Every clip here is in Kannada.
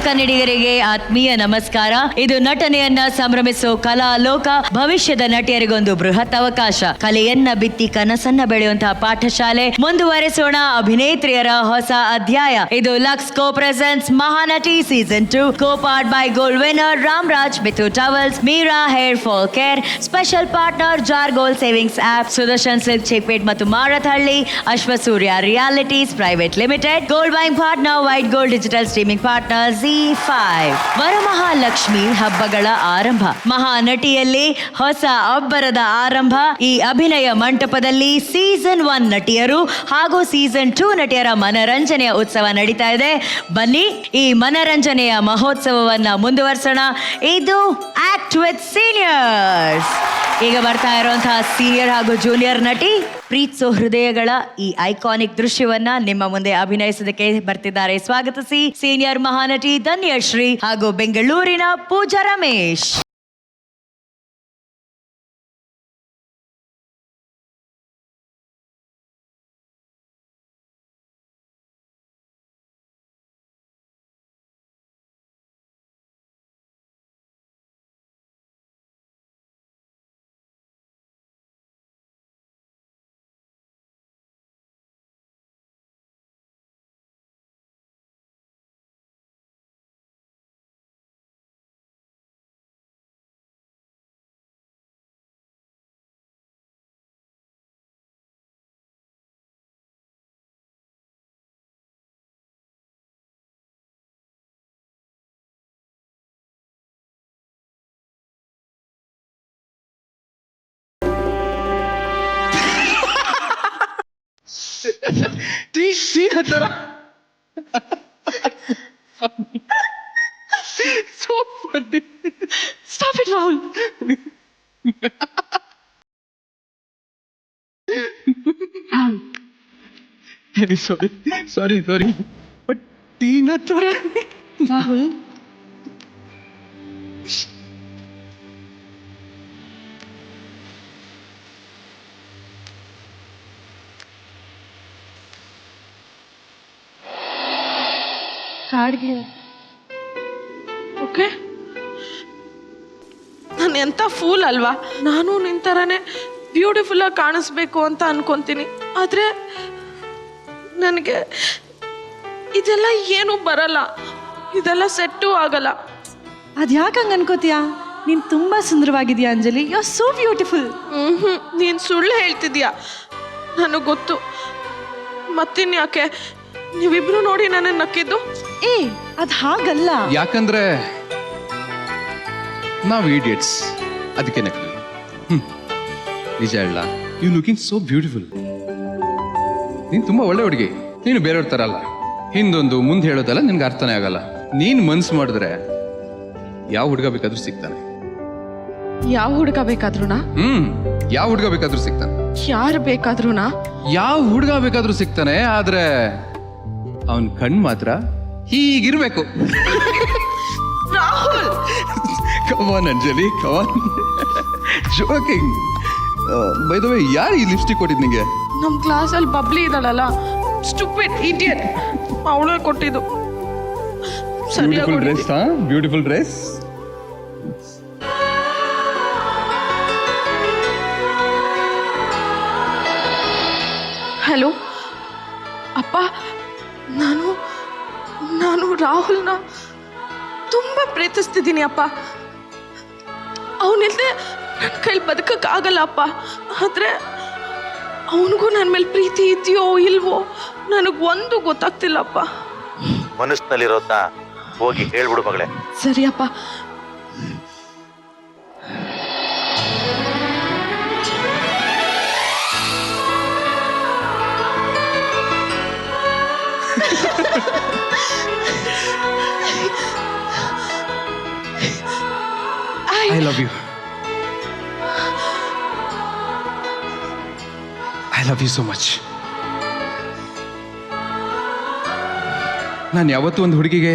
ಕನ್ನಡಿಗರಿಗೆ ಆತ್ಮೀಯ ನಮಸ್ಕಾರ. ಇದು ನಟನೆಯನ್ನ ಸಂಭ್ರಮಿಸೋ ಕಲಾ ಲೋಕ. ಭವಿಷ್ಯದ ನಟಿಯರಿಗೊಂದು ಬೃಹತ್ ಅವಕಾಶ. ಕಲೆಯನ್ನ ಬಿತ್ತಿ ಕನಸನ್ನ ಬೆಳೆಯುವಂತಹ ಪಾಠಶಾಲೆ. ಮುಂದುವರೆಸೋಣ ಅಭಿನೇತ್ರಿಯರ ಹೊಸ ಅಧ್ಯಾಯ. ಇದು ಲಕ್ಸ್ ಕೋ presents Mahanati season 2, co-powered by Gold winner Ramraj Mithu Towels, Meera Hair Fall Care, special partner Jar Gold Savings App, Sudarshan Silk Chickpet ಮತ್ತು Marathahalli, Ashwasurya realities private limited, gold wine partner white gold digital streaming partner Z5. Varamahalakshmi ಹಬ್ಬಗಳ ಆರಂಭ. ಮಹಾನಟಿಯಲ್ಲಿ ಹೊಸ ಅಬ್ಬರದ ಆರಂಭ. ಈ ಅಭಿನಯ ಮಂಟಪದಲ್ಲಿ ಸೀಸನ್ 1 ನಟಿಯರು ಹಾಗೂ ಸೀಸನ್ 2 ನಟಿಯರ ಮನರಂಜನೆಯ ಉತ್ಸವ ನಡೀತಾ ಇದೆ. ಬನ್ನಿ ಈ ಮನರಂಜನೆಯ ಮಹೋತ್ಸವವನ್ನ ಮುಂದುವರಿಸೋಣ. ಇದು ಆಕ್ಟ್ ವಿತ್ ಸೀನಿಯರ್ಸ್. ಈಗ ಬರ್ತಾ ಇರುವಂತಹ ಸೀನಿಯರ್ ಹಾಗೂ ಜೂನಿಯರ್ ನಟಿ ಪ್ರೀತ್ಸೋ ಹೃದಯಗಳ ಈ ಐಕಾನಿಕ್ ದೃಶ್ಯವನ್ನ ನಿಮ್ಮ ಮುಂದೆ ಅಭಿನಯಿಸೋದಕ್ಕೆ ಬರ್ತಿದ್ದಾರೆ. ಸ್ವಾಗತಿಸಿ ಸೀನಿಯರ್ ಮಹಾನಟಿ ಧನ್ಯಶ್ರೀ ಹಾಗೂ ಬೆಂಗಳೂರಿನ ಪೂಜಾ Ramesh. So funny. Stop it, Rahul. Very sorry. But Tina Tora. Rahul. ಕಾಡ್ಗೆ ಓಕೆ, ನಾನು ಎಂತ ಫೂಲ್ ಅಲ್ವಾ? ನಾನು ನಿಂತರನೇ ಬ್ಯೂಟಿಫುಲ್ ಆಗಿ ಕಾಣಿಸ್ಬೇಕು ಅಂತ ಅನ್ಕೊಂತೀನಿ. ಆದ್ರೆ ನನಗೆ ಇದೆಲ್ಲ ಏನು ಬರಲ್ಲ, ಇದೆಲ್ಲ ಸೆಟ್ಟು ಆಗಲ್ಲ. ಅದ್ಯಾಕೆ ಹಂಗೆ ಅನ್ಕೋತೀಯಾ? ನೀನು ತುಂಬ ಸುಂದರವಾಗಿದೆಯಾ Anjali. You are so beautiful. ನೀನು ಸುಳ್ಳು ಹೇಳ್ತಿದ್ಯಾ, ನನಗೆ ಗೊತ್ತು. ಮತ್ತಿನ್ಯಾಕೆ ನೀವಿಬ್ರು ನೋಡಿ ನನ್ನ ನಕ್ಕಿದ್ದು? ಅದು ಹಾಗಲ್ಲ. ಯಾಕಂದ್ರೆ ನಾವು ಇಡಿಯಟ್ಸ್, ಅದಕ್ಕೆ ನಕ್ಲಿ. ನಿಜ ಹೇಳ, ಯು ಲುಕಿಂಗ್ ಸೋ ಬ್ಯೂಟಿಫುಲ್. ನೀನು ತುಂಬಾ ಒಳ್ಳೆ ಹುಡುಗಿ. ನೀನು ಬೇರೆಯವ್ರ ಥರ ಅಲ್ಲ. ಹಿಂದೊಂದು ಮುಂದೆ ಹೇಳೋದಲ್ಲ, ನಿನ್ಗೆ ಅರ್ಥನೇ ಆಗಲ್ಲ. ನೀನು ಮನ್ಸು ಮಾಡಿದ್ರೆ ಯಾವ ಹುಡುಗ ಬೇಕಾದ್ರೂ ಸಿಗ್ತಾನೆ. ಯಾವ ಹುಡುಗ ಬೇಕಾದ್ರುನಾ? ಯಾವ ಹುಡುಗ ಬೇಕಾದ್ರೂ ಸಿಗ್ತಾನೆ. ಯಾರು ಬೇಕಾದ್ರುನಾ? ಯಾವ ಹುಡುಗ ಬೇಕಾದ್ರೂ ಸಿಗ್ತಾನೆ. ಆದ್ರೆ ಅವನ್ ಕಣ್ ಮಾತ್ರ ಹೀಗಿರ್ಬೇಕು. ರಾಹುಲ್, ಕಮಾನ್ ಅಂಜಲಿ, ಕಮಾನ್. ಜೋಕಿಂಗ್. ಬೈ ದ ವೇ, ಯಾರು ಈ ಲಿಪ್ಸ್ಟಿಕ್ ಕೊಟ್ಟಿದ್ ನಿಂಗೆ? ನಮ್ಮ ಕ್ಲಾಸಲ್ಲಿ ಬಬ್ಲಿ ಇದ್ದಾಳಲ್ಲ, ಸ್ಟುಪಿಡ್ ಇಡಿಯಟ್, ಅವಳೇ ಕೊಟ್ಟಿದ್ದು. Beautiful dress. Beautiful dress. Hello ಅಪ್ಪ, ನಾನು ರಾಹುಲ್ನ ತುಂಬಾ ಪ್ರೀತಿಸ್ತಿದ್ದೀನಿ ಅಪ್ಪ. ಅವನಿಲ್ದೆ ನನ್ನ ಕೈಲಿ ಬದುಕಕ್ಕಾಗಲ್ಲ ಅಪ್ಪ. ಆದ್ರೆ ಅವನಿಗೂ ನನ್ನ ಮೇಲೆ ಪ್ರೀತಿ ಇದೆಯೋ ಇಲ್ವೋ ನನಗೊಂದು ಗೊತ್ತಾಗ್ತಿಲ್ಲಪ್ಪ. ಮನಸ್ಸಿನಲ್ಲಿರೋದನ್ನ ಹೋಗಿ ಹೇಳ್ಬಿಡು ಮಗಳೇ. ಸರಿ ಅಪ್ಪ. I love you. I love you so much. ನಾನು ಯಾವತ್ತೂ ಒಂದು ಹುಡುಗಿಗೆ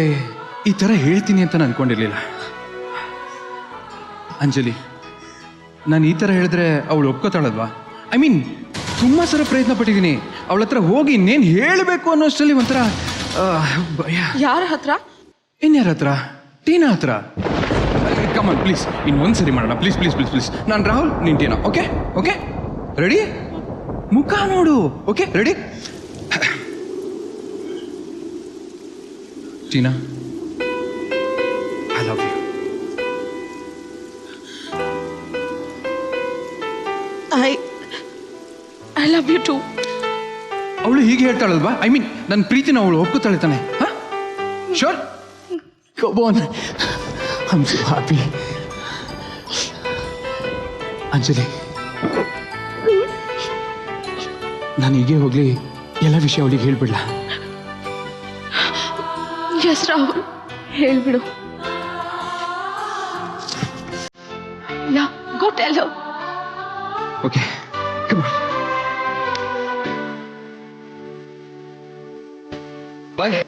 ಈ ಥರ ಹೇಳ್ತೀನಿ ಅಂತ ನಾನು ಅನ್ಕೊಂಡಿರ್ಲಿಲ್ಲ. ಅಂಜಲಿ, ನಾನು ಈ ಥರ ಹೇಳಿದ್ರೆ ಅವಳು ಒಪ್ಕೋತಾಳಲ್ವಾ? ಐ ಮೀನ್, ತುಂಬ ಸಲ ಪ್ರಯತ್ನ ಪಟ್ಟಿದ್ದೀನಿ. ಅವಳ ಹತ್ರ ಹೋಗಿ ಇನ್ನೇನು ಹೇಳಬೇಕು ಅನ್ನೋಷ್ಟರಲ್ಲಿ ಒಂಥರ ಭಯ. ಯಾರ ಹತ್ರ? ಇನ್ಯಾರ ಹತ್ರ? ಟೀನಾ ಹತ್ರ? ಕಮಾನ್ ಪ್ಲೀಸ್, ಇನ್ನೊಂದ್ಸರಿ ಮಾಡೋಣ ಪ್ಲೀಸ್ ಪ್ಲೀಸ್ ಪ್ಲೀಸ್ ಪ್ಲೀಸ್. ನಾನು ರಾಹುಲ್, ನೀನ್ ಟೀನಾ. Okay okay, ready? ಮುಖ ನೋಡು. Okay ready? Tina, I love you. I love you too. ಅವಳು ಹೀಗೆ ಹೇಳ್ತಾಳಲ್ವಾ? ಐ ಮೀನ್ ನನ್ನ ಪ್ರೀತಿನ ಅವಳು ಒಪ್ಕೋತಾಳೆ ತಾನೆ? ಹಾ, sure. Come on. I'm so happy. Anjali, ನಾನು ಹೀಗೆ ಹೋಗ್ಲಿ ಎಲ್ಲ ವಿಷಯ ಅವಳಿಗೆ ಹೇಳ್ಬಿಡ್ಲ? ಎಸ್ ರಾಹುಲ್, ಹೇಳ್ಬಿಡು. Yeah, go tell her. Okay, come on. Bye.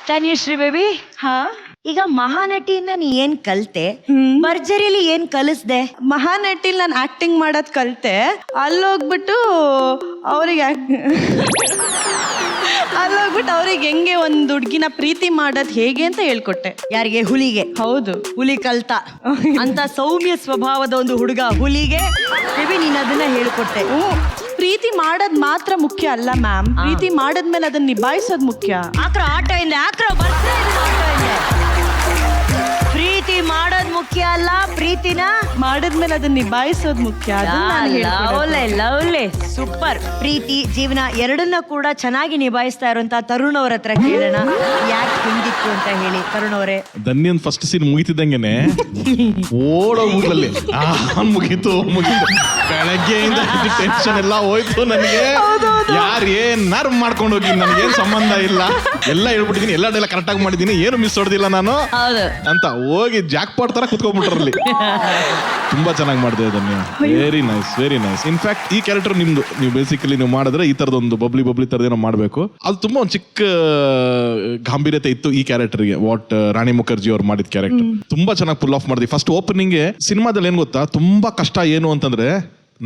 Tanyashree baby, ಹಾ, ಈಗ ಮಹಾನಟಿಯಿಂದ ನೀ ಏನ್ ಕಲ್ತೆ? ಭರ್ಜರಿಲಿ ಏನ್ ಕಲಿಸ್ದೆ? ಮಹಾನಟಿಲ್ ನಾನು ಆಕ್ಟಿಂಗ್ ಮಾಡೋದ್ ಕಲ್ತೆ. ಅಲ್ಲೋಗ್ಬಿಟ್ಟು ಅವ್ರಿಗೆ ಅವ್ರಿಗೆ ಹೆಂಗೆ ಒಂದು ಹುಡ್ಗಿನ ಪ್ರೀತಿ ಮಾಡೋದ್ ಹೇಗೆ ಅಂತ ಹೇಳ್ಕೊಟ್ಟೆ. ಯಾರಿಗೆ? ಹುಲಿಗೆ. ಹೌದು, ಹುಲಿ ಕಲ್ತ ಅಂತ ಸೌಮ್ಯ ಸ್ವಭಾವದ ಒಂದು ಹುಡುಗ ಹುಲಿಗೆ ಬೇಬಿ ನೀನ್ ಅದನ್ನ ಹೇಳ್ಕೊಟ್ಟೆ. ಪ್ರೀತಿ ಮಾಡೋದ್ ಮಾತ್ರ ಮುಖ್ಯ ಅಲ್ಲ ಮ್ಯಾಮ್, ಪ್ರೀತಿ ಮಾಡದ್ಮೇಲೆ ಅದನ್ನ ನಿಭಾಯಿಸೋದ್ ಮುಖ್ಯ. ಆಕ್ರ ಆಟೋ ಇಂದೆ, ಆಕ್ರ ಬರ್ತಾ ಇದೆ ಆಟೋ ಇಂದೆ. ಪ್ರೀತಿ ಮಾಡೋದ್ ಮುಖ್ಯ ಅಲ್ಲ, ಪ್ರೀತಿನ ಮಾಡದ್ಮೇಲೆ ಅದನ್ನ ನಿಭಾಯಿಸೋದ್ ಮುಖ್ಯ. ಅದನ್ನ ನಾನ್ ಹೇಳ್ಕೊಡೋದು. ಲವ್ಲೆ ಸೂಪರ್. ಪ್ರೀತಿ ಜೀವನ ಎರಡನ್ನ ಕೂಡ ಚೆನ್ನಾಗಿ ನಿಭಾಯಿಸ್ತಾ ಇರುವಂತ ತರುಣ್ ಅವ್ರ ಹತ್ರ ಕೇಳೋಣ ಯಾಕೆ ಹಿಂಗಿತ್ತು ಅಂತ ಹೇಳಿ. ತರುಣ್ ಅವರೇ, ದನ್ಯನ್ ಫಸ್ಟ್ ಸೀನ್ ಮುಗಿತಿದ್ದಂಗೆನೆ ಓಡೋಗ್ಬಿಡ್ಲಲ್ಲಿ ಮುಗೀತು. ಬೆಳಗ್ಗೆಯಿಂದ ಟೆನ್ಷನ್ ಎಲ್ಲ ಹೋಯ್ತು ನನಗೆ. ಯಾರು ಏನಾರು ಮಾಡ್ಕೊಂಡು ಹೋಗಿ ನನಗೇನ್ ಸಂಬಂಧ ಇಲ್ಲ, ಎಲ್ಲ ಹೇಳ್ಬಿಟ್ಟಿದೀನಿ, ಎಲ್ಲ ಡೈಲಾಗ್ ಕರೆಕ್ಟ್ ಆಗಿ ಮಾಡಿದೀನಿ, ಏನು ಮಿಸ್ ಹೊಡೆದಿಲ್ಲ ನಾನು ಹೌದು ಅಂತ ಹೋಗಿ ಜಾಕ್ ಪಾಟ್ ತರ ಕುತ್ಕೊಂಡ್ಬಿಟ್ರಲ್ಲಿ. ತುಂಬಾ ಚೆನ್ನಾಗಿ ಮಾಡಿದೆ Dhanya. Very nice, very nice. In fact ಈ ಕ್ಯಾರೆಕ್ಟರ್ ನಿಮ್ದು, ನೀವು ಬೇಸಿಕಲಿ ನೀವು ಮಾಡಿದ್ರೆ ಈ ತರದೊಂದು ಬಬ್ಲಿ ತರದೇನೋ ಮಾಡ್ಬೇಕು. ಅದು ತುಂಬಾ ಒಂದು ಚಿಕ್ಕ ಗಾಂಭೀರ್ಯತೆ ಇತ್ತು ಈ ಕ್ಯಾರೆಕ್ಟರ್ಗೆ. ವಾಟ್ ರಾಣಿ ಮುಖರ್ಜಿ ಅವ್ರು ಮಾಡಿದ ಕ್ಯಾರೆಕ್ಟರ್ ತುಂಬಾ ಚೆನ್ನಾಗಿ ಪುಲ್ ಆಫ್ ಮಾಡಿದ್ವಿ. ಫಸ್ಟ್ ಓಪನಿಂಗ್ ಸಿನಿಮಾದಲ್ಲಿ ಏನ್ ಗೊತ್ತಾ, ತುಂಬಾ ಕಷ್ಟ ಏನು ಅಂತಂದ್ರೆ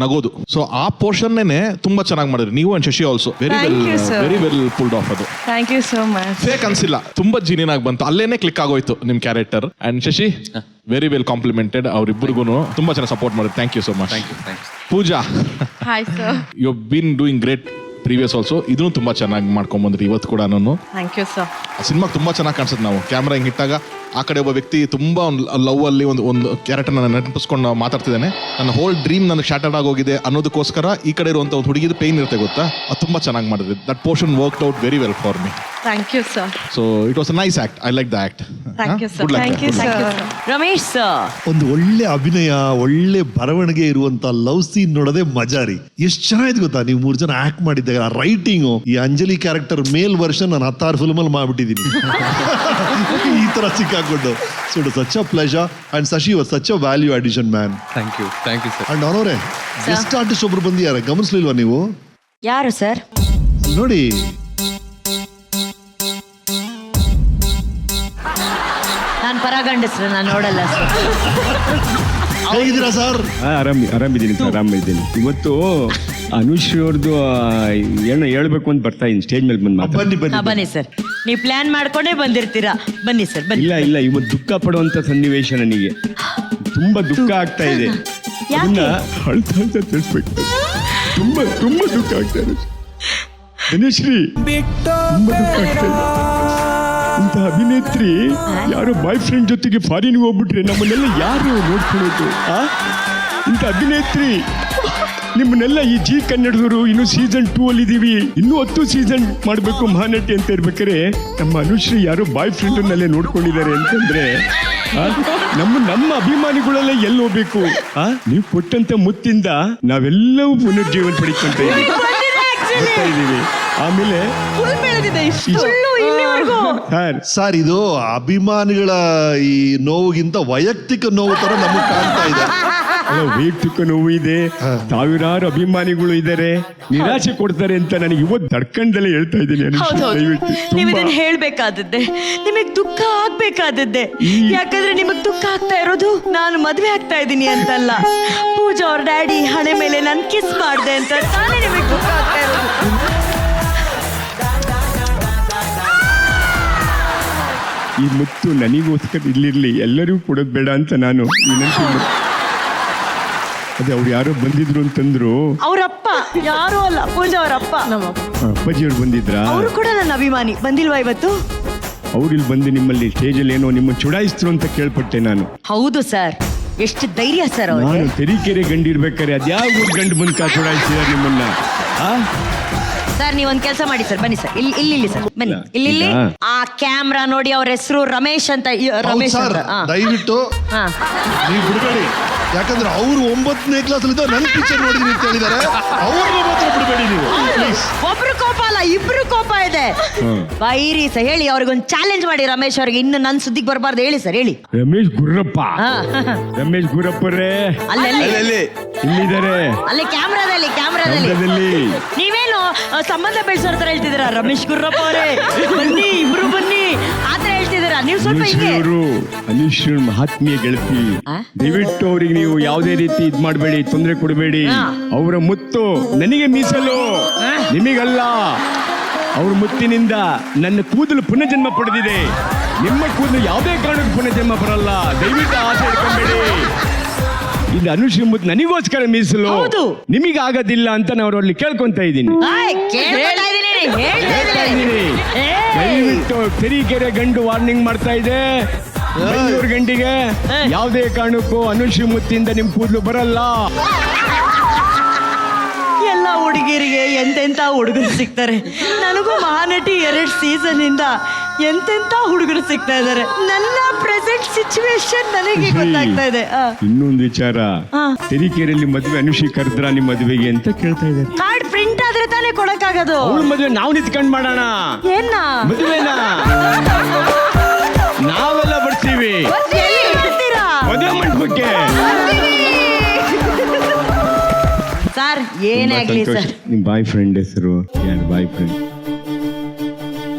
ನಗೋದು. ಸೊ ಆ ಪೋರ್ಷನ್ ತುಂಬಾ ಚೆನ್ನಾಗಿ ಮಾಡಿದ್ರಿ ನೀವು and Shashi also. Very well pulled off. ಅದು thank you so much. Fake ಅನ್ಸಿಲ್ಲ, ತುಂಬಾ ಜೀನಿಯನ್ ಆಗಿ ಬಂತು, ಅಲ್ಲೇನೆ ಕ್ಲಿಕ್ ಆಗೋಯ್ತು ನಿಮ್ character. And Shashi very well complimented. ಅವ್ರಿಬ್ಬರಿಗೂ ತುಂಬಾ ಚೆನ್ನಾಗಿ ಸಪೋರ್ಟ್ ಮಾಡಿದ್ರು. Thank you so much. Pooja, hi sir. You been doing great previous also. ಇದನ್ನು ತುಂಬಾ ಚೆನ್ನಾಗಿ ಮಾಡ್ಕೊಂಡ್ ಬಂದ್ರಿ ಇವತ್ತು ಕೂಡ. Thank you sir. ಸಿನಿಮಾಗೆ ತುಂಬಾ ಚೆನ್ನಾಗಿ ಕಾಣಿಸುತ್ತೆ. ನಾವು ಕ್ಯಾಮ್ರಾ ಹಿಂಗೆ ಇಟ್ಟಾಗ ಆ ಕಡೆ ಒಬ್ಬ ವ್ಯಕ್ತಿ ತುಂಬಾ ಲವ್ ಅಲ್ಲಿ ಒಂದು ಕ್ಯಾರೆಕ್ಟರ್ ನಾನು ನೆನಪಿಸ್ಕೊಂಡು ಮಾತಾಡ್ತಿದ್ದೇನೆ. ನನ್ನ ಹೋಲ್ ಡ್ರೀಮ್ ನನಗೆ ಶಾರ್ಟರ್ಡ್ ಆಗೋಗಿದೆ ಅನ್ನೋದಕ್ಕೋಸ್ಕರ ಈ ಕಡೆ ಇರುವಂತ ಒಂದು ಹುಡುಗಿದ ಪೇನ್ ಇರುತ್ತೆ ಗೊತ್ತಾ, ಅದು ತುಂಬಾ ಚೆನ್ನಾಗಿ ಮಾಡಿದ್ವಿ. That portion worked out very well for me. Thank you sir. So it was a nice act. I like the act. Thank you sir. Thank you sir. Ramesh sir, ಒಂದು ಒಳ್ಳೆ ಅಭಿನಯ, ಒಳ್ಳೆ ಬರವಣಿಗೆ ಇರುವಂತ ಲವ್ ಸೀನ್ ನೋಡೋದೇ ಮಜಾ ರೀ. ಎಷ್ಟು ಚೆನ್ನಾಗಿದೆ ಗೊತ್ತಾ, ನೀವು 3 ಜನ ಆಕ್ಟ್ ಮಾಡಿದ್ದಾಗ ಆ ರೈಟಿಂಗು, ಈ ಅಂಜಲಿ ಕ್ಯಾರೆಕ್ಟರ್ ಮೇಲ್ ವರ್ಷನ್ ನಾನು 10-6 ಫಿಲ್ಮ್ ಅಲ್ಲಿ ಮಾಡ್ಬಿಟ್ಟಿದ್ದೀನಿ ಈ ತರ ಸಿಕ್ಕಾಕೊಂಡು. So it such a pleasure and Shashi was such a value addition man. Thank you sir. And ಅವರೇ ಗೆಸ್ಟ್ ಆರ್ಟಿಸ್ಟ್ ಒಬ್ರು ಬಂದಿದ್ದಾರೆ, ಗಮನಿಸ್ಲಿಲ್ವಾ ನೀವು? ಯಾರು ಸರ್? ನೋಡಿ, ನಾನು ಪರಾಗಂಡಸ್ರು, ನಾನು ನೋಡಲ್ಲ ಸರ್. ಹೇಗಿದ್ದೀರಾ ಸರ್? ಆರಾಮಿದ್ದೀನಿ ಸರ್, ಆರಾಮಿದ್ದೀನಿ. ಇವತ್ತು ಅನುಶ್ರೀ ಅವ್ರದ್ದು ಏನೋ ಹೇಳ್ಬೇಕು ಅಂತ ಬರ್ತಾ ಇದ್ದೀನಿ ಸ್ಟೇಜ್ ಮೇಲೆ ಬಂದು ಮಾತಾಡಿ. ಬನ್ನಿ ಬನ್ನಿ ಬನ್ನಿ ಸರ್, ನೀವು ಪ್ಲಾನ್ ಮಾಡ್ಕೊಂಡೇ ಬಂದಿರ್ತೀರಾ. ಬನ್ನಿ ಸರ್, ಬನ್ನಿ. ಇಲ್ಲ ಇವತ್ತು ದುಃಖ ಪಡುವಂತ ಸನ್ನಿವೇಶ ನನಗೆ ತುಂಬಾ ದುಃಖ ಆಗ್ತಾ ಇದೆ. ಅದನ್ನ ಅಳ್ತಾ ಅಂತ ತಿಳಿಸ್ಬೇಕು. ತುಂಬಾ ದುಃಖ ಆಗ್ತಾ ಇದೆ ಧನುಶ್ರೀ, ತುಂಬಾ ದುಃಖ ಆಗ್ತಾ ಇದೆ. ಇಂಥ ಅಭಿನೇತ್ರಿ ಯಾರೋ ಬಾಯ್ ಫ್ರೆಂಡ್ ಜೊತೆಗೆ ಫಾರಿನ್ಗೆ ಹೋಗ್ಬಿಟ್ರೆ ನಮ್ಮನ್ನೆಲ್ಲ ಯಾರು ನೋಡ್ಕೊಳ್ಳೋದು? ಇಂಥ ಅಭಿನೇತ್ರಿ ನಿಮ್ಮನ್ನೆಲ್ಲ ಈ ಜಿ ಕನ್ನಡದವರು ಇನ್ನು ಸೀಸನ್ 2 ಅಲ್ಲಿ ಇದೀವಿ, ಇನ್ನೂ 10 ಸೀಸನ್ ಮಾಡಬೇಕು ಮಹಾನಟಿ ಅಂತ ಇರ್ಬೇಕಾರೆ ನಮ್ಮ ಅನುಶ್ರೀ ಯಾರೋ ಬಾಯ್ ಫ್ರೆಂಡ್ನಲ್ಲೇ ನೋಡ್ಕೊಂಡಿದ್ದಾರೆ ಅಂತಂದ್ರೆ ನಮ್ಮ ಅಭಿಮಾನಿಗಳೆಲ್ಲ ಎಲ್ಲಿ ಹೋಗ್ಬೇಕು? ನೀವು ಕೊಟ್ಟಂತ ಮುತ್ತಿಂದ ನಾವೆಲ್ಲವೂ ಪುನರ್ಜೀವನ ಪಡಿಕೊಂತ ಇದೀವಿ. ಆಮೇಲೆ ಸರ್, ಇದು ಅಭಿಮಾನಿಗಳ ಈ ನೋವಿಗಿಂತ ವೈಯಕ್ತಿಕ ನೋವು ತರ ನಮಗೆ ಕಾಣ್ತಾ ಇದೆ. ವೈಯಕ್ತಿಕ ನೋವು ಇದೆ, ಸಾವಿರಾರು ಅಭಿಮಾನಿಗಳು ಇದ್ದಾರೆ, ನಿರಾಶೆ ಕೊಡ್ತಾರೆ ಅಂತ ನನಗೆ ಇವತ್ತು ತಡ್ಕಂಡಲ್ಲೇ ಹೇಳ್ತಾ ಇದ್ದೀನಿ. ಹೌದೌದು, ದಯವಿಟ್ಟು ನೀವು ತುಂಬಾ- ಇದನ್ನ ಹೇಳ್ಬೇಕಾದದ್ದೆ, ನಿಮಗ್ ದುಃಖ ಆಗ್ಬೇಕಾದದ್ದೆ. ಯಾಕಂದ್ರೆ ನಿಮಗ್ ದುಃಖ ಆಗ್ತಾ ಇರೋದು ನಾನು ಮದ್ವೆ ಆಗ್ತಾ ಇದ್ದೀನಿ ಅಂತಲ್ಲ, ಪೂಜಾ ಅವ್ರ ಡ್ಯಾಡಿ ಹಣೆ ಮೇಲೆ ನಾನು ಕಿಸ್ ಮಾಡ್ದೆ ಅಂತ ತಾನೇ ನಿಮಗ್ ದುಃಖ ಆಗ್ತಾ ಇರೋದು. ಈ ಮುತ್ತು ನನಗೋಸ್ಕರ ಇಲ್ಲಿರ್ಲಿ, ಎಲ್ಲರಿಗೂ ಕೊಡೋದು ಬೇಡ ಅಂತ ನಾನು ವಿನಂತಿ. ಅದೇ ಅವ್ರು ಯಾರೋ ಬಂದಿದ್ರು ಅಂತಂದ್ರು. ಅವ್ರಪ್ಪ ಯಾರು ಅಲ್ಲ, ಪೂಜಾ ಅವ್ರಪ್ಪ. ಅಪ್ಪಾಜಿಯವ್ರು ಬಂದಿದ್ರಾ? ಅವರು ಕೂಡ ನನ್ನ ಅಭಿಮಾನಿ. ಬಂದಿಲ್ವಾ ಇವತ್ತು? ಅವ್ರು ಇಲ್ಲಿ ಬಂದು ನಿಮ್ಮಲ್ಲಿ ಸ್ಟೇಜಲ್ಲಿ ಏನೋ ನಿಮ್ಮ ಚುಡಾಯಿಸಿದ್ರು ಅಂತ ಕೇಳ್ಪಟ್ಟೆ ನಾನು. ಹೌದು ಸರ್, ಎಷ್ಟು ಧೈರ್ಯ ಸರ್ ಅವ್ರಿಗೆ. ನಾನು ತೆರೀಕೆರೆ ಗಂಡಿರ್ಬೇಕಾರೆ ಅದ್ಯಾವ ಗಂಡು ಬಂದು ಚುಡಾಯಿಸಿದಾರೆ ನಿಮ್ಮನ್ನ? ಸರ್ ನೀವ್ ಒಂದ್ ಕೆಲಸ ಮಾಡಿ ಸರ್, ಬನ್ನಿ ಸರ್, ಇಲ್ಲಿ ಸರ್, ಬನ್ನಿ ಇಲ್ಲಿ. ಆ ಕ್ಯಾಮ್ರಾ ನೋಡಿ, ಅವ್ರ ಹೆಸರು ರಮೇಶ್ ಅಂತ. ರಮೇಶ್ ಸರ್ ಅಂತ. ದಯವಿಟ್ಟು ಹಾ. ನೀವು ಬಿಡಬೇಡಿ, ಯಾಕಂದ್ರೆ ಅವ್ರು 9ನೇ ಕ್ಲಾಸ್ ಅಲ್ಲಿ ನನ್ನ ಪಿಕ್ಚರ್ ನೋಡಿದೀನಿ ಅಂತ ಹೇಳಿದ್ದಾರೆ. ಅವ್ರನ್ನ ಮಾತ್ರ ಬಿಡಬೇಡಿ ನೀವು. ಒಬ್ರು ಕೋಪ ಅಲ್ಲ, ಇಬ್ರು ಕೋಪ ಇದೆ. ಬೈರಿ ಸರ್, ಹೇಳಿ ಅವ್ರಿಗೊಂದು ಚಾಲೆಂಜ್ ಮಾಡಿ ರಮೇಶ್ ಅವ್ರಿಗೆ. ಇನ್ನು ನನ್ನ ಸುದ್ದಿಗೆ ಬರಬಾರ್ದು, ಹೇಳಿ ಸರ್, ಹೇಳಿ. ರಮೇಶ್ ಗುರ್ರಪ್ಪ, ರಮೇಶ್ ಗುರಪ್ಪರೇ ಅಲ್ಲಲ್ಲಿ ಇಲ್ಲಿದ್ದಾರೆ, ಅಲ್ಲಿ ಕ್ಯಾಮ್ರಾದಲ್ಲಿ. ನೀವೇನು ಸಂಬಂಧ ಬೆಳೆಸೋರ್ ತರ ಹೇಳ್ತಿದ್ದೀರಾ? ರಮೇಶ್ ಗುರ್ರಪ್ಪ ಅವರೇ ಬನ್ನಿ, ಇಬ್ರು ಬನ್ನಿ ಆತರ ಹೇಳ್ತಿದ್ದೀರಾ ನೀವು? ಸ್ವಲ್ಪ ಹಿಂಗೆ. ಅನೀಶ್ ಮಹಾತ್ಮೀಯ ಗೆಳತಿ, ದಯವಿಟ್ಟು ಅವ್ರಿಗೆ ನೀವು ಯಾವುದೇ ರೀತಿ ಇದ್ ಮಾಡಬೇಡಿ, ತೊಂದರೆ ಕೊಡಬೇಡಿ. ಅವರ ಮುತ್ತು ನನಗೆ ಮೀಸಲು, ನಿಮಗಲ್ಲ. ಅವ್ರ ಮುತ್ತಿನಿಂದ ನನ್ನ ಕೂದಲು ಪುನರ್ಜನ್ಮ ಪಡೆದಿದೆ. ನಿಮ್ಮ ಕೂದಲು ಯಾವುದೇ ಕಾರಣಕ್ಕೂ ಪುನರ್ಜನ್ಮ ಬರಲ್ಲ. ದಯವಿಟ್ಟು ಆಸೆ ಇಟ್ಕೊಂಬೇಡಿ. ಇದು ಅನುಶ್ರೀ ಮುತ್ತು ನನಗೋಸ್ಕರ ಮೀಸಲು, ನಿಮಗಾಗೋದಿಲ್ಲ ಅಂತ ನಾನು ಅವರಲ್ಲಿ ಕೇಳ್ಕೊಂತ ಇದ್ದೀನಿ. ದಯವಿಟ್ಟು ತೆರೀಕೆರೆ ಗಂಡು ವಾರ್ನಿಂಗ್ ಮಾಡ್ತಾ ಇದೆ. ಬೆಂಗಳೂರು ಗಂಡಿಗೆ ಯಾವುದೇ ಕಾರಣಕ್ಕೂ ಅನುಶ್ರೀ ಮುತ್ತಿಂದ ನಿಮ್ ಕೂದಲು ಬರಲ್ಲ. ಎಲ್ಲ ಹುಡುಗಿರಿಗೆ ಎಂತೆಂತ ಹುಡುಗರು ಸಿಗ್ತಾರೆ. ನನಗೂ ಮಹಾನಟಿ 2 ಸೀಸನ್ ಇಂದ ಎಂತೆಂತ ಹುಡುಗರು ಸಿಗ್ತಾ ಇದಾರೆ. ನನ್ನ ಪ್ರೆಸೆಂಟ್ ಸಿಚುವೇಶನ್ ನನಗೆ ಗೊತ್ತಾಗ್ತಾ ಇದೆ. ಇನ್ನೊಂದು ವಿಚಾರ, ತೆರೀಕೆರೆಯಲ್ಲಿ ಮದುವೆ ಅನುಶ್ರೀ ಕರೆದ್ರ ನಿಮ್ ಮದುವೆಗೆ ಅಂತ ಕೇಳ್ತಾ ಇದ್ದಾರೆ. ಕಾರ್ಡ್ ಪ್ರಿಂಟ್ ಆದ್ರೆ ತಾನೇ ಕೊಡಕ್ಕಾಗೋದು. ಅವಳ ಮದುವೆ ನಾವು ನಿಂತ್ಕೊಂಡ್ ಮಾಡೋಣ. ಏನ ಮದುವೆನ ನಾವೆಲ್ಲ ಬರ್ತೀವಿ ಮದುವೆ ಮಂಟಪಕ್ಕೆ. ಸರ್ ಏನೇ ಆಗ್ಲಿ ಸರ್. ನಿಮ್ ಬಾಯ್ ಫ್ರೆಂಡ್ ಹೆಸರು ಯಾರು? ಬಾಯ್ ಫ್ರೆಂಡ್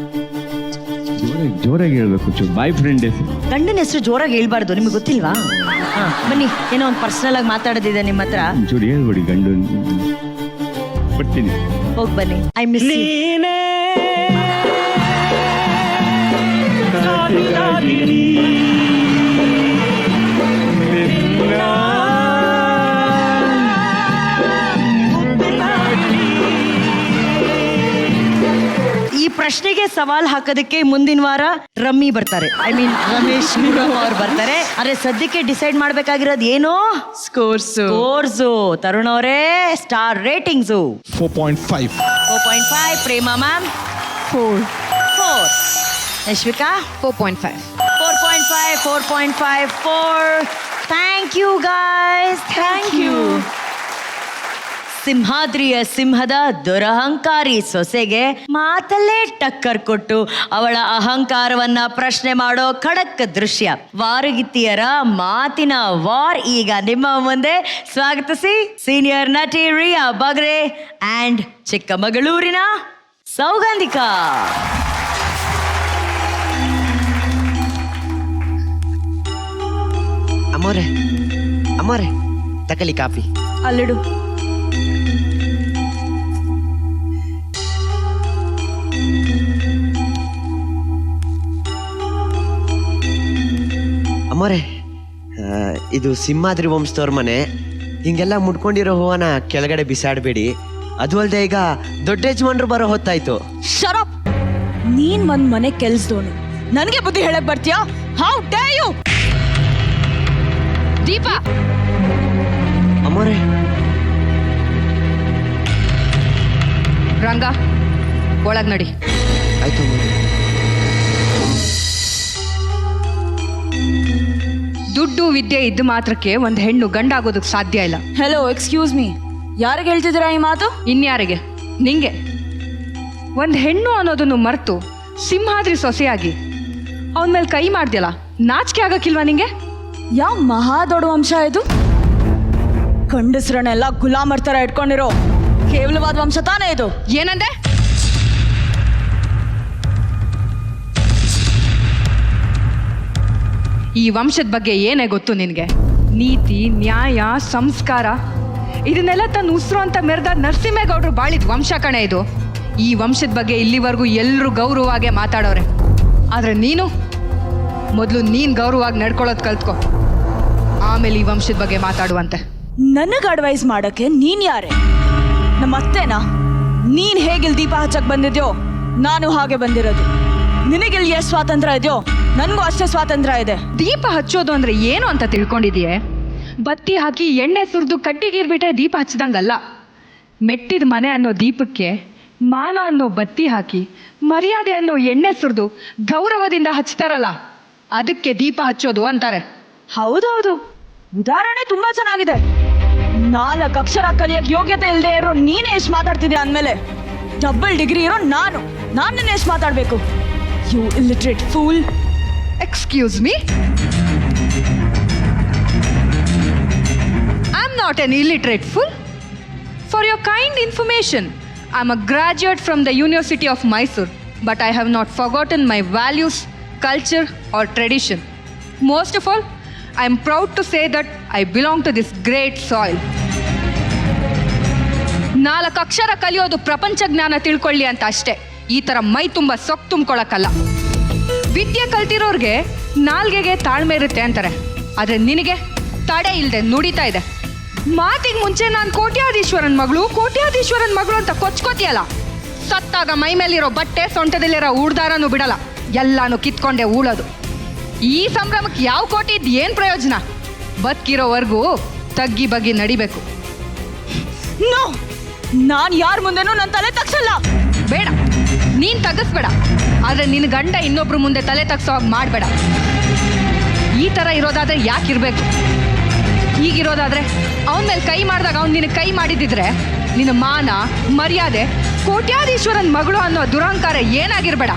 ಜೋರಾಗಿ ಹೇಳ್ಬೇಕು. ಬಾಯ್ ಫ್ರೆಂಡ್ ಹೆಸರು? ಗಂಡನ ಹೆಸರು ಜೋರಾಗಿ ಹೇಳ್ಬಾರ್ದು, ನಿಮ್ಗೆ ಗೊತ್ತಿಲ್ವಾ? ಬನ್ನಿ, ಏನೋ ಒಂದು ಪರ್ಸನಲ್ ಆಗಿ ಮಾತಾಡೋದಿದೆ ನಿಮ್ಮ ಹತ್ರ. ಜೋಡಿ ಹೇಳ್ಬೇಡಿ. ಗಂಡು ಬರ್ತೀನಿ, ಹೋಗಿ ಬನ್ನಿ. ಐ ಮಿಸ್ ಈ ಪ್ರಶ್ನೆಗೆ ಸವಾಲ್ ಹಾಕೋದಕ್ಕೆ ಮುಂದಿನ ವಾರ ರಮ್ಮಿ ಬರ್ತಾರೆ. ಐ ಮೀನ್ ರಮೇಶ್ ಗುರಪ್ಪ ಅವ್ರು ಬರ್ತಾರೆ. ಆದ್ರೆ ಸದ್ಯಕ್ಕೆ ಡಿಸೈಡ್ ಮಾಡ್ಬೇಕಾಗಿರೋದು ಏನು? ಸ್ಕೋರ್ಸು. ತರುಣ್ ಅವರೇ, star ratings 4.5. 4.5. Prema ma'am 4. Yashvika 4.5. 4.5. 4.5. 4. Thank you guys, thank you. ಸಿಂಹಾದ್ರಿಯ ಸಿಂಹದ ದುರಹಂಕಾರಿ ಸೊಸೆಗೆ ಮಾತಲ್ಲೇ ಟಕ್ಕರ್ ಕೊಟ್ಟು ಅವಳ ಅಹಂಕಾರವನ್ನ ಪ್ರಶ್ನೆ ಮಾಡೋ ಖಡಕ್ ದೃಶ್ಯ. ವಾರಗಿತ್ತಿಯರ ಮಾತಿನ ವಾರ್ ಈಗ ನಿಮ್ಮ ಮುಂದೆ. ಸ್ವಾಗತಿಸಿ ಸೀನಿಯರ್ ನಟಿ ರಿಯಾ ಬಗ್ರೆ ಅಂಡ್ ಚಿಕ್ಕಮಗಳೂರಿನ ಸೌಗಂಧಿಕಾ. ಅಮ್ಮೋರೆ ತಕಲಿ ಕಾಫಿ. ಅಲ್ಲಿಡು. ಅಮ್ಮೋರೆ, ಇದು ಸಿಂಹಾದ್ರಿ ವಂಶದವ್ರ ಮನೆ. ಹಿಂಗೆಲ್ಲ ಮುಡ್ಕೊಂಡಿರೋ ಹೂವನ ಕೆಳಗಡೆ ಬಿಸಾಡಬೇಡಿ. ಅದು ಅಲ್ಲದೆ ಈಗ ದೊಡ್ಡ ಯಜಮಾನ್ರು ಬರೋ ಹೊತ್ತಾಯ್ತು. ಶರಪ್, ನೀನ್ ಒಂದ್ ಮನೆ ಕೆಲ್ಸದೋನು, ನನಗೆ ಬುದ್ಧಿ ಹೇಳಕ್ ಬರ್ತೀಯಾ? How dare you? ದೀಪಾ, ಅಮ್ಮೋರೆ. ರಂಗ ಒಳಗ್ ನಡಿ. ಆಯ್ತು ಅಮ್ಮೋರೆ. ದುಡ್ಡು ವಿದ್ಯೆ ಇದ್ದು ಮಾತ್ರಕ್ಕೆ ಒಂದ್ ಹೆಣ್ಣು ಗಂಡಾಗೋದಕ್ಕೆ ಸಾಧ್ಯ ಇಲ್ಲ. ಹೆಲೋ, ಎಕ್ಸ್ಕ್ಯೂಸ್ ಮೀ, ಯಾರಿಗೆ ಹೇಳ್ತಿದ್ದೀರಾ ಈ ಮಾತು? ಇನ್ಯಾರಿಗೆ? ನಿಂಗೆ. ಒಂದ್ ಹೆಣ್ಣು ಅನ್ನೋದನ್ನು ಮರೆತು ಸಿಂಹಾದ್ರಿ ಸೊಸೆಯಾಗಿ ಅವನ ಮೇಲೆ ಕೈ ಮಾಡ್ದಿಯಲ್ಲ, ನಾಚಿಕೆ ಆಗಕ್ಕಿಲ್ವಾ ನಿಂಗೆ? ಯಾವ ಮಹಾ ದೊಡ್ಡ ವಂಶ ಇದು? ಗಂಡಸ್ರನ್ನೆಲ್ಲ ಗುಲಾಮರ್ ತರ ಇಟ್ಕೊಂಡಿರೋ ಕೇವಲವಾದ ವಂಶ ತಾನೇ ಇದು. ಏನಂದೆ? ಈ ವಂಶದ ಬಗ್ಗೆ ಏನೇ ಗೊತ್ತು ನಿನಗೆ? ನೀತಿ, ನ್ಯಾಯ, ಸಂಸ್ಕಾರ ಇದನ್ನೆಲ್ಲ ತನ್ನ ಉಸಿರು ಅಂತ ಮೆರೆದ ನರಸಿಂಹೇಗೌಡರು ಬಾಳಿದ ವಂಶ ಕಣೆ ಇದು. ಈ ವಂಶದ ಬಗ್ಗೆ ಇಲ್ಲಿವರೆಗೂ ಎಲ್ಲರೂ ಗೌರವವಾಗಿ ಮಾತಾಡೋರೆ. ಆದರೆ ನೀನು ಮೊದಲು ನೀನು ಗೌರವವಾಗಿ ನಡ್ಕೊಳ್ಳೋದು ಕಲ್ತ್ಕೊ, ಆಮೇಲೆ ಈ ವಂಶದ ಬಗ್ಗೆ ಮಾತಾಡುವಂತೆ. ನನಗೆ ಅಡ್ವೈಸ್ ಮಾಡಕ್ಕೆ ನೀನ್ ಯಾರೇ? ನಮ್ಮ ಅತ್ತೆನಾ? ನೀನ್ ಹೇಗಿಲ್ ದೀಪ ಹಚ್ಚಕ್ ಬಂದಿದ್ಯೋ ನಾನು ಹಾಗೆ ಬಂದಿರೋದು. ನಿನಗಿಲ್ ಎಷ್ಟು ಸ್ವಾತಂತ್ರ್ಯ ಇದೆಯೋ ನನಗೂ ಅಷ್ಟೇ ಸ್ವಾತಂತ್ರ್ಯ ಇದೆ. ದೀಪ ಹಚ್ಚೋದು ಅಂದ್ರೆ ಏನು ಅಂತ ತಿಳ್ಕೊಂಡಿದೀಯೆ? ಬತ್ತಿ ಹಾಕಿ ಎಣ್ಣೆ ಸುರಿದು ಕಟ್ಟಿಗಿರ್ಬಿಟ್ರೆ ದೀಪ ಹಚ್ಚದಂಗಲ್ಲ. ಮೆಟ್ಟಿದ ಮನೆ ಅನ್ನೋ ದೀಪಕ್ಕೆ ಮಾನ ಅನ್ನೋ ಬತ್ತಿ ಹಾಕಿ ಮರ್ಯಾದೆ ಅನ್ನೋ ಎಣ್ಣೆ ಸುರಿದು ಗೌರವದಿಂದ ಹಚ್ತಾರಲ್ಲ, ಅದಕ್ಕೆ ದೀಪ ಹಚ್ಚೋದು ಅಂತಾರೆ. ಹೌದೌದು, ಉದಾಹರಣೆ ತುಂಬಾ ಚೆನ್ನಾಗಿದೆ. 4 ಅಕ್ಷರ ಕಲಿಯಕ್ ಯೋಗ್ಯತೆ ಇಲ್ಲದೆ ಇರೋ ನೀನೇ ಎಷ್ಟು ಮಾತಾಡ್ತಿದ್ಯಾ ಅಂದ್ಮೇಲೆ ಡಬಲ್ ಡಿಗ್ರಿ ಇರೋ ನಾನು ನಿನ್ನ ಎಷ್ಟು ಮಾತಾಡ್ಬೇಕು? You illiterate fool. Excuse me? I'm not an illiterate fool. For your kind information, I'm a graduate from the University of Mysore, but I have not forgotten my values, culture or tradition. Most of all, I am proud to say that I belong to this great soil. 4 ಅಕ್ಷರ ಕಲಿಯೋದು ಪ್ರಪಂಚ ಜ್ಞಾನ ತಿಳ್ಕೊಳ್ಳಿ ಅಂತ ಅಷ್ಟೇ, ಈ ಥರ ಮೈ ತುಂಬ ಸೊಕ್ಕು ತುಂಬ್ಕೊಳಕ್ಕಲ್ಲ. ವಿದ್ಯೆ ಕಲ್ತಿರೋರ್ಗೆ ನಾಲ್ಗೆಗೆ ತಾಳ್ಮೆ ಇರುತ್ತೆ ಅಂತಾರೆ, ಆದರೆ ನಿನಗೆ ತಡೆ ಇಲ್ಲದೆ ನುಡಿತಾ ಇದೆ. ಮಾತಿಗೆ ಮುಂಚೆ ನಾನು ಕೋಟ್ಯಾಧೀಶ್ವರನ್ ಮಗಳು ಅಂತ ಕೊಚ್ಕೋತಿಯಲ್ಲ, ಸತ್ತಾಗ ಮೈ ಮೇಲಿರೋ ಬಟ್ಟೆ ಸೊಂಟದಲ್ಲಿರೋ ಊಡ್ದಾರನೂ ಬಿಡಲ್ಲ, ಎಲ್ಲಾನು ಕಿತ್ಕೊಂಡೆ ಉಳೋದು. ಈ ಸಂಭ್ರಮಕ್ಕೆ ಯಾವ ಕೋಟಿದ್ ಏನು ಪ್ರಯೋಜನ? ಬದುಕಿರೋವರೆಗೂ ತಗ್ಗಿ ಬಗ್ಗಿ ನಡಿಬೇಕು. ನೋ, ನಾನು ಯಾರ ಮುಂದೆನೂ ನನ್ನ ತಲೆ ತಗ್ಸಲ್ಲ. ಬೇಡ, ನೀನ್ ತಗಸ್ಬೇಡ, ಆದ್ರೆ ನಿನ್ನ ಗಂಡ ಇನ್ನೊಬ್ರು ಮುಂದೆ ತಲೆ ತಗ್ಸೋ ಹಾಗೆ ಮಾಡಬೇಡ. ಈ ಥರ ಇರೋದಾದ್ರೆ ಯಾಕಿರ್ಬೇಕು? ಹೀಗಿರೋದಾದ್ರೆ ಅವನ ಮೇಲೆ ಕೈ ಮಾಡಿದಾಗ ಅವ್ನು ನಿನಗೆ ಕೈ ಮಾಡಿದ್ದಿದ್ರೆ ನಿನ್ನ ಮಾನ ಮರ್ಯಾದೆ ಕೋಟ್ಯಾಧೀಶ್ವರನ್ ಮಗಳು ಅನ್ನೋ ದುರಹಂಕಾರ ಏನಾಗಿರ್ಬೇಡ.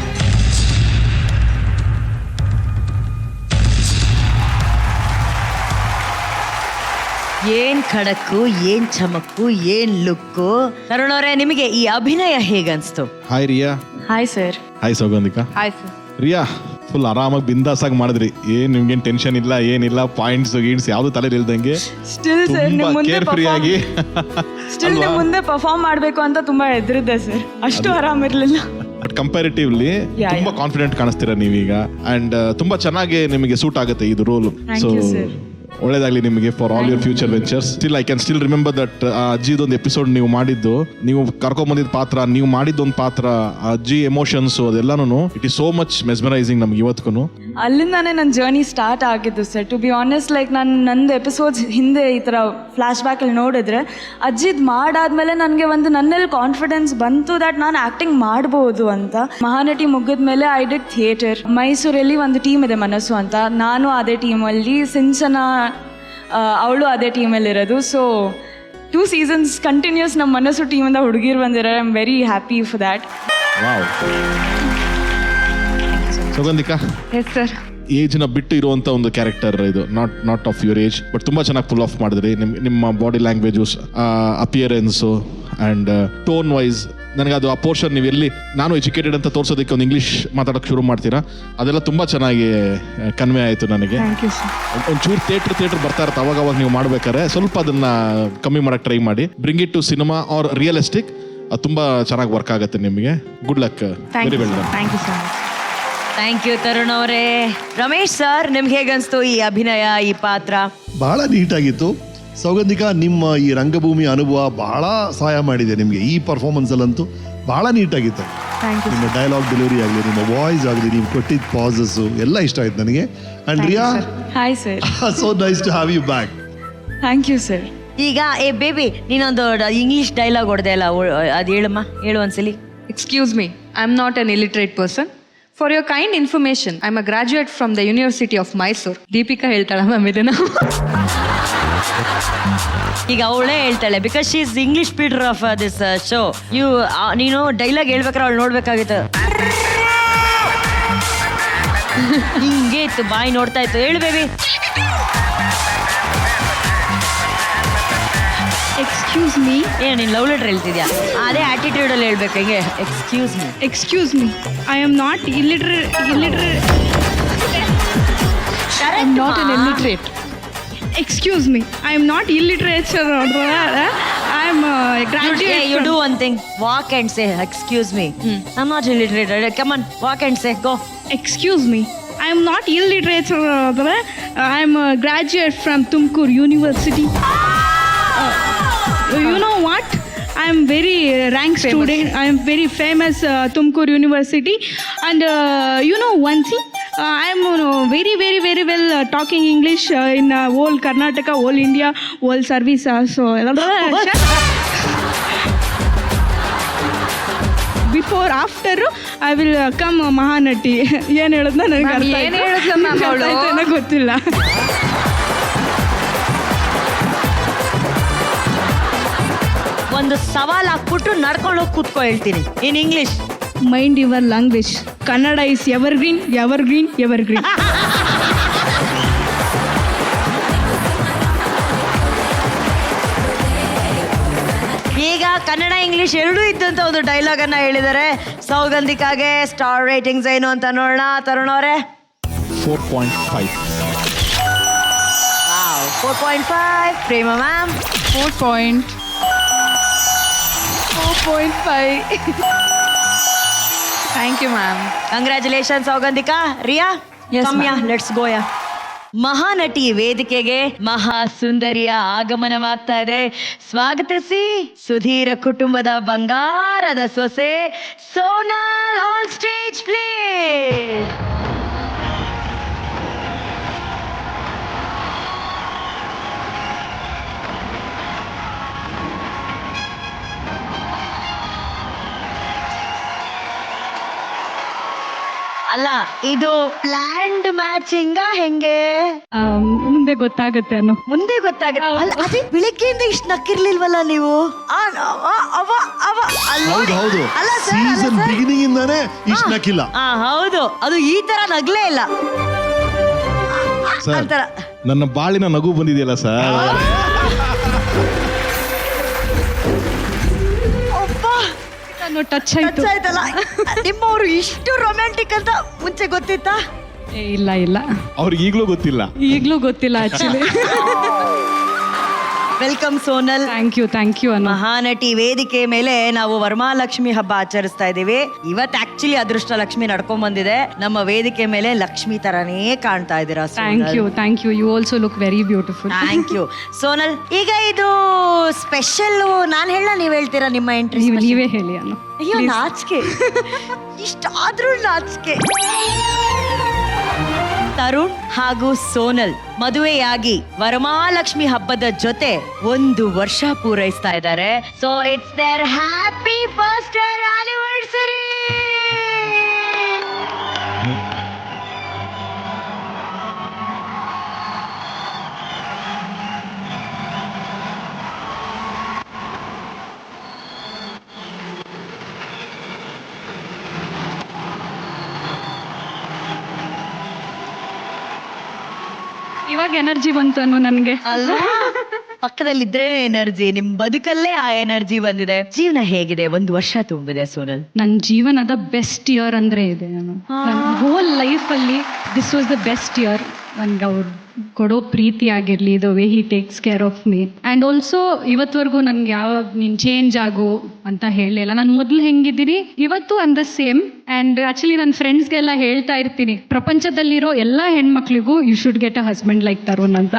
ಏನ್ ಖಡಕ್ಕು, ಏನ್ ಚಮಕ್ಕು, ಏನ್ ಲುಕ್ಕು. ತರುಣ್ ಅವರೇ, ನಿಮಗೆ ಈ ಅಭಿನಯ ಹೇಗನ್ಸ್ತು? Hi Riya. Hi sir. Hi Saugandhika. Hi sir. Riya, full ಆರಾಮಾಗಿ ಬಿಂದಾಸಾಗಿ ಮಾಡಿದ್ರಿ. ನಿಮ್ಗೇನು ಟೆನ್ಷನ್ ಇಲ್ಲ, ಏನಿಲ್ಲ, ಪಾಯಿಂಟ್ಸ್ ಗೀಣ್ಸ್ ಯಾವ್ದು ತಲೆ ಇಲ್ದಂಗೆ ಸ್ಟಿಲ್ ಸರ್ ತುಂಬಾ ಕೇರ್ ಫ್ರೀ ಆಗಿ ಮುಂದೆ ಪರ್ಫಾರ್ಮ್ ಮಾಡಬೇಕು ಅಂತ ತುಂಬಾ ಹೆದರಿದ್ದೆ ಸರ್, ಅಷ್ಟು ಆರಾಮಿರ್ಲಿಲ್ಲ. ಬಟ್ ಕಂಪ್ಯಾರಿಟಿವ್ಲಿ ತುಂಬಾ ಕಾನ್ಫಿಡೆಂಟ್ ಕಾಣಿಸ್ತೀರಾ ನೀವೀಗ. ಅಂಡ್ ತುಂಬಾ ಚೆನ್ನಾಗಿ ನಿಮಗೆ ಸೂಟ್ ಆಗುತ್ತೆ ಇದು ರೋಲ್. ಸೊ ಒಳ್ಳೇದಾಗ್ಲಿ ನಿಮಗೆ for all your future ventures. Still I can still remember that ಅಜ್ಜಿದೊಂದು ಎಪಿಸೋಡ್ ನೀವು ಮಾಡಿದ್ದು, ನೀವು ಕರ್ಕೊಂಬಂದಿದ್ದ ಪಾತ್ರ, ನೀವು ಮಾಡಿದ್ದೊಂದು ಪಾತ್ರ, ಅಜ್ಜಿ ಎಮೋಷನ್ಸ್ ಅದೆಲ್ಲಾನು it is so much mesmerising ನಮ್ಗೆ ಇವತ್ತಿಗೂ. ಅಲ್ಲಿಂದಾನೇ ನನ್ನ ಜರ್ನಿ ಸ್ಟಾರ್ಟ್ ಆಗಿದ್ದು sir. To be honest, like ನಂದು ಎಪಿಸೋಡ್ಸ್ ಹಿಂದೆ ಈ ಥರ ಫ್ಲ್ಯಾಶ್ ಬ್ಯಾಕಲ್ಲಿ ನೋಡಿದ್ರೆ ಅಜ್ಜಿದ್ ಮಾಡಾದ್ಮೇಲೆ ನನಗೆ ನನ್ನಲ್ಲಿ ಕಾನ್ಫಿಡೆನ್ಸ್ ಬಂತು ದಟ್ ನಾನು ಆ್ಯಕ್ಟಿಂಗ್ ಮಾಡ್ಬೋದು ಅಂತ. ಮಹಾನಟಿ ಮುಗಿದ್ಮೇಲೆ ಐ ಡಿಡ್ ಥಿಯೇಟರ್. ಮೈಸೂರಲ್ಲಿ ಒಂದು ಟೀಮ್ ಇದೆ ಮನಸ್ಸು ಅಂತ, ನಾನು ಅದೇ ಟೀಮಲ್ಲಿ, ಸಿಂಚನ ಅವಳು ಅದೇ ಟೀಮಲ್ಲಿರೋದು. ಸೊ 2 seasons ಕಂಟಿನ್ಯೂಸ್ ನಮ್ಮ ಮನಸ್ಸು ಟೀಮಿಂದ ಹುಡುಗಿರು ಬಂದಿರೋ. I am very happy for that. Saugandhika, yes sir. ಏಜ್ನ ಬಿಟ್ಟು ಇರುವಂಥ ಒಂದು ಕ್ಯಾರೆಕ್ಟರ್ ಇದು, not of your age, but ತುಂಬ ಚೆನ್ನಾಗಿ ಫುಲ್ ಆಫ್ ಮಾಡಿದ್ರಿ. ನಿಮ್ಮ body language, appearance and tone wise ನನಗೆ ಅದು ಆ ಪೋರ್ಷನ್ ನೀವು ಎಲ್ಲಿ ನಾನು ಎಜುಕೇಟೆಡ್ ಅಂತ ತೋರಿಸೋದಕ್ಕೆ ಒಂದು ಇಂಗ್ಲೀಷ್ ಮಾತಾಡೋಕ್ಕೆ ಶುರು ಮಾಡ್ತೀರಾ, ಅದೆಲ್ಲ ತುಂಬ ಚೆನ್ನಾಗಿ ಕನ್ವೆ ಆಯಿತು ನನಗೆ. ಒಂಚೂರು ಥಿಯೇಟ್ರ್ ಬರ್ತಾ ಇರುತ್ತೆ ಅವಾಗ ನೀವು ಮಾಡ್ಬೇಕಾದ್ರೆ ಸ್ವಲ್ಪ ಅದನ್ನು ಕಮ್ಮಿ ಮಾಡೋಕ್ಕೆ ಟ್ರೈ ಮಾಡಿ. Bring it to cinema or realistic, ಅದು ತುಂಬ ಚೆನ್ನಾಗಿ ವರ್ಕ್ ಆಗುತ್ತೆ ನಿಮಗೆ. Good luck. Very well done. Thank you so much. Thank you Tarun ಅವರೇ. ರಮೇಶ್ ಸರ್, ನಿಮ್ಗೆ ಹೇಗನ್ಸ್ತು ಈ ಅಭಿನಯ, ಈ ಪಾತ್ರ? ಬಹಳ ನೀಟಾಗಿತ್ತು ಸೌಗಂಧಿಕಾ. ನಿಮ್ಮ ಈ ರಂಗಭೂಮಿ ಅನುಭವ ಬಹಳ ಸಹಾಯ ಮಾಡಿದೆ ನಿಮಗೆ ಈ ಪರ್ಫಾರ್ಮೆನ್ಸಲ್ಲಂತೂ. ಬಹಳ ನೀಟಾಗಿತ್ತು. ನಿಮ್ಮ ಡೈಲಾಗ್ ಡೆಲಿವರಿ ಆಗಲಿ, ನಿಮ್ಮ ವಾಯ್ಸ್ ಆಗಲಿ, ನೀವು ಕೊಟ್ಟಿದ್ದ ಪಾಸಸ್ಸು ಎಲ್ಲ ಇಷ್ಟ ಆಯ್ತು ನನಗೆ. And Riya, hi sir. So nice to have you back. Thank you sir. ಈಗ ಬೇಬಿ, ನೀನೊಂದು ಇಂಗ್ಲಿಷ್ ಡೈಲಾಗ್ ಹೊಡೆದೆ ಅಲ್ಲ, ಅದು ಹೇಳಮ್ಮ, ಹೇಳು ಒಂದ್ಸಲಿ. Excuse me, I am not an illiterate person. For your kind information, I am a graduate from the University of Mysore. Deepika ಹೇಳ್ತಾಳ ಮ್ಯಾಮ್ ಇದನ್ನ. ಈಗ ಅವಳೇ ಹೇಳ್ತಾಳೆ, because she is English speaker of this show. ನೀನು ಡೈಲಾಗ್ ಹೇಳ್ಬೇಕಾದ್ರೆ ಅವಳು ನೋಡ್ಬೇಕಾಗಿತ್ತು. ಹಿಂಗೆ ಇತ್ತು, ಬಾಯಿ ನೋಡ್ತಾ ಇತ್ತು. ಹೇಳು ಬೇಬಿ. ಎಕ್ಸ್ಕ್ಯೂಸ್ ಮೀ ಏ ನೀನ್ ಲವ್ ಲೆಟರ್ ಹೇಳ್ತಿದ್ಯಾ? ಅದೇ ಆಟಿಟ್ಯೂಡ್ ಅಲ್ಲಿ ಹೇಳ್ಬೇಕು ಹಿಂಗೆ. Excuse me. Excuse me I am not illiterate not an illiterate. excuse me I am not illiterate I am a graduate You from- do one thing. Walk and say excuse me. I'm not illiterate. Come on, walk and say go. excuse me I am not illiterate I am a graduate from Tumkur University. You know what, I am very ranked student. I am very famous Tumkur University, and you know one thing, I am very well talking English in whole Karnataka, whole India, whole service. So before after I will come Mahanati. ಏನು ಹೇಳಿದ್ನ ನನಗೆ ಅರ್ಥ ಏನ್ ಆಯ್ತು. ಹೇಳಿದ್ಲು ma'am ಅವ್ಳು? ಅರ್ಥ ಆಯ್ತೇನೋ ಗೊತ್ತಿಲ್ಲ. ಒಂದು ಸವಾಲ್ ಹಾಕ್ಬಿಟ್ಟು ನಡ್ಕೊಂಡು ಹೋಗಿ ಕೂತ್ಕೊ ಹೇಳ್ತೀನಿ in English. Mind your language. Kannada is evergreen, evergreen, evergreen. ಈಗ ಕನ್ನಡ ಇಂಗ್ಲಿಷ್ ಎರಡೂ ಇದ್ದಂತ ಒಂದು ಡೈಲಾಗ್ ಅನ್ನ ಹೇಳಿದ್ದಾರೆ. ಸೌಗಂಧಿಕಾಗೆ ಸ್ಟಾರ್ ರೇಟಿಂಗ್ಸ್ ಏನು ಅಂತ ನೋಡೋಣ. ತರುಣ್ ಅವರೇ 4.5. 4.5. Prema ma'am 4.5. Thank you, ma'am. Congratulation Saugandhika. Riya Yes, come on let's go. Mahanati ವೇದಿಕೆಗೆ ಮಹಾ ಸುಂದರಿಯ ಆಗಮನವಾಗ್ತಾ ಇದೆ. ಸ್ವಾಗತಿಸಿ ಸುಧೀರ ಕುಟುಂಬದ ಬಂಗಾರದ ಸೊಸೆ ಸೋನಲ್ ಆನ್ ಸ್ಟೇಜ್ ಪ್ಲೀಸ್. ಅಲ್ಲ ಇದು ಪ್ಲಾನ್ಡ್ ಮ್ಯಾಚಿಂಗ ಹೆಂಗೆ? ಮುಂದೆ ಗೊತ್ತಾಗುತ್ತೆ ಅನ್ನೋ. ಮುಂದೆ ಗೊತ್ತಾಗುತ್ತೆ. ಅಲ್ಲ, ಅದೇ ಬೆಳಿಗ್ಗೆಯಿಂದ ಇಷ್ಟು ನಕ್ಕಿರ್ಲಿಲ್ವಲ್ಲ ನೀವು? ಹೌದು ಸೀಸನ್ ಬಿಗಿನಿಂಗ್ ಇಂದಾನೆ ಇಷ್ಟ ನಕ್ಕಿಲ್ಲ ಹೌದು, ಅದು ಈ ತರ ನಗ್ಲೇ ಇಲ್ಲ. ಸರ್ ಅಂತರ ನನ್ನ ಬಾಳಿನ ನಗು ಬಂದಿದೆಯಲ್ಲ ಸರ್. ನಾನು ಟಚ್ ಆಯ್ತು. ಆಯ್ತಲ್ಲ. ನಿಮ್ಮವರು ಇಷ್ಟು ರೊಮ್ಯಾಂಟಿಕ್ ಅಂತ ಮುಂಚೆ ಗೊತ್ತಿತ್ತಾ? ಇಲ್ಲ ಅವ್ರಿಗೆ ಈಗಲೂ ಗೊತ್ತಿಲ್ಲ. ಈಗಲೂ ಗೊತ್ತಿಲ್ಲ actually. Welcome Sonal. Thank you ಅನ್ನ. ಮಹಾನಟಿ ವೇದಿಕೆ ಮೇಲೆ ನಾವು ವರಮಹಾಲಕ್ಷ್ಮಿ ಹಬ್ಬ ಆಚರಿಸ್ತಾ ಇದೀವಿ. ಇವತ್ತು ಆಕ್ಚುಲಿ ಅದೃಷ್ಟ ಲಕ್ಷ್ಮಿ ನಡ್ಕೊಂಡ್ ಬಂದಿದೆ. ನಮ್ಮ ವೇದಿಕೆ ಮೇಲೆ ಲಕ್ಷ್ಮಿ ತರಾನೇ ಕಾಣ್ತಾ ಇದ್ದೀರಾ. Thank you you also look very beautiful. Thank you Sonal. ಈಗ ಇದು ಸ್ಪೆಷಲ್ ನಾನ್ ಹೇಳ ನೀವ್ ಹೇಳ್ತೀರಾ ನಿಮ್ಮ ಎಂಟ್ರಿ? ನೀವೇ ಹೇಳಿ ಅನ್ನು. ಅಯ್ಯೋ ನಾಚಿಕೆ, ಇಷ್ಟಾದ್ರೂ ನಾಚಿಕೆ. ತರುಣ್ ಹಾಗೂ ಸೋನಲ್ ಮದುವೆಯಾಗಿ ವರಮಹಾಲಕ್ಷ್ಮಿ ಹಬ್ಬದ ಜೊತೆ 1 ವರ್ಷ ಪೂರೈಸ್ತಾ ಇದ್ದಾರೆ. So it's their happy first anniversary. ಇವಾಗ ಎನರ್ಜಿ ಬಂತು ಅನ್ನೋ ನನಗೆ. ಅಲ್ಲ, ಪಕ್ಕದಲ್ಲಿದ್ರೆ ಎನರ್ಜಿ, ನಿಮ್ ಬದುಕಲ್ಲೇ ಆ ಎನರ್ಜಿ ಬಂದಿದೆ. ಜೀವನ ಹೇಗಿದೆ? 1 ವರ್ಷ ತುಂಬಿದೆ ಸೋನಲ್. ನನ್ನ ಜೀವನದ ಬೆಸ್ಟ್ ಇಯರ್ ಅಂದ್ರೆ ಇದೆ. ನಾನು ಹೋಲ್ ಲೈಫಲ್ಲಿ this was the best year. ನನ್ಗೆ ಅವ್ರು ಕೊಡೋ ಪ್ರೀತಿ ಆಗಿರಲಿ, the way he takes care of me, and also ಇವತ್ತವರೆಗೂ ನನ್ಗೆ ಯಾವಾಗ ನೀನು ಚೇಂಜ್ ಆಗು ಅಂತ ಹೇಳಲಿಲ್ಲ. ನಾನು ಮೊದಲು ಹೆಂಗಿದ್ದೀರಿ ಇವತ್ತು on the same. And actually ನನ್ನ ಫ್ರೆಂಡ್ಸ್ಗೆಲ್ಲ ಹೇಳ್ತಾ ಇರ್ತೀನಿ, ಪ್ರಪಂಚದಲ್ಲಿರೋ ಎಲ್ಲ ಹೆಣ್ಮಕ್ಳಿಗೂ you should get a husband like Tarun ಅಂತ.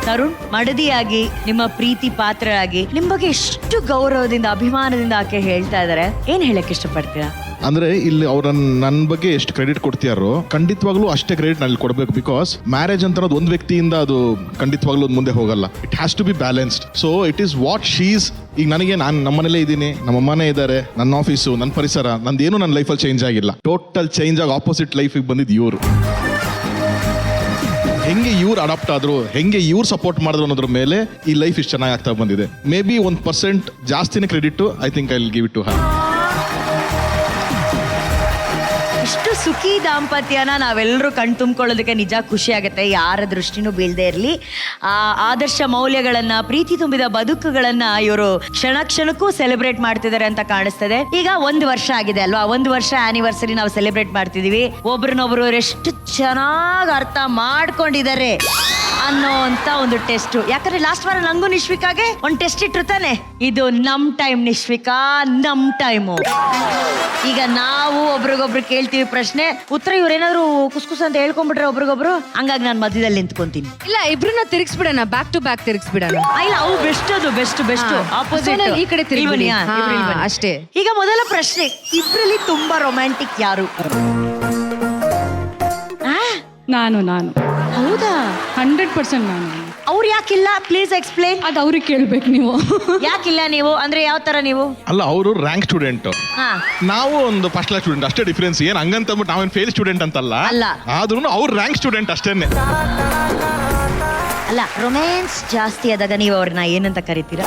ತರುಣ್ ಮಡದಿಯಾಗಿ, ನಿಮ್ಮ ಪ್ರೀತಿ ಪಾತ್ರರಾಗಿ, ನಿಮ್ ಬಗ್ಗೆ ಎಷ್ಟು ಗೌರವದಿಂದ ಅಭಿಮಾನದಿಂದ ಆಕೆ ಹೇಳ್ತಾ ಇದಾರೆ. ಏನ್ ಹೇಳಕ್ ಇಷ್ಟಪಡ್ತೀರಾ? ಅಂದ್ರೆ ಇಲ್ಲಿ ಅವ್ರ ನನ್ನ ಬಗ್ಗೆ ಎಷ್ಟು ಕ್ರೆಡಿಟ್ ಕೊಡ್ತೀಯಾರೋ ಖಂಡಿತವಾಗ್ಲೂ ಅಷ್ಟೇ ಕ್ರೆಡಿಟ್ ನಲ್ಲಿ ಕೊಡ್ಬೇಕು. ಬಿಕಾಸ್ ಮ್ಯಾರೇಜ್ ಅಂತ ಅನ್ನೋದು ಒಂದ್ ವ್ಯಕ್ತಿಯಿಂದ ಅದು ಖಂಡಿತವಾಗ್ಲೂ ಮುಂದೆ ಹೋಗಲ್ಲ. It has to be balanced. So it is what she's. ಈಗ ನನಗೆ ನಾನು ನಮ್ಮನೇಲೇ ಇದ್ದೀನಿ, ನಮ್ಮ ಅಮ್ಮನೇ ಇದ್ದಾರೆ, ನನ್ನ ಆಫೀಸು, ನನ್ನ ಪರಿಸರ, ನಂದೇನು ನನ್ನ ಲೈಫಲ್ಲಿ ಚೇಂಜ್ ಆಗಿಲ್ಲ. ಟೋಟಲ್ ಚೇಂಜ್ ಆಗಿ ಆಪೋಸಿಟ್ ಲೈಫಿಗೆ ಬಂದಿದ್ದು ಇವರು. ಹೆಂಗೆ ಇವ್ರು ಅಡಾಪ್ಟ್ ಆದ್ರು, ಹೆಂಗೆ ಇವ್ರು ಸಪೋರ್ಟ್ ಮಾಡಿದ್ರು ಅನ್ನೋದ್ರ ಮೇಲೆ ಈ ಲೈಫ್ ಇಷ್ಟು ಚೆನ್ನಾಗಿ ಆಗ್ತಾ ಬಂದಿದೆ. ಮೇ ಬಿ 1% ಜಾಸ್ತಿನೇ credit I think I will give it to her. ಅಷ್ಟು ಸುಖಿ ದಾಂಪತ್ಯನ ನಾವೆಲ್ಲರೂ ಕಣ್ ತುಂಬಿಕೊಳ್ಳೋದಕ್ಕೆ ನಿಜ ಖುಷಿ ಆಗುತ್ತೆ, ಯಾರ ದೃಷ್ಟಿನೂ ಬೀಳದೆ ಇರಲಿ. ಆ ಆದರ್ಶ ಮೌಲ್ಯಗಳನ್ನ, ಪ್ರೀತಿ ತುಂಬಿದ ಬದುಕುಗಳನ್ನ ಇವರು ಕ್ಷಣ ಕ್ಷಣಕ್ಕೂ ಸೆಲೆಬ್ರೇಟ್ ಮಾಡ್ತಿದ್ದಾರೆ ಅಂತ ಕಾಣಿಸ್ತದೆ. ಈಗ 1 ವರ್ಷ ಆಗಿದೆ ಅಲ್ವಾ, 1 ವರ್ಷ ಆನಿವರ್ಸರಿ ನಾವು ಸೆಲೆಬ್ರೇಟ್ ಮಾಡ್ತಿದೀವಿ. ಒಬ್ರನ್ನೊಬ್ರು ಎಷ್ಟು ಚೆನ್ನಾಗಿ ಅರ್ಥ ಮಾಡ್ಕೊಂಡಿದ್ದಾರೆ ಅನ್ನೋಂತ ಒಂದು ಟೆಸ್ಟ್. ಯಾಕಂದ್ರೆ ಲಾಸ್ಟ್ ವಾರ ನಂಗೂ ನಿಶ್ವಿಕಾಗೆ ಒಂದು ಟೆಸ್ಟ್ ಇಟ್ರು ತಾನೆ, ಇದು ನಮ್ ಟೈಮ್ ನಿಶ್ವಿಕಾ, ನಮ್ ಟೈಮು. ಈಗ ನಾವು ಒಬ್ರಿಗೊಬ್ರು ಕೇಳ್ತೀವಿ ಪ್ರಶ್ನೆ, ಉತ್ತರ ಇವ್ರೇನಾದ್ರು ಕುಸ್ಕುಸ್ ಅಂತ ಹೇಳ್ಕೊಂಡ್ಬಿಟ್ರೆ ಒಬ್ರಿಗೊಬ್ರು, ಹಂಗಾಗಿ ನಾನು ಮಧ್ಯದಲ್ಲಿ ನಿಂತ್ಕೊಂತೀನಿ. ಇಲ್ಲ, ಇಬ್ರನ್ನ ತಿರುಗಿಸ್ಬಿಡೋಣ, ಬ್ಯಾಕ್ ಟು ಬ್ಯಾಕ್ ತಿರುಗಿಸ್ಬಿಡೋಣ. ಇಲ್ಲ, ಅವು ಬೆಸ್ಟ್, ಅದು ಬೆಸ್ಟ್ ಆಪೋಸಿಟ್ ಈ ಕಡೆ ತಿರುಗಿ ಅಷ್ಟೇ. ಈಗ ಮೊದಲ ಪ್ರಶ್ನೆ, ಇಬ್ರಲ್ಲಿ ತುಂಬಾ ರೊಮ್ಯಾಂಟಿಕ್ ಯಾರು? ನಾನು ಹೌದಾ? 100% ನಾನು. ಅವ್ರು ಯಾಕಿಲ್ಲ? Please explain. ಅದು ಅವ್ರಿಗೆ ಕೇಳ್ಬೇಕು ನೀವು. ಯಾಕಿಲ್ಲ ನೀವು ಅಂದ್ರೆ ಯಾವ ತರ ನೀವು? ಅಲ್ಲ, ಅವರು ರ್ಯಾಂಕ್ ಸ್ಟೂಡೆಂಟ್, ಹಾ, ನಾವು ಒಂದು ಫಸ್ಟ್ ಕ್ಲಾಸ್ ಸ್ಟೂಡೆಂಟ್, ಅಷ್ಟೇ ಡಿಫ್ರೆನ್ಸ್. ಏನ್ ಹಂಗಂತಂದ್ಬಿಟ್ಟು ನಾವೇನು ಫೇಲ್ ಸ್ಟೂಡೆಂಟ್ ಅಂತಲ್ಲ, ಅಲ್ಲ. ಆದ್ರೂ ಅವ್ರು ರ್ಯಾಂಕ್ ಸ್ಟೂಡೆಂಟ್ ಅಷ್ಟೇನೆ. ಅಲ್ಲ, ರೊಮ್ಯಾನ್ಸ್ ಜಾಸ್ತಿ ಆದಾಗ ನೀವು ಅವ್ರನ್ನ ಏನಂತ ಕರಿತೀರಾ?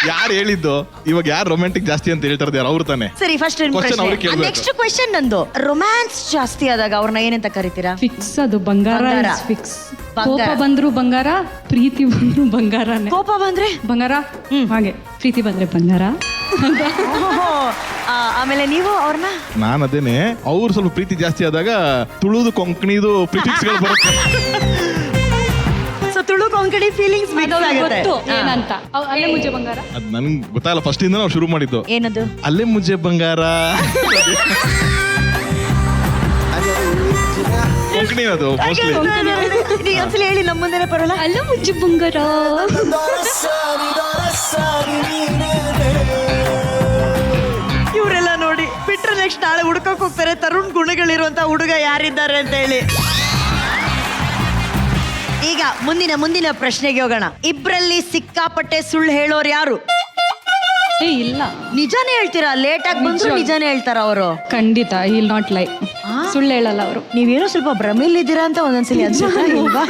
ಯಾರು ಹೇಳಿದ್ದು? ಇವಾಗ ಯಾರು ರೊಮ್ಯಾಂಟಿಕ್ ಜಾಸ್ತಿ ಅಂತ ಹೇಳ್ತಾರೆ? ಯಾರು? ಅವ್ರು ತಾನೆ. ಸರಿ, ಫಸ್ಟ್ Question ಅವ್ರಿಗೆ ಕೇಳ್ಬೇಕು. ನೆಕ್ಸ್ಟ್ ಕ್ವೆಶ್ಚನ್ ನಂದು. ರೊಮ್ಯಾನ್ಸ್ ಜಾಸ್ತಿ ಆದಾಗ ಅವ್ರನ್ನ ಏನಂತ ಕರಿತೀರಾ? ಫಿಕ್ಸ್, ಅದು ಬಂಗಾರ ಬಂಗಾರ. ಫಿಕ್ಸ್. ಬಂಗಾರ. ಕೋಪ ಬಂದ್ರು ಬಂಗಾರ, ಪ್ರೀತಿ ಬಂದ್ರು ಬಂಗಾರನೇ. ಕೋಪ ಬಂದ್ರೆ ಬಂಗಾರ, ಹಾಗೆ ಪ್ರೀತಿ ಬಂದ್ರೆ ಬಂಗಾರ. ಓಹೋ. ಆಮೇಲೆ ನೀವು ಅವ್ರನ್ನ? ನಾನು ಅದೇನೆ, ಅವ್ರು ಸ್ವಲ್ಪ ಪ್ರೀತಿ ಜಾಸ್ತಿ ಆದಾಗ ತುಳುದು ಕೊಂಕಣಿದು ಪ್ರಿಫಿಕ್ಸ್ಗಳು ಬರುತ್ತೆ. ಸೊ ತುಳು ಕೊಂಕಣಿ ಫೀಲಿಂಗ್ಸ್ ಗೊತ್ತು ಏನಂತ. ಅಲ್ಲೇ ಮುಜೆ ಬಂಗಾರ. ಅದ್ ನನ್ಗೆ ಗೊತ್ತಾಗಲ್ಲ, ಫಸ್ಟ್ ಇಂದ ನಾವು ಶುರು ಮಾಡಿದ್ದು. ಏನದು? ಅಲ್ಲೇ ಮುಜೆ ಬಂಗಾರ ಕೊಂಕಣಿ ಅದು ಮೋಸ್ಟ್ಲಿ. ನೀವು ಒಂದ್ಸಲ ಹೇಳಿ, ನಮ್ಮ ಮುಂದೆನೆ ಬರೋಲ್ಲ. ಅಲ್ಲೇ ಮುಜೆ ಬಂಗಾರ. ಇವರೆಲ್ಲ ನೋಡಿ ಬಿಟ್ರೆ ನೆಕ್ಸ್ಟ್ ನಾಳೆ ಹುಡ್ಕಕ್ ಹೋಗ್ತಾರೆ ತರುಣ್ ಗುಣಗಳಿರುವಂತ ಹುಡುಗ ಯಾರಿದ್ದಾರೆ ಅಂತ ಹೇಳಿ. ಈಗ ಮುಂದಿನ ಪ್ರಶ್ನೆಗೆ ಹೋಗೋಣ. ಇಬ್ರಲ್ಲಿ ಸಿಕ್ಕಾಪಟ್ಟೆ ಸುಳ್ಳು ಹೇಳೋರು ಯಾರು? ಇಲ್ಲ, ನಿಜಾನೇ ಹೇಳ್ತೀರಾ? ಲೇಟ್ ಆಗಿ ಬಂದ್ರು ನಿಜಾನೇ ಹೇಳ್ತಾರ ಅವರು? ಖಂಡಿತ ವಿಲ್ ನಾಟ್ ಲೈ. ಸುಳ್ಳು ಹೇಳಲ್ಲ ಅವರು. ನೀವೇನೋ ಸ್ವಲ್ಪ ಭ್ರಮೆಯಲ್ಲಿದ್ದೀರಾ ಅಂತ ಒಂದೊಂದ್ಸಲಿ ಅನ್ಸುತ್ತಾ ಇಲ್ವಾ?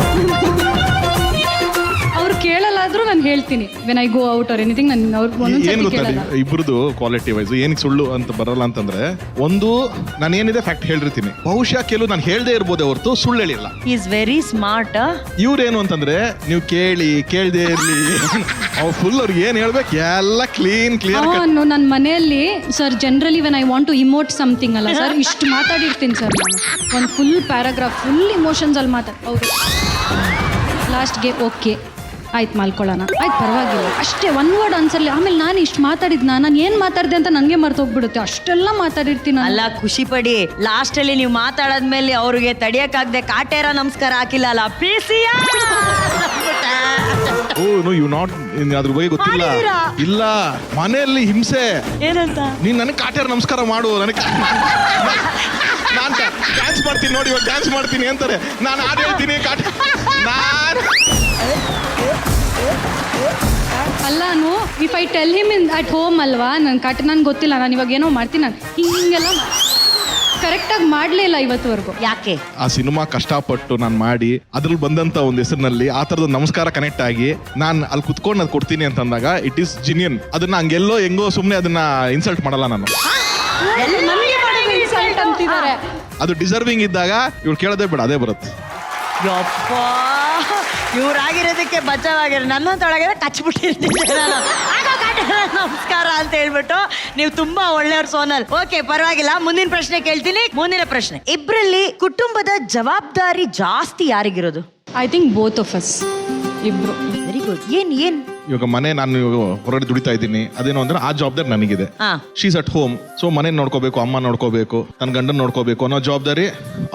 ಅವ್ರು ಕೇಳಲ್ಲಾದ್ರೂ ನಾನು ಹೇಳ್ತೀನಿ. When I go out or anything, ನಾನು ಅವ್ರಿಗೆ ಏನ್ ಒಂದೊಂದ್ಸತಿ ಗೊತ್ತಾ ಕೇಳಲ್ಲ. ಇಬ್ರದ್ದು ಕ್ವಾಲಿಟಿ ವೈಸ್ ಏನಕ್ಕೆ ಸುಳ್ಳು ಅಂತ ಬರಲ್ಲ ಅಂತಂದ್ರೆ, ಒಂದು ನಾನು ಏನಿದೆ ಫ್ಯಾಕ್ಟ್ ಹೇಳಿರ್ತೀನಿ, ಬಹುಶಃ ಕೆಲವು ನಾನು ಹೇಳ್ದೇ ಇರ್ಬೋದೇ ಹೊರತು ಸುಳ್ಳು ಹೇಳಿಲ್ಲ. Is very smart. ಇವ್ರೇನು ಅಂತಂದ್ರೆ, ನೀವು ಕೇಳ್ದೇ ಇರ್ಲಿ, ಅವ್ರು ಫುಲ್ ಅವ್ರಿಗೆ ಏನ್ ಹೇಳ್ಬೇಕು ಎಲ್ಲ ಕ್ಲಿಯರ್. ನನ್ನ ಮನೆಯಲ್ಲಿ sir generally when I want to emote something ಅಲ್ಲ ಸರ್, ಇಷ್ಟು ಮಾತಾಡಿರ್ತೀನಿ ಸರ್ ನಾನು. ಒಂದು ಫುಲ್ ಪ್ಯಾರಾಗ್ರಾಫ್ ಫುಲ್ ಇಮೋಷನ್ಸ್ ಅಲ್ಲಿ ಹೌದು, ಲಾಸ್ಟ್ಗೆ ಓಕೆ ಆಯ್ತು ಮಲ್ಕೊಳ್ಳೋಣ, ಆಯ್ತು ಪರವಾಗಿಲ್ಲ, ಅಷ್ಟೇ ಒನ್ ವರ್ಡ್ ಅನ್ಸರ್ಲಿ. ಆಮೇಲೆ ನಾನು ಇಷ್ಟು ಮಾತಾಡಿದ್ನ, ನಾನು ಏನ್ ಮಾತಾಡಿದೆ ಅಂತ ನನಗೆ ಮರ್ತೋಗ್ಬಿಡುತ್ತೆ, ಅಷ್ಟೆಲ್ಲ ಮಾತಾಡಿರ್ತೀನಿ. ಅಲ್ಲ, ಖುಷಿ ಪಡಿ. ಲಾಸ್ಟ್ ಅಲ್ಲಿ ನೀವು ಮಾತಾಡದ್ಮೇಲೆ ಅವ್ರಿಗೆ ತಡಿಯಕ್ಕಾಗದೆ ಕಾಟೇರ ನಮಸ್ಕಾರ ಹಾಕಿಲ್ಲ ಅಲ್ಲ, ಪ್ರೀಸಿಯ. ಯು ನಾಟ್ ಅದ್ರ ಬಗ್ಗೆ ಗೊತ್ತಿಲ್ಲ. ಮಾಡಿದೀರಾ? ಇಲ್ಲ, ಮನೆಯಲ್ಲಿ ಹಿಂಸೆ. ಏನಂತ? ನೀನ್ ನನಗೆ ಕಾಟೇರ ನಮಸ್ಕಾರ ಮಾಡು, ನನಗೆ ನಾನ್ ಡ್ಯಾನ್ಸ್ ಮಾಡ್ತೀನಿ ನೋಡಿ, ಇವಾಗ ಡ್ಯಾನ್ಸ್ ಮಾಡ್ತೀನಿ ಅಂತಾರೆ, ನಾನು ಹಾಡು ಹೇಳ್ತೀನಿ ನಾನು. ಅಲ್ಲಾನು if I tell him in at home ಅಲ್ವಾ, ನನ್ಗೆ ಗೊತ್ತಿಲ್ಲ, ನಾನು ಇವಾಗ ಏನೋ ಮಾಡ್ತೀನಿ, ನಾನು ಹಿಂಗೆಲ್ಲ ಕರೆಕ್ಟಾಗಿ ಮಾಡಲೇ ಇಲ್ಲ ಇವತ್ತುವರೆಗೂ. ಯಾಕೆ? ಆ ಸಿನಿಮಾ ಕಷ್ಟಪಟ್ಟು ನಾನು ಮಾಡಿ ಅದ್ರಲ್ಲಿ ಬಂದಂತ ಒಂದು ಹೆಸರಿನಲ್ಲಿ ಆ ಥರದ ನಮಸ್ಕಾರ ಕನೆಕ್ಟ್ ಆಗಿ ನಾನು ಅಲ್ಲಿ ಕುತ್ಕೊಂಡು ಅದು ಕೊಡ್ತೀನಿ ಅಂತಂದಾಗ ಇಟ್ ಈಸ್ ಜಿನಿಯನ್. ಅದನ್ನ ಹಂಗೆಲ್ಲೋ ಹೆಂಗೋ ಸುಮ್ಮನೆ ಅದನ್ನ ಇನ್ಸಲ್ಟ್ ಮಾಡಲ್ಲ ನಾನು. ಅಂತಿದ್ದಾರೆ. ಅದು ಡಿಸರ್ವಿಂಗ್ ಇದ್ದಾಗ ಇವ್ರು ಕೇಳೋದೇ ಬೇಡ, ಅದೇ ಬರುತ್ತೆ. ಯಪ್ಪ, ಇವ್ರಾಗಿರೋದಕ್ಕೆ ಬಚಾವಾಗಿರೋ, ನನ್ನಂತೊಳಗೆ ಕಚ್ಬಿಟ್ಟಿರ್ತೀನಿ ನಾನು. ನಮಸ್ಕಾರ ಅಂತ ಹೇಳ್ಬಿಟ್ಟು ನೀವು ತುಂಬಾ ಒಳ್ಳೆಯವ್ರು ಸೋನಲ್. ಓಕೆ, ಪರವಾಗಿಲ್ಲ. ಮುಂದಿನ ಪ್ರಶ್ನೆ ಕೇಳ್ತೀನಿ. ಮುಂದಿನ ಪ್ರಶ್ನೆ, ಇಬ್ರಲ್ಲಿ ಕುಟುಂಬದ ಜವಾಬ್ದಾರಿ ಜಾಸ್ತಿ ಯಾರಿಗಿರೋದು? I think both of us, ಇಬ್ರು. Very good. ಏನ್ ಇವಾಗ ಮನೆ ನಾನು ಇವಾಗ ಹೊರಗಡೆ ದುಡಿತಾ ಇದ್ದೀನಿ, ಅದೇನೋ ಅಂದ್ರೆ ಆ ಜವಾಬ್ದಾರಿ ನನಗಿದೆ. ಶೀಸ್ ಅಟ್ ಹೋಮ್, ಸೊ ಮನೆ ನೋಡ್ಕೋಬೇಕು, ಅಮ್ಮ ನೋಡ್ಕೋಬೇಕು, ನನ್ನ ಗಂಡನ್ ನೋಡ್ಕೋಬೇಕು ಅನ್ನೋ ಜವಾಬ್ದಾರಿ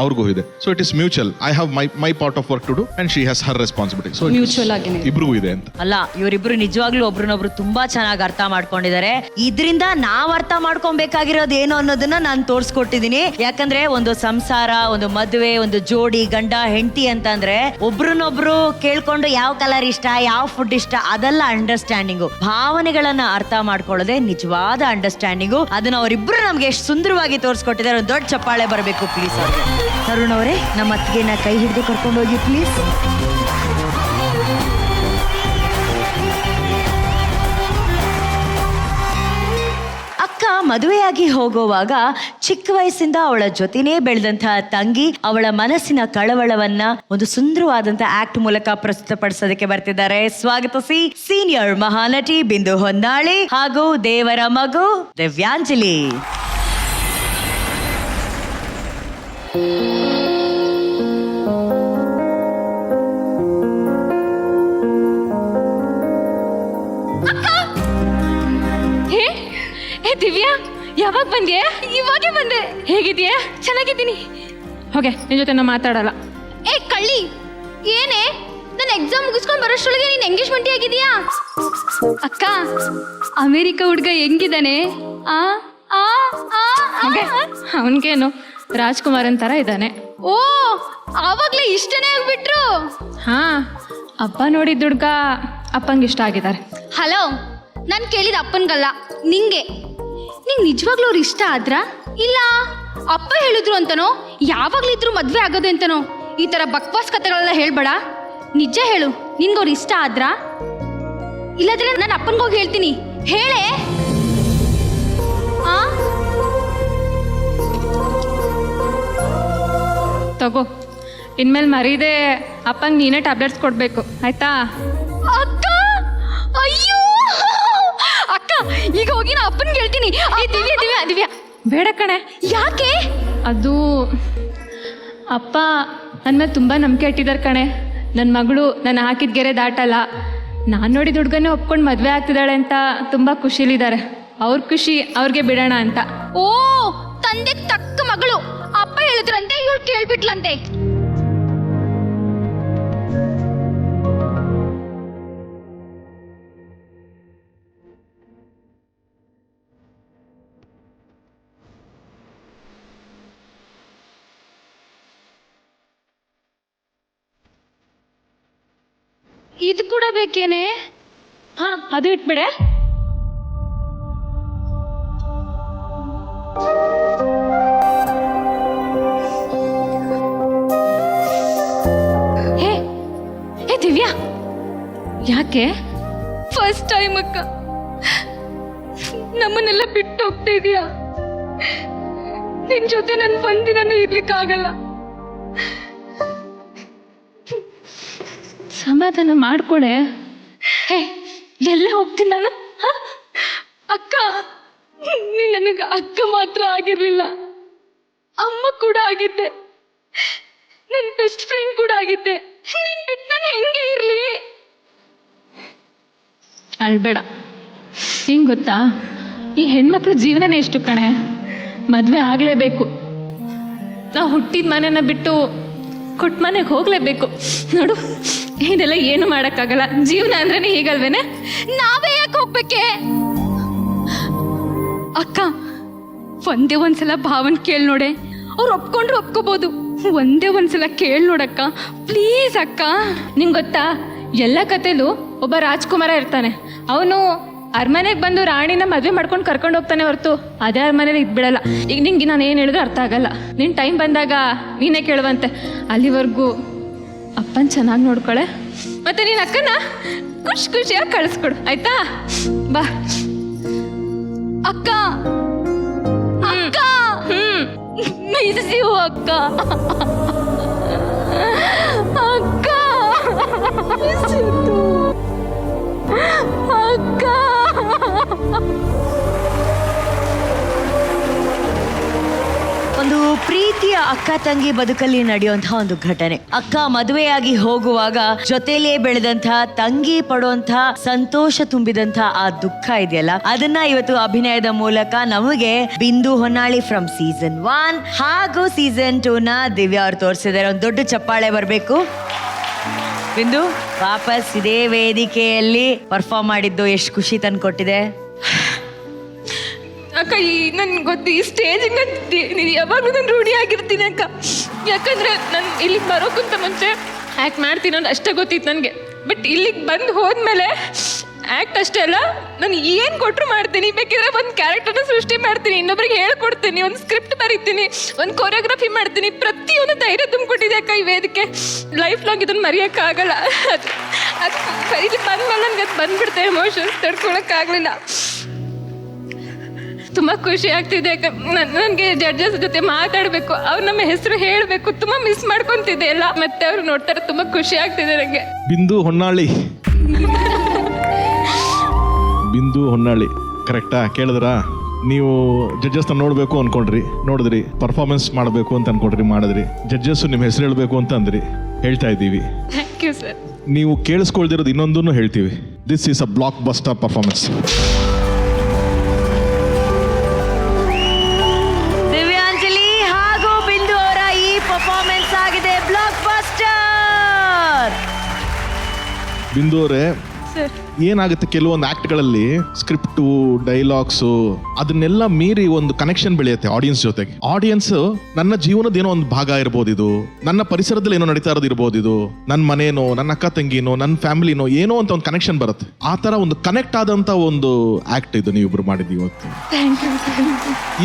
ಅವ್ರಿಗೂ ಇದೆ. So it is mutual. I have my part of work to do and she has her responsibility. So mutual ಆಗಿ ಇಬ್ರಿಗೂ ಇದೆ ಅಂತ ಅಲ್ಲ, ಇವರಿಬ್ರು ನಿಜವಾಗ್ಲೂ ಒಬ್ರನ್ನೊಬ್ರು ತುಂಬಾ ಚೆನ್ನಾಗಿ ಅರ್ಥ ಮಾಡ್ಕೊಂಡಿದ್ದಾರೆ. ಇದರಿಂದ ನಾವ್ ಅರ್ಥ ಮಾಡ್ಕೊಬೇಕಾಗಿರೋದು ಏನು ಅನ್ನೋದನ್ನ ನಾನು ತೋರ್ಸ್ಕೊಟ್ಟಿದೀನಿ. ಯಾಕಂದ್ರೆ ಒಂದು ಸಂಸಾರ, ಒಂದು ಮದುವೆ, ಒಂದು ಜೋಡಿ, ಗಂಡ ಹೆಂಡತಿ ಅಂತಂದ್ರೆ ಒಬ್ರನ್ನೊಬ್ರು ಕೇಳ್ಕೊಂಡು ಯಾವ ಕಲರ್ ಇಷ್ಟ, ಯಾವ ಫುಡ್ ಇಷ್ಟ, ಅದೆಲ್ಲ ಅಂಡರ್ಸ್ಟ್ಯಾಂಡಿಂಗು. ಭಾವನೆಗಳನ್ನ ಅರ್ಥ ಮಾಡ್ಕೊಳ್ಳೋದೇ ನಿಜವಾದ ಅಂಡರ್ಸ್ಟ್ಯಾಂಡಿಂಗು. ಅದನ್ನ ಅವರಿಬ್ರು ನಮ್ಗೆ ಎಷ್ಟು ಸುಂದರವಾಗಿ ತೋರಿಸ್ಕೊಟ್ಟಿದ್ದಾರೆ. ಒಂದು ದೊಡ್ಡ ಚಪ್ಪಾಳೆ ಬರಬೇಕು ಪ್ಲೀಸ್ ಅವ್ರಿಗೆ. ತರುಣ್ ಅವರೇ, ನಮ್ಮ ಅತ್ತಿಗೆನ ಕೈ ಹಿಡಿದು ಕರ್ಕೊಂಡು ಹೋಗಿ ಪ್ಲೀಸ್. ಅಕ್ಕ ಮದುವೆಯಾಗಿ ಹೋಗುವಾಗ ಚಿಕ್ಕ ವಯಸ್ಸಿಂದ ಅವಳ ಜೊತೆನೇ ಬೆಳೆದಂತಹ ತಂಗಿ ಅವಳ ಮನಸ್ಸಿನ ಕಳವಳವನ್ನ ಒಂದು ಸುಂದರವಾದಂತಹ ಆಕ್ಟ್ ಮೂಲಕ ಪ್ರಸ್ತುತಪಡಿಸೋದಕ್ಕೆ ಬರ್ತಿದ್ದಾರೆ. ಸ್ವಾಗತಿಸಿ ಸೀನಿಯರ್ ಮಹಾನಟಿ ಬಿಂದು ಹೊನ್ನಾಳಿ ಹಾಗೂ ದೇವರ ಮಗು ದಿವ್ಯಾಂಜಲಿ. ಹೇ ದಿವ್ಯಾ, ಯಾವಾಗ ಬಂದ್ಯಾ? ಇವಾಗೆ ಬಂದೆ. ಹೇಗಿದ್ಯಾ? ಚೆನ್ನಾಗಿದ್ದೀನಿ. ಹೋಗೆ, ನಿನ್ ಜೊತೆ ನಾವು ಮಾತಾಡಲ್ಲ. ಏ ಕಳ್ಳಿ, ಏನೇ ನನ್ನ ಎಕ್ಸಾಮ್ ಮುಗಿಸ್ಕೊಂಡು ಬರೋಷ್ಟೊಳಗೆ ನೀನು ಎಂಗೇಜ್ಮೆಂಟ್ ಆಗಿದೆಯಾ? ಅಕ್ಕ, ಅಮೇರಿಕ ಹುಡ್ಗ ಹೆಂಗಿದಾನೆ? ಅವನ್ಗೇನು ರಾಜ್ಕುಮಾರ್ ಅಂತಾರ ಇದ್ದಾನೆ. ಓ, ಆವಾಗ್ಲೇ ಇಷ್ಟನೇ ಆಗ್ಬಿಟ್ರು. ಹಾ, ಅಪ್ಪ ನೋಡಿದ ಹುಡ್ಗ ಅಪ್ಪಂಗೆ ಇಷ್ಟ ಆಗಿದ್ದಾರೆ. ಹಲೋ, ನಾನು ಕೇಳಿದ ಅಪ್ಪನ್ಗಲ್ಲ, ನಿಂಗೆ ನಿಜವಾಗ್ಲೂ ಅವ್ರು ಇಷ್ಟ ಆದ್ರ? ಇಲ್ಲ ಅಪ್ಪ ಹೇಳಿದ್ರು ಅಂತನೋ, ಯಾವಾಗ್ಲಿದ್ರು ಮದ್ವೆ ಆಗೋದು ಅಂತನೋ? ಈ ತರ ಬಕ್ವಾಸ್ ಕಥೆಗಳೆಲ್ಲ ಹೇಳ್ಬೇಡ. ನಿಜ ಹೇಳು, ನಿನ್ಗವ್ರು ಇಷ್ಟ ಆದ್ರ? ಇಲ್ಲಾದ್ರೆ ನಾನು ಅಪ್ಪನ್ಗೋಗಿ ಹೇಳ್ತೀನಿ. ಹೇಳೇ. ತಗೋ, ಇನ್ಮೇಲೆ ಮರೀದೆ ಅಪ್ಪಂಗೆ ನೀನೇ ಟ್ಯಾಬ್ಲೆಟ್ಸ್ ಕೊಡ್ಬೇಕು, ಆಯ್ತಾ? ಅಕ್ಕ, ಅಯ್ಯೋ ಅಕ್ಕ, ಈಗ ಹೋಗಿ ನಾ ಅಪ್ಪನ್ಗೆ ಹೇಳ್ತೀನಿ. ದಿವ್ಯಾ ದಿವ್ಯಾ ದಿವ್ಯಾ ಬೇಡ ಕಣೆ. ಯಾಕೆ? ಅದು ಅಪ್ಪ ನನ್ನ ಮೇಲೆ ತುಂಬ ನಂಬಿಕೆ ಇಟ್ಟಿದ್ದಾರೆ ಕಣೆ. ನನ್ನ ಮಗಳು ನಾನು ಹಾಕಿದ ಗೆರೆ ದಾಟಲ್ಲ. ನಾನು ನೋಡಿದ ಹುಡುಗನೇ ಒಪ್ಕೊಂಡು ಮದುವೆ ಆಗ್ತಿದ್ದಾಳೆ ಅಂತ ತುಂಬ ಖುಷಿಲಿದ್ದಾರೆ. ಅವ್ರ ಖುಷಿ ಅವ್ರಿಗೆ ಬಿಡೋಣ ಅಂತ. ಓ, ತಂದೆಗೆ ತಕ್ಕ ಮಗಳು. ಅಪ್ಪ ಹೇಳಿದ್ರಂತೆ, ಇವ್ರು ಕೇಳ್ಬಿಟ್ಲಂತೆ. ಇದು ಕೂಡ ಬೇಕೇನೆ? ಹಾ, ಅದು ಇಟ್ಬಿಡೆ. ಹೇ ಹೇ ದಿವ್ಯಾ, ಯಾಕೆ? ಫಸ್ಟ್ ಟೈಮ್ ಅಕ್ಕ, ನಮ್ಮನ್ನೆಲ್ಲ ಬಿಟ್ಟು ಹೋಗ್ತಾ ಇದೀಯಾ? ನಿನ್ ಜೊತೆ ನನ್ ಒಂದಿನೂ ಇರ್ಲಿಕ್ಕಾಗಲ್ಲ. ಸಮಾಧಾನ ಮಾಡ್ಕೊಳೆ. ಹೇ, ಎಲ್ಲ ಹೋಗ್ತೀನಿ ನಾನು. ಅಕ್ಕ, ನೀನ್ ನನಗೆ ಅಕ್ಕ ಮಾತ್ರ ಆಗಿರ್ಲಿಲ್ಲ, ಅಮ್ಮ ಕೂಡ ಆಗಿದ್ದೆ, ನನ್ ಬೆಸ್ಟ್ ಫ್ರೆಂಡ್ ಕೂಡ ಆಗಿದ್ದೆ. ನೀನ್ ಬಿಟ್ಟು ನಾನು ಹೆಂಗೆ ಇರ್ಲಿ? ಅಳ್ಬೇಡ. ಹಿಂಗೆ ಗೊತ್ತಾ, ಈ ಹೆಣ್ಮಕ್ಳ ಜೀವನನೇ ಎಷ್ಟು ಕಣೆ. ಮದುವೆ ಆಗಲೇಬೇಕು. ನಾವು ಹುಟ್ಟಿದ ಮನೆನ ಬಿಟ್ಟು ಕೊಟ್ಟ ಮನೆಗೆ ಹೋಗ್ಲೇಬೇಕು. ನೋಡು, ಇದೆಲ್ಲ ಏನು ಮಾಡೋಕ್ಕಾಗಲ್ಲ. ಜೀವನ ಅಂದ್ರೇನೆ ಹೀಗಲ್ವೇನೆ? ನಾವೇ ಯಾಕೆ ಹೋಗ್ಬೇಕೆ? ಅಕ್ಕ, ಒಂದೇ ಒಂದ್ಸಲ ಭಾವನ್ ಕೇಳಿ ನೋಡೆ. ಅವ್ರು ಒಪ್ಕೊಂಡ್ರು ಒಪ್ಕೋಬಹುದು. ಒಂದೇ ಒಂದ್ಸಲ ಕೇಳಿ ನೋಡಕ್ಕ, ಪ್ಲೀಸ್ ಅಕ್ಕ. ನಿಂಗೆ ಗೊತ್ತಾ, ಎಲ್ಲ ಕಥೆಲೂ ಒಬ್ಬ ರಾಜ್ಕುಮಾರ ಇರ್ತಾನೆ. ಅವನು ಅರಮನೆಗೆ ಬಂದು ರಾಣಿನ ಮದುವೆ ಮಾಡ್ಕೊಂಡು ಕರ್ಕೊಂಡು ಹೋಗ್ತಾನೆ ಹೊರತು ಅದೇ ಅರಮನೇಲಿ ಇದ್ಬಿಡಲ್ಲ. ಈಗ ನಿಂಗೆ ನಾನು ಏನು ಹೇಳಿದ್ರು ಅರ್ಥ ಆಗಲ್ಲ. ನಿನ್ನ ಟೈಮ್ ಬಂದಾಗ ನೀನೇ ಕೇಳುವಂತೆ. ಅಲ್ಲಿವರೆಗೂ ಅಪ್ಪನ ಚೆನ್ನಾಗಿ ನೋಡ್ಕೊಳೆ. ಮತ್ತೆ ನೀನು ಅಕ್ಕನ ಖುಷಿಯಾಗಿ ಕಳಿಸ್ಕೊಡು, ಆಯ್ತಾ? ಬಾ ಅಕ್ಕ. ಅಕ್ಕ, ಮಿಸ್ ಯು ಅಕ್ಕ. ಅಕ್ಕ, ಅಕ್ಕ. ಒಂದು ಪ್ರೀತಿಯ ಅಕ್ಕ ತಂಗಿ ಬದುಕಲ್ಲಿ ನಡೆಯುವಂತಹ ಒಂದು ಘಟನೆ. ಅಕ್ಕ ಮದುವೆಯಾಗಿ ಹೋಗುವಾಗ ಜೊತೆಲೇ ಬೆಳೆದಂತಹ ತಂಗಿ ಪಡುವಂತಹ ಸಂತೋಷ ತುಂಬಿದಂತಹ ಆ ದುಃಖ ಇದೆಯಲ್ಲ, ಅದನ್ನ ಇವತ್ತು ಅಭಿನಯದ ಮೂಲಕ ನಮಗೆ ಬಿಂದು ಹೊನ್ನಾಳಿ ಫ್ರಮ್ ಸೀಸನ್ 1 ಹಾಗೂ ಸೀಸನ್ 2 ನ ದಿವ್ಯಾ ಅವ್ರು ತೋರಿಸಿದ್ದಾರೆ. ಒಂದು ದೊಡ್ಡ ಚಪ್ಪಾಳೆ ಬರಬೇಕು. ಬಿಂದು, ವಾಪಸ್ ಇದೇ ವೇದಿಕೆಯಲ್ಲಿ ಪರ್ಫಾರ್ಮ್ ಮಾಡಿದ್ದು ಎಷ್ಟು ಖುಷಿ ತಂದ್ಕೊಟ್ಟಿದೆ. ಅಕ್ಕ, ನನ್ಗೆ ಗೊತ್ತು, ಈ ಸ್ಟೇಜಿಂದ ನೀನು ಯಾವಾಗಲೂ ನಾನು ರೂಢಿ ಆಗಿರ್ತೀನಿ ಅಕ್ಕ. ಯಾಕಂದ್ರೆ ನಾನು ಇಲ್ಲಿಗೆ ಬರೋಕ್ಕಿಂತ ಮುಂಚೆ ಆ್ಯಕ್ಟ್ ಮಾಡ್ತೀನಿ ಅಂತ ಅಷ್ಟೇ ಗೊತ್ತಿತ್ತು ನನಗೆ. ಬಟ್ ಇಲ್ಲಿಗೆ ಬಂದು ಹೋದ್ಮೇಲೆ ಆ್ಯಕ್ಟ್ ಅಷ್ಟೇ ಅಲ್ಲ, ನಾನು ಏನು ಕೊಟ್ಟರು ಮಾಡ್ತೀನಿ. ಬೇಕಿದ್ರೆ ಒಂದು ಕ್ಯಾರೆಕ್ಟರ್ನ ಸೃಷ್ಟಿ ಮಾಡ್ತೀನಿ, ಇನ್ನೊಬ್ರಿಗೆ ಹೇಳ್ಕೊಡ್ತೀನಿ, ಒಂದು ಸ್ಕ್ರಿಪ್ಟ್ ಬರೀತೀನಿ, ಒಂದು ಕೊರಿಯೋಗ್ರಫಿ ಮಾಡ್ತೀನಿ. ಪ್ರತಿಯೊಂದು ಧೈರ್ಯ ತುಂಬಿಕೊಟ್ಟಿದೆ ಅಕ್ಕ ಈ ವೇದಿಕೆ. ಲೈಫ್ ಲಾಂಗ್ ಇದನ್ನು ಮರೆಯೋಕ್ಕಾಗಲ್ಲ. ಅದು ಇಲ್ಲಿ ಬಂದ್ಮೇಲೆ ನನಗೆ ಅದು ಬಂದ್ಬಿಡ್ತೆ, ಎಮೋಷನ್ಸ್ ತಡ್ಕೊಳಕ್ಕಾಗಲಿಲ್ಲ. ತುಂಬ ಖುಷಿ ಆಗ್ತಿದೆ. ನನಗೆ ಜಡ್ಜಸ್ ಜೊತೆ ಮಾತಾಡಬೇಕು, ಅವ್ರು ನಮ್ಮ ಹೆಸರು ಹೇಳಬೇಕು, ತುಂಬ ಮಿಸ್ ಮಾಡ್ಕೊತಿದ್ದೆ ಎಲ್ಲ. ಮತ್ತೆ ಅವ್ರು ನೋಡ್ತಾರೆ, ತುಂಬ ಖುಷಿ ಆಗ್ತಿದೆ ನನಗೆ. ಬಿಂದು ಹೊನ್ನಾಳಿ ಬಿಂದು ಹೊನ್ನಾಳಿ ಕರೆಕ್ಟಾ? ಕೇಳಿದ್ರಾ? ನೀವು ಜಡ್ಜಸ್ನ ನೋಡಬೇಕು ಅನ್ಕೊಂಡ್ರಿ, ನೋಡಿದ್ರಿ. ಪರ್ಫಾರ್ಮೆನ್ಸ್ ಮಾಡಬೇಕು ಅಂತ ಅನ್ಕೊಂಡ್ರಿ, ಮಾಡಿದ್ರಿ. ಜಡ್ಜಸ್ ನಿಮ್ಮ ಹೆಸರು ಹೇಳಬೇಕು ಅಂತ ಅಂದ್ರಿ, ಹೇಳ್ತಾ ಇದ್ದೀವಿ. Thank you sir. ನೀವು ಕೇಳಿಸ್ಕೊಳ್ದಿರೋದು ಇನ್ನೊಂದನ್ನು ಹೇಳ್ತೀವಿ. This is a blockbuster performance. Divyanjali ಹಾಗೂ ಬಿಂದು ಅವರ ಈ ಪರ್ಫಾರ್ಮೆನ್ಸ್ ಆಗಿದೆ ಬ್ಲಾಕ್ ಬಸ್ಟರ್. ಬಿಂದು ಅವರೇ, ಏನಾಗುತ್ತೆ ಕೆಲವೊಂದು ಆಕ್ಟ್ಗಳಲ್ಲಿ ಸ್ಕ್ರಿಪ್ಟು, ಡೈಲಾಗ್ಸು ಅದನ್ನೆಲ್ಲ ಮೀರಿ ಒಂದು ಕನೆಕ್ಷನ್ ಬೆಳೆಯುತ್ತೆ ಆಡಿಯನ್ಸ್ ಜೊತೆಗೆ. ಆಡಿಯನ್ಸ್ ನನ್ನ ಜೀವನದ ಏನೋ ಒಂದು ಭಾಗ ಇರ್ಬೋದು, ಇದು ನನ್ನ ಪರಿಸರದಲ್ಲಿ ಏನೋ ನಡೀತಾ ಇರೋದು ಇರ್ಬೋದು, ಇದು ನನ್ನ ಮನೇನೋ, ನನ್ನ ಅಕ್ಕ ತಂಗಿನೋ, ನನ್ನ ಫ್ಯಾಮಿಲಿನೋ ಏನೋ ಅಂತ ಒಂದು ಕನೆಕ್ಷನ್ ಬರುತ್ತೆ. ಆ ತರ ಒಂದು ಕನೆಕ್ಟ್ ಆದಂತ ಒಂದು ಆಕ್ಟ್ ಇದು ನೀವಿಬ್ರು ಮಾಡಿದ್ದೀವಿ ಇವತ್ತು.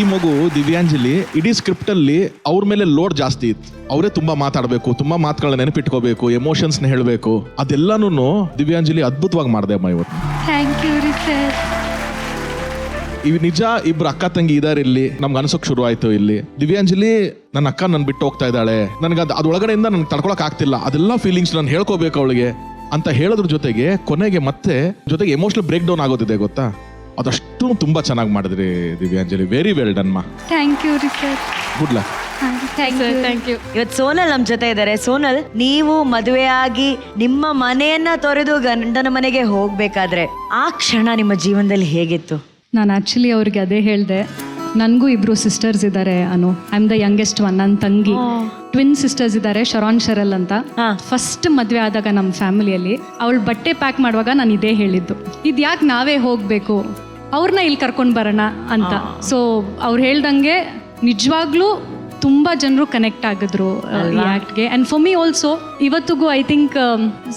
ಈ ಮಗು ದಿವ್ಯಾಂಜಲಿ ಇಡೀ ಸ್ಕ್ರಿಪ್ಟ್ ಅಲ್ಲಿ ಅವ್ರ ಮೇಲೆ ಲೋಡ್ ಜಾಸ್ತಿ ಇತ್ತು. ಅವರೇ ತುಂಬಾ ಮಾತಾಡಬೇಕು, ತುಂಬಾ ಮಾತುಗಳನ್ನ ನೆನಪಿಟ್ಕೋಬೇಕು, ಎಮೋಷನ್ಸ್ ನ ಹೇಳಬೇಕು. ಅದೆಲ್ಲಾನು ದಿವ್ಯಾಂಜಲಿ ಅದ್ಭುತವಾಗಿ ಮಾಡಿದೆ ಅಮ್ಮ ಇವತ್ತು. ಥ್ಯಾಂಕ್ ಯು ರೀ ಸರ್. ಇವ್ ನಿಜ, ಇಬ್ರು ಅಕ್ಕ ತಂಗಿ ಇದಾರೆ ಇಲ್ಲಿ. ನಮ್ಗೆ ಅನ್ಸೋಕ್ ಶುರು ಆಯ್ತು ಇಲ್ಲಿ. ದಿವ್ಯಾಂಜಲಿ ನನ್ನ ಅಕ್ಕ ನನ್ ಬಿಟ್ಟು ಹೋಗ್ತಾ ಇದ್ದಾಳೆ, ನನಗೆ ಅದ್ರೊಳಗಡೆಯಿಂದ ನನ್ಗೆ ತಡ್ಕೊಳಕ್ ಆಗ್ತಿಲ್ಲ, ಅದೆಲ್ಲ ಫೀಲಿಂಗ್ಸ್ ನಾನು ಹೇಳ್ಕೋಬೇಕು ಅವಳಿಗೆ ಅಂತ ಹೇಳೋದ್ರ ಜೊತೆಗೆ ಕೊನೆಗೆ ಮತ್ತೆ ಜೊತೆಗೆ ಎಮೋಷನಲ್ ಬ್ರೇಕ್ ಡೌನ್ ಆಗೋದಿದೆ ಗೊತ್ತಾ. ಅದಷ್ಟು ತುಂಬಾ ಚೆನ್ನಾಗಿ ಮಾಡಿದ್ರಿ ದಿವ್ಯಾಂಜಲಿ. ವೆರಿ ವೆಲ್ ಡನ್ ಮಾ. ಥ್ಯಾಂಕ್ ಯು ರೀ sir. Good luck. Thank you. ಇವತ್ತು ಸೋನಲ್ ನಮ್ಮ ಜೊತೆ ಇದ್ದಾರೆ. ಸೋನಲ್, ನೀವು ಮದುವೆಯಾಗಿ ನಿಮ್ಮ ಮನೆಯನ್ನ ತೊರೆದು ಗಂಡನ ಮನೆಗೆ ಹೋಗ್ಬೇಕಾದ್ರೆ ಆ ಕ್ಷಣ ನಿಮ್ಮ ಜೀವನದಲ್ಲಿ ಹೇಗಿತ್ತು? ನಾನು ಆ್ಯಕ್ಚುಲಿ ಅವ್ರಿಗೆ ಅದೇ ಹೇಳಿದೆ. ನನಗೂ ಇಬ್ಬರು ಸಿಸ್ಟರ್ಸ್ ಇದ್ದಾರೆ. I am the youngest one. ನನ್ನ ತಂಗಿ ಟ್ವಿನ್ ಸಿಸ್ಟರ್ಸ್ ಇದ್ದಾರೆ, ಶರಾನ್ ಶರಲ್ ಅಂತ. ಫಸ್ಟ್ ಮದುವೆ ಆದಾಗ ನಮ್ಮ ಫ್ಯಾಮಿಲಿಯಲ್ಲಿ ಅವಳು ಬಟ್ಟೆ ಪ್ಯಾಕ್ ಮಾಡುವಾಗ ನಾನು ಇದೇ ಹೇಳಿದ್ದು, ಇದು ಯಾಕೆ ನಾವೇ ಹೋಗಬೇಕು, ಅವ್ರನ್ನ ಇಲ್ಲಿ ಕರ್ಕೊಂಡು ಬರೋಣ ಅಂತ. ಸೊ ಅವ್ರು ಹೇಳ್ದಂಗೆ ನಿಜವಾಗ್ಲೂ ತುಂಬ ಜನರು ಕನೆಕ್ಟ್ ಆಗಿದ್ರು ಈ ಆ್ಯಕ್ಟ್ಗೆ. ಆ್ಯಂಡ್ ಫಾರ್ ಮೀ ಆಲ್ಸೋ ಇವತ್ತಿಗೂ ಐ ಥಿಂಕ್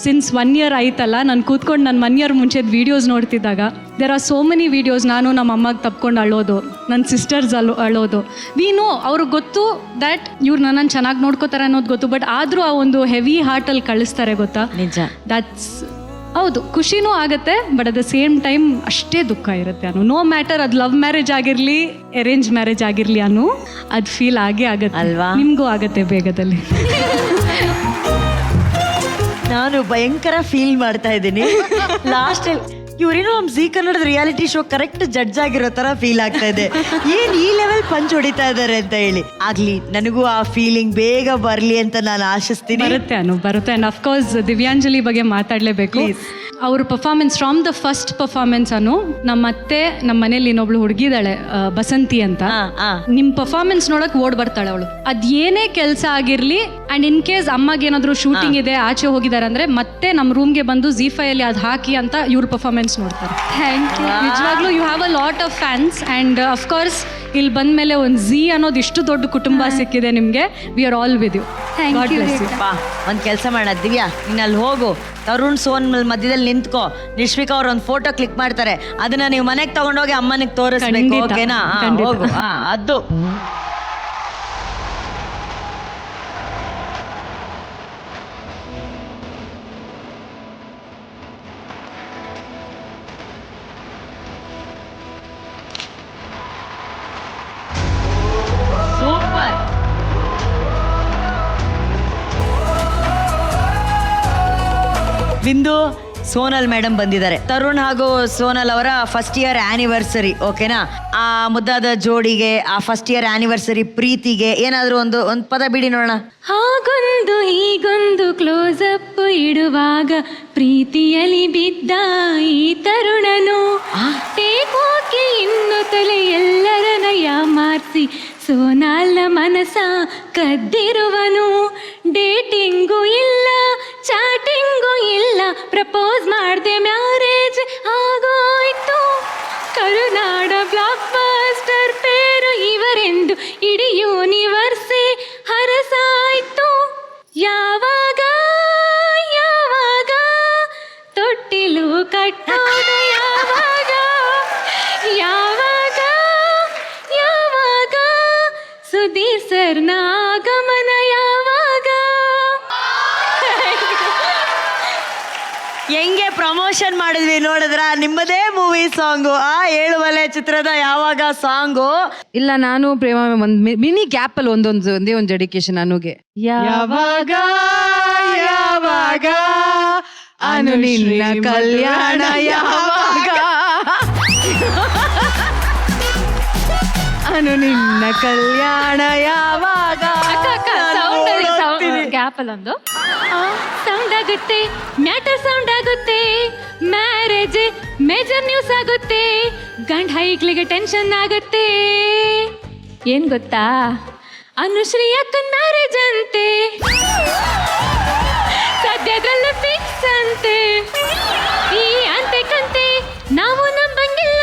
ಸಿನ್ಸ್ 1 year ಆಯ್ತಲ್ಲ, ನಾನು ಕೂತ್ಕೊಂಡು ನನ್ನ 1 year ಮುಂಚೆದ ವೀಡಿಯೋಸ್ ನೋಡ್ತಿದ್ದಾಗ there are so many videos. ನಾನು ನಮ್ಮ ಅಮ್ಮಗೆ ತಪ್ಕೊಂಡು ಅಳೋದು, ನನ್ನ ಸಿಸ್ಟರ್ಸ್ ಅಳೋದು. ವಿ ನೋ, ಅವ್ರಿಗೆ ಗೊತ್ತು ದ್ಯಾಟ್ ಇವ್ರು ನನ್ನನ್ನು ಚೆನ್ನಾಗಿ ನೋಡ್ಕೋತಾರೆ ಅನ್ನೋದು ಗೊತ್ತು. ಬಟ್ ಆದರೂ ಆ ಒಂದು ಹೆವಿ ಹಾರ್ಟಲ್ಲಿ ಕಳಿಸ್ತಾರೆ ಗೊತ್ತಾ. ನಿಜ, ದಟ್ಸ್ ಹೌದು, ಖುಷಿನೂ ಆಗುತ್ತೆ. But at the same time ಅಷ್ಟೇ ದುಃಖ ಇರುತ್ತೆ. ನೋ ಮ್ಯಾಟರ್ ಅದು ಲವ್ ಮ್ಯಾರೇಜ್ ಆಗಿರಲಿ, ಅರೇಂಜ್ ಮ್ಯಾರೇಜ್ ಆಗಿರಲಿ, ಅದು ಫೀಲ್ ಆಗೇ ಆಗುತ್ತೆ ಅಲ್ವಾ? ನಿಮಗೂ ಆಗುತ್ತೆ ಬೇಗದಲ್ಲಿ. ನಾನು ಭಯಂಕರ ಫೀಲ್ ಮಾಡ್ತಾ ಇದ್ದೀನಿ. ಲಾಸ್ಟ್ ಇವ್ರೇನೋ ನಮ್ಮ ಜೀ ಕನ್ನಡದ ರಿಯಾಲಿಟಿ ಶೋ ಕರೆಕ್ಟ್ ಜಡ್ಜ್ ಆಗಿರೋ ತರ ಫೀಲ್ ಆಗ್ತಾ ಇದೆ. ಏನ್ ಈ ಲೆವೆಲ್ ಪಂಚ್ ಹೊಡಿತಾ ಇದಾರೆ ಅಂತ ಹೇಳಿ. ಆಗ್ಲಿ, ನನಗೂ ಆ ಫೀಲಿಂಗ್ ಬೇಗ ಬರ್ಲಿ ಅಂತ ನಾನು ಆಶಿಸ್ತೀನಿ. ಬರುತ್ತೆ. ಅಂಡ್ ಅಫ್ಕೋರ್ಸ್ ದಿವ್ಯಾಂಜಲಿ ಬಗ್ಗೆ ಮಾತಾಡಲೇಬೇಕು. ಅವ್ರ performance from the first performance ನಮ್ಮ ಅತ್ತೆ ನಮ್ಮ ಮನೇಲಿ ಇನ್ನೊಬ್ಳು ಹುಡುಗಿದಾಳೆ ಬಸಂತಿ ಅಂತ. ನಿಮ್ ಪರ್ಫಾರ್ಮೆನ್ಸ್ ನೋಡಕ್ ಓಡ್ ಬರ್ತಾಳೆ ಅವಳು. ಅದ್ ಏನೇ ಕೆಲಸ ಆಗಿರ್ಲಿ, ಅಂಡ್ ಇನ್ ಕೇಸ್ ಅಮ್ಮಗೆ ಏನಾದ್ರು ಶೂಟಿಂಗ್ ಇದೆ, ಆಚೆ ಹೋಗಿದ್ದಾರೆ ಅಂದ್ರೆ ಮತ್ತೆ ನಮ್ಮ ರೂಮ್ಗೆ ಬಂದು ZEE5 ಅಲ್ಲಿ ಅದು ಹಾಕಿ ಅಂತ ಇವ್ರ ಪರ್ಫಾರ್ಮೆನ್ಸ್ ನೋಡ್ತಾರೆ. Thank you. ನಿಜವಾಗ್ಲೂ you have a lot of fans. And of course ಇಲ್ಲಿ ಬಂದ್ಮೇಲೆ ಒಂದು ZEE ಅನ್ನೋದು ಇಷ್ಟು ದೊಡ್ಡ ಕುಟುಂಬ ಸಿಕ್ಕಿದೆ ನಿಮ್ಗೆ. We are all with you. God bless you. ಒಂದ್ ಕೆಲಸ ಮಾಡ ದಿವ್ಯಾ, ನೀನ್ ಅಲ್ಲಿ ಹೋಗು, ತರುಣ್ ಸೋನ್ ಮಧ್ಯದಲ್ಲಿ ನಿಂತ್ಕೋ. ನಿಶ್ವಿಕಾ ಅವ್ರ ಒಂದು ಫೋಟೋ ಕ್ಲಿಕ್ ಮಾಡ್ತಾರೆ, ಅದನ್ನ ನೀವು ಮನೆಗೆ ತಗೊಂಡೋಗಿ ಅಮ್ಮನಿಗೆ ತೋರಿಸ್ಬೇಕು. ಓಕೆನಾ? ಹೋಗು. ಅದು ಸೂಪರ್. ಬಿಂದು, ಸೋನಲ್ ಮೇಡಮ್ ಬಂದಿದ್ದಾರೆ. ತರುಣ್ ಹಾಗೂ ಸೋನಲ್ ಅವರ ಫಸ್ಟ್ ಇಯರ್ ಆನಿವರ್ಸರಿ. ಓಕೆನಾ? ಆ ಮುದ್ದಾದ ಜೋಡಿಗೆ, ಆ ಫಸ್ಟ್ ಇಯರ್ ಆನಿವರ್ಸರಿ ಪ್ರೀತಿಗೆ ಏನಾದರೂ ಒಂದು ಪದ ಬಿಡಿ ನೋಡೋಣ. ಹಾಗೊಂದು ಹೀಗೊಂದು ಕ್ಲೋಸ್ ಅಪ್ ಇಡುವಾಗ ಪ್ರೀತಿಯಲ್ಲಿ ಬಿದ್ದ ಈ ತರುಣನು ಟೇಕೋಕೆ ಇನ್ನು ತಲೆ ಎಲ್ಲರನ್ನ ಯಾಮಾರ್ಸಿ ಸೋನಾಲ್ನ ಮನಸ ಕದ್ದಿರುವನು. ಡೇಟಿಂಗು ಇಲ್ಲ, ಚಾಟಿಂಗು ಇಲ್ಲ, ಪ್ರಪೋಸ್ ಮಾಡ್ದೆ ಮ್ಯಾರೇಜ್ ಆಗೋಯ್ತು. ಕರುನಾಡ ಬ್ಲಾಕ್ ಬಸ್ಟರ್ ಪೇರು ಇವರೆಂದು ಇಡೀ ಯೂನಿವರ್ಸೇ ಹರಸಾಯ್ತು. ಯಾವಾಗ ಯಾವಾಗ ತೊಟ್ಟಿಲು ಕಟ್ಟೋದು, ಯಾವಾಗ ಯಾವಾಗ ಯಾವಾಗ ಸುಧೀರ್ ಸರ್ನ ಆಗಮನ, ಯಾವಾಗ. ಹೆಂಗೆ ಪ್ರಮೋಷನ್ ಮಾಡಿದ್ವಿ ನೋಡಿದ್ರ ನಿಮ್ಮದೇ ಮೂವಿ ಸಾಂಗು ಆ ಏಳುವಲೆ ಚಿತ್ರದ ಯಾವಾಗ ಸಾಂಗು. ಇಲ್ಲ ನಾನು ಪ್ರೇಮ ಒಂದ್ ಮಿನಿ ಗ್ಯಾಪ್ ಅಲ್ಲಿ ಒಂದೇ ಒಂದು ಡೆಡಿಕೇಶನ್ ಅನುಗೆ. ಯಾವಾಗ ಯಾವಾಗ ಅನು ನಿನ್ನ ಕಲ್ಯಾಣ ಯಾವಾಗ ಅನು ನಿನ್ನ ಕಲ್ಯಾಣ ಯಾವಾಗ. ಗ್ಯಾಪ್ ಅಲ್ಲೊಂದು ಸೌಂಡ್ ಆಗುತ್ತೆ, ಮ್ಯಾಟರ್ ಸೌಂಡ್ ಆಗುತ್ತೆ, ಮ್ಯಾರೇಜ್ ಮೇಜರ್ ನ್ಯೂಸ್ ಆಗುತ್ತೆ, ಗಂಡ ಹೈಕ್ಲಿಗೆ ಟೆನ್ಷನ್ ಆಗುತ್ತೆ. ಏನ್ ಗೊತ್ತಾ, ಅನುಶ್ರೀ ಅಕ್ಕನ್ ಮ್ಯಾರೇಜ್ ಅಂತೆ, ಸದ್ಯದಲ್ಲೇ ಫಿಕ್ಸ್ ಅಂತೆ. ಈ ಅಂತೆ ಕಂತೆ ನಾವು ನಂಬಂಗಿಲ್ಲ,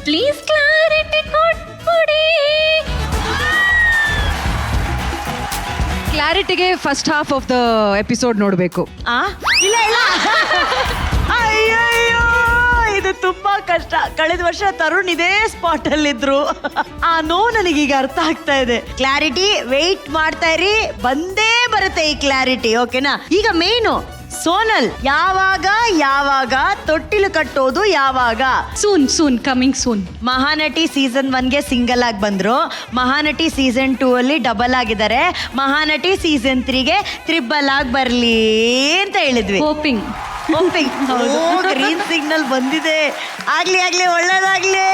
ಪ್ಲೀಸ್ ಕ್ಲಾರಿಟಿ ಕೊಟ್ಬಿಡಿ. ಕ್ಲಾರಿಟಿಗೆ first half of the episode ನೋಡಬೇಕು. ಇಲ್ಲ ಇಲ್ಲ ಅಯ್ಯಯ್ಯೋ ಇದು ತುಂಬಾ ಕಷ್ಟ. ಕಳೆದ ವರ್ಷ ತರುಣ್ ಇದೇ ಸ್ಪಾಟ್ ಅಲ್ಲಿ ಇದ್ರು. ಆ ನೋವು ನನಗೀಗ ಅರ್ಥ ಆಗ್ತಾ ಇದೆ. ಕ್ಲಾರಿಟಿ ವೆಯ್ಟ್ ಮಾಡ್ತಾ ಇರಿ, ಬಂದೇ ಬರುತ್ತೆ ಈ ಕ್ಲಾರಿಟಿ. ಓಕೆನಾ? ಈಗ ಮೇನು ಸೋನಲ್ ಯಾವಾಗ ಯಾವಾಗ ತೊಟ್ಟಿಲು ಕಟ್ಟೋದು ಯಾವಾಗ? Soon coming soon. Mahanati season 1ಗೆ ಸಿಂಗಲ್ ಆಗಿ ಬಂದ್ರು, ಮಹಾನಟಿ ಸೀಸನ್ 2 ಅಲ್ಲಿ ಡಬಲ್ ಆಗಿದ್ದಾರೆ, ಮಹಾನಟಿ ಸೀಸನ್ 3ಗೆ ಟ್ರಿಬಲ್ ಆಗಿ ಬರ್ಲಿ ಅಂತ ಹೇಳಿದ್ವಿ. ಹೋಪಿಂಗ್ ಗ್ರೀನ್ ಸಿಗ್ನಲ್ ಬಂದಿದೆ. ಆಗ್ಲಿ ಒಳ್ಳೇದಾಗ್ಲಿ,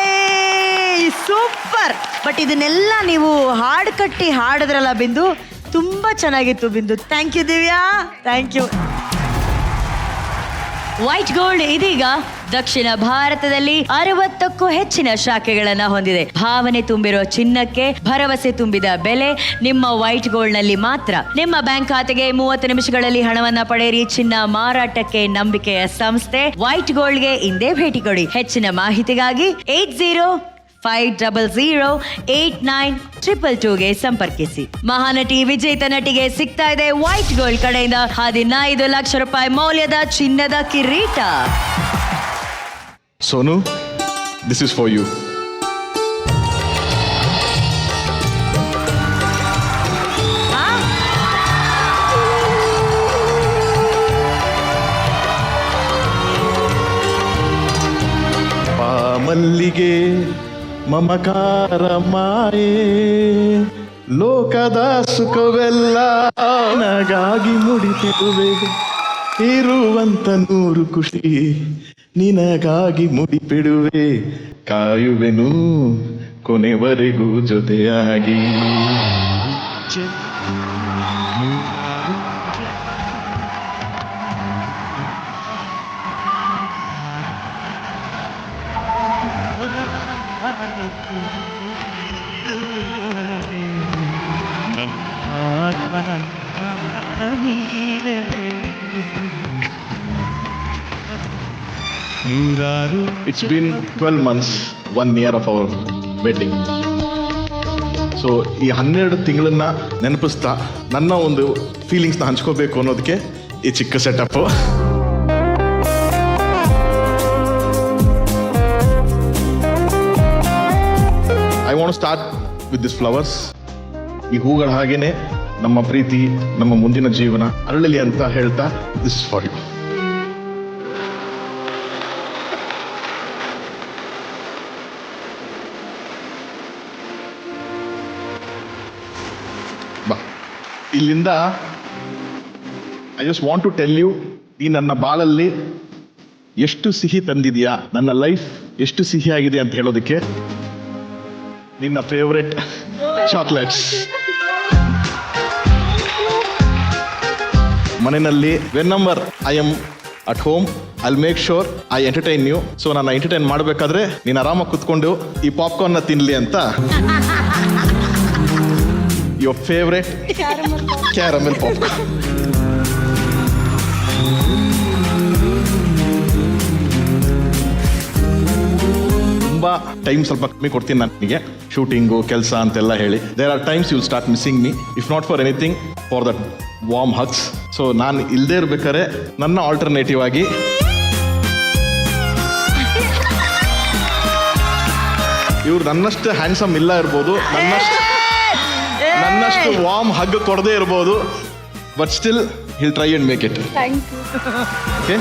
ಸೂಪರ್. ಬಟ್ ಇದನ್ನೆಲ್ಲ ನೀವು ಹಾಡು ಕಟ್ಟಿ ಹಾಡಿದ್ರಲ್ಲ ಬಿಂದು, ತುಂಬಾ ಚೆನ್ನಾಗಿತ್ತು Bindu. Thank you Divya, thank you. White gold ಇದೀಗ ದಕ್ಷಿಣ ಭಾರತದಲ್ಲಿ 60ಕ್ಕೂ ಹೆಚ್ಚಿನ ಶಾಖೆಗಳನ್ನ ಹೊಂದಿದೆ. ಭಾವನೆ ತುಂಬಿರೋ ಚಿನ್ನಕ್ಕೆ ಭರವಸೆ ತುಂಬಿದ ಬೆಲೆ ನಿಮ್ಮ ವೈಟ್ ಗೋಲ್ಡ್ ನಲ್ಲಿ ಮಾತ್ರ. ನಿಮ್ಮ ಬ್ಯಾಂಕ್ ಖಾತೆಗೆ 30 ನಿಮಿಷಗಳಲ್ಲಿ ಹಣವನ್ನ ಪಡೆಯಿರಿ. ಚಿನ್ನ ಮಾರಾಟಕ್ಕೆ ನಂಬಿಕೆಯ ಸಂಸ್ಥೆ ವೈಟ್ ಗೋಲ್ಡ್ಗೆ ಇಂದೇ ಭೇಟಿ ಕೊಡಿ. ಹೆಚ್ಚಿನ ಮಾಹಿತಿಗಾಗಿ 8050089222ಗೆ ಸಂಪರ್ಕಿಸಿ. ಮಹಾನಟಿ ವಿಜೇತ ನಟಿಗೆ ಸಿಗ್ತಾ ಇದೆ ವೈಟ್ ಗೋಲ್ಡ್ ಕಡೆಯಿಂದ 15 ಲಕ್ಷ ರೂಪಾಯಿ ಮೌಲ್ಯದ ಚಿನ್ನದ ಕಿರೀಟ. Sonu, this is for you. ಮಲ್ಲಿಗೆ ಮಮಕಾರ ಮಾಯೆ, ಲೋಕದ ಸುಖವೆಲ್ಲ ನಗಾಗಿ ಮುಡಿತಿರುವೆ, ಇರುವಂತ 100 ಖುಷಿ ನಿನಗಾಗಿ ಮುಡಿಪಿಡುವೆ, ಕಾಯುವೆನು ಕೊನೆವರೆಗೂ ಜೊತೆಯಾಗಿ. It's been 12 months, 1 year of our wedding. So ಈ 12 ತಿಂಗಳನ್ನ ನೆನಪಿಸ್ತಾ ನನ್ನ ಒಂದು ಫೀಲಿಂಗ್ಸ್ನ ಹಂಚ್ಕೋಬೇಕು ಅನ್ನೋದಕ್ಕೆ ಈ ಚಿಕ್ಕ setup. I want to start with this flowers. ಈ ಹೂಗಳ ಹಾಗೇನೆ ನಮ್ಮ ಪ್ರೀತಿ, ನಮ್ಮ ಮುಂದಿನ ಜೀವನ ಅರಳಲಿ ಅಂತ ಹೇಳ್ತಾ, ದಿಸ್ ಫಾರ್ ಯು. ಇಲ್ಲಿಂದ I just want to tell you, ಈ ನನ್ನ ಬಾಳಲ್ಲಿ ಎಷ್ಟು ಸಿಹಿ ತಂದಿದೆಯಾ, ನನ್ನ ಲೈಫ್ ಎಷ್ಟು ಸಿಹಿಯಾಗಿದೆ ಅಂತ ಹೇಳೋದಕ್ಕೆ ನಿನ್ನ ಫೇವ್ರೆಟ್ ಚಾಕ್ಲೇಟ್ಸ್. ಮನೆಯಲ್ಲಿ whenever I am at home I make sure I entertain you. So ನಾನು ಎಂಟರ್ಟೈನ್ ಮಾಡಬೇಕಾದ್ರೆ ನೀನು ಆರಾಮಾಗಿ ಕುತ್ಕೊಂಡು ಈ ಪಾಪ್ಕಾರ್ನ್ನ ತಿನ್ಲಿ ಅಂತ your favorite caramel popcorn. ತುಂಬಾ ಟೈಮ್ ಸ್ವಲ್ಪ ಕಮ್ಮಿ ಕೊಡ್ತೀನಿ ನನಗೆ, ಶೂಟಿಂಗು ಕೆಲಸ ಅಂತೆಲ್ಲ ಹೇಳಿ. There are times you'll start missing me, if not for anything for that warm hugs. So ನಾನು ಇಲ್ಲದೆ ಇರ್ಬೇಕಾದ್ರೆ ನನ್ನ ಆಲ್ಟರ್ನೇಟಿವ್ ಆಗಿ ಇವ್ರು ನನ್ನಷ್ಟು ಹ್ಯಾಂಡ್ಸಮ್ ಇಲ್ಲ ಇರ್ಬೋದು, ನನ್ನಷ್ಟು ವಾರ್ಮ್ ಹಗ್ ಕೊಡದೇ ಇರ್ಬೋದು, but still he'll try and make it. Thank you. Okay?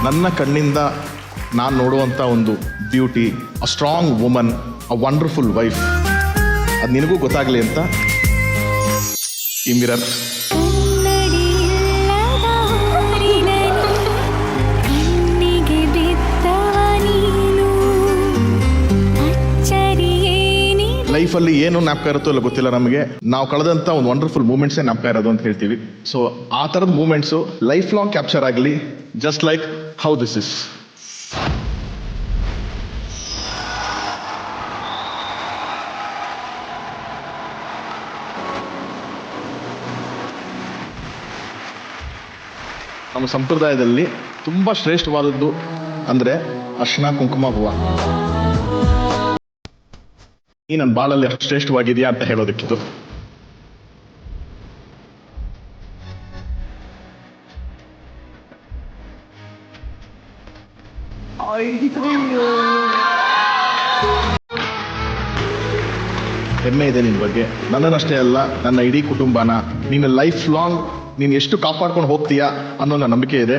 ನನ್ನ ಕಣ್ಣಿಂದ ನಾನು ನೋಡುವಂಥ ಒಂದು beauty, a strong woman, a wonderful wife, ಅದು ನಿನಗೂ ಗೊತ್ತಾಗಲಿ ಅಂತ ಈ ಮಿರರ್ ಲೈಫಲ್ಲಿ ಏನು ಜ್ಞಾಪಕ ಇರುತ್ತೋ ಇಲ್ಲ ಗೊತ್ತಿಲ್ಲ ನಮಗೆ, ನಾವು ಕಳೆದಂಥ ಒಂದು ವಂಡರ್ಫುಲ್ ಮೂಮೆಂಟ್ಸೇ ಜ್ಞಾಪಕ ಇರೋದು ಅಂತ ಹೇಳ್ತೀವಿ. ಸೊ ಆ ಥರದ ಮೂಮೆಂಟ್ಸು ಲೈಫ್ ಲಾಂಗ್ ಕ್ಯಾಪ್ಚರ್ ಆಗಲಿ, just like how this is. ನಮ್ಮ ಸಂಪ್ರದಾಯದಲ್ಲಿ ತುಂಬ ಶ್ರೇಷ್ಠವಾದದ್ದು ಅಂದರೆ ಅರ್ಶಿನ ಕುಂಕುಮ ಹೂವು. ಈ ನನ್ನ ಬಾಳಲ್ಲಿ ಅಷ್ಟು ಶ್ರೇಷ್ಠವಾಗಿದೆಯಾ ಅಂತ ಹೇಳೋದಕ್ಕಿದು. ಹೆಮ್ಮೆ ಇದೆ ನಿನ್ನ ಬಗ್ಗೆ, ನನ್ನನ್ನಷ್ಟೇ ಅಲ್ಲ ನನ್ನ ಇಡೀ ಕುಟುಂಬನ ನೀನು ಲೈಫ್ ಲಾಂಗ್ ನೀನು ಎಷ್ಟು ಕಾಪಾಡ್ಕೊಂಡು ಹೋಗ್ತೀಯಾ ಅನ್ನೋ ನನ್ನ ನಂಬಿಕೆ ಇದೆ.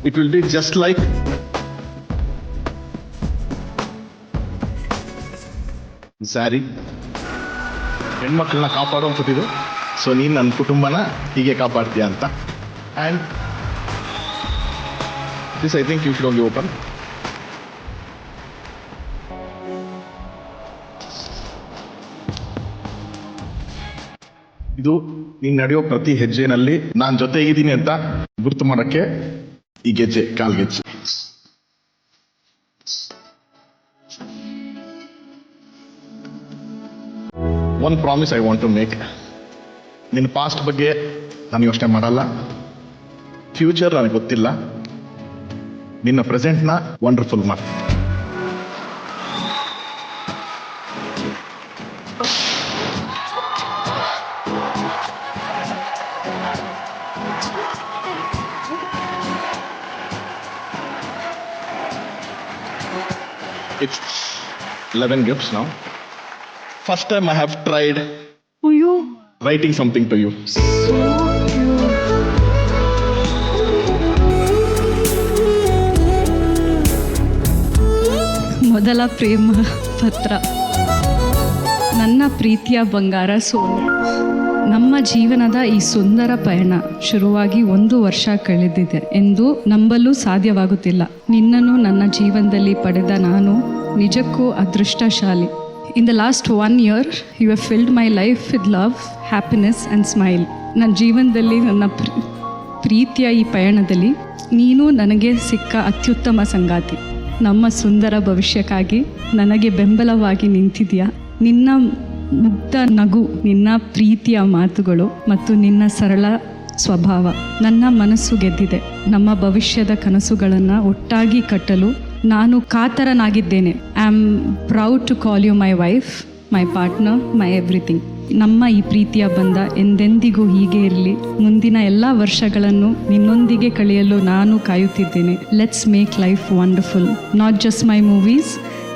It will be just like sari, ಹೆಣ್ಮಕ್ಳನ್ನ ಕಾಪಾಡುವಂಥದ್ದು. ಸೊ ನೀನು ನನ್ನ ಕುಟುಂಬನ ಹೀಗೆ ಕಾಪಾಡ್ತೀಯ ಅಂತ. And this I think you should only open. ಇದು ನೀನು ನಡೆಯೋ ಪ್ರತಿ ಹೆಜ್ಜೆನಲ್ಲಿ ನಾನು ಜೊತೆಗಿದ್ದೀನಿ ಅಂತ ಗುರ್ತು ಮಾಡೋಕ್ಕೆ ಈ ಗೆಜ್ಜೆ, ಕಾಲ್ಗೆಜ್ಜೆ. One promise I want to make. ನಿನ್ನ ಪಾಸ್ಟ್ ಬಗ್ಗೆ ನಾನು ಯೋಚನೆ ಮಾಡಲ್ಲ, ಫ್ಯೂಚರ್ ನನಗೆ ಗೊತ್ತಿಲ್ಲ, ನಿನ್ನ ಪ್ರೆಸೆಂಟ್ನ ವಂಡರ್ಫುಲ್ ಮಾಡ್ತೀನಿ. It's 11 gifts now. First time I have tried writing something to you. ಮೊದಲ ಪ್ರೇಮ ಪತ್ರ. ನನ್ನ ಪ್ರೀತಿಯ ಬಂಗಾರ ಸೋನು, ನಮ್ಮ ಜೀವನದ ಈ ಸುಂದರ ಪಯಣ ಶುರುವಾಗಿ 1 ವರ್ಷ ಕಳೆದಿದೆ ಎಂದು ನಂಬಲು ಸಾಧ್ಯವಾಗುತ್ತಿಲ್ಲ. ನಿನ್ನನ್ನು ನನ್ನ ಜೀವನದಲ್ಲಿ ಪಡೆದ ನಾನು ನಿಜಕ್ಕೂ ಅದೃಷ್ಟಶಾಲಿ. In the last 1 year you have filled my life with love, happiness and smile. ನನ್ನ ಜೀವನದಲ್ಲಿ ನನ್ನ ಪ್ರೀತಿಯ ಈ ಪಯಣದಲ್ಲಿ ನೀನು ನನಗೆ ಸಿಕ್ಕ ಅತ್ಯುತ್ತಮ ಸಂಗಾತಿ. ನಮ್ಮ ಸುಂದರ ಭವಿಷ್ಯಕ್ಕಾಗಿ ನನಗೆ ಬೆಂಬಲವಾಗಿ ನಿಂತಿದೆಯಾ. ನಿನ್ನ ಮುಗ್ಧ ನಗು, ನಿನ್ನ ಪ್ರೀತಿಯ ಮಾತುಗಳು ಮತ್ತು ನಿನ್ನ ಸರಳ ಸ್ವಭಾವ ನನ್ನ ಮನಸ್ಸು ಗೆದ್ದಿದೆ. ನಮ್ಮ ಭವಿಷ್ಯದ ಕನಸುಗಳನ್ನು ಒಟ್ಟಾಗಿ ಕಟ್ಟಲು ನಾನು ಕಾತರನಾಗಿದ್ದೇನೆ. I am proud to call you my wife, my partner, my everything. ನಮ್ಮ ಈ ಪ್ರೀತಿಯ ಬಂಧ ಎಂದೆಂದಿಗೂ ಹೀಗೆ ಇರಲಿ. ಮುಂದಿನ ಎಲ್ಲ ವರ್ಷಗಳನ್ನು ನಿನ್ನೊಂದಿಗೆ ಕಳೆಯಲು ನಾನು ಕಾಯುತ್ತಿದ್ದೇನೆ. Let's make life wonderful, not just my movies.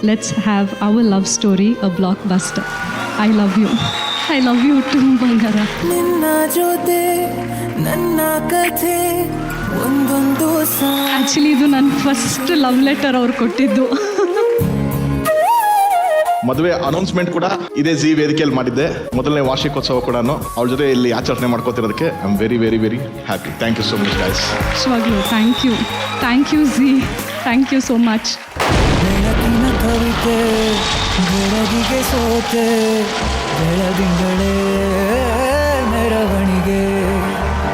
Let's have our love story a blockbuster. I love you, I love you too ಬಂಗಾರ. ನಿನ್ನ ಜೊತೆ ನನ್ನ ಕಥೆ ಒಂದೊಂದು ಆ್ಯಕ್ಚುಲಿ ಇದು ನನ್ನ ಫಸ್ಟ್ ಲವ್ ಲೆಟರ್ ಅವ್ರು ಕೊಟ್ಟಿದ್ದು. ಮದುವೆ ಅನೌನ್ಸ್ಮೆಂಟ್ ಕೂಡ ಇದೇ ಜಿ ವೇದಿಕೆಯಲ್ಲಿ ಮಾಡಿದ್ದೆ. ಮೊದಲನೇ ವಾರ್ಷಿಕೋತ್ಸವ ಕೂಡ ಅವ್ರ ಜೊತೆ ಇಲ್ಲಿ ಆಚರಣೆ ಮಾಡ್ಕೋತಿರೋದಕ್ಕೆ I am very very very happy. Thank you so much guys. ನಿಜವಾಗ್ಲೂ thank you ji, thank you so much. ಬೆಳಕಿನ ಕವಿತೆ ಬೆಳಗಿಗೆ ಸೋತೆ, ಬೆಳದಿಂಗಳೇ ಮೆರವಣಿಗೆ,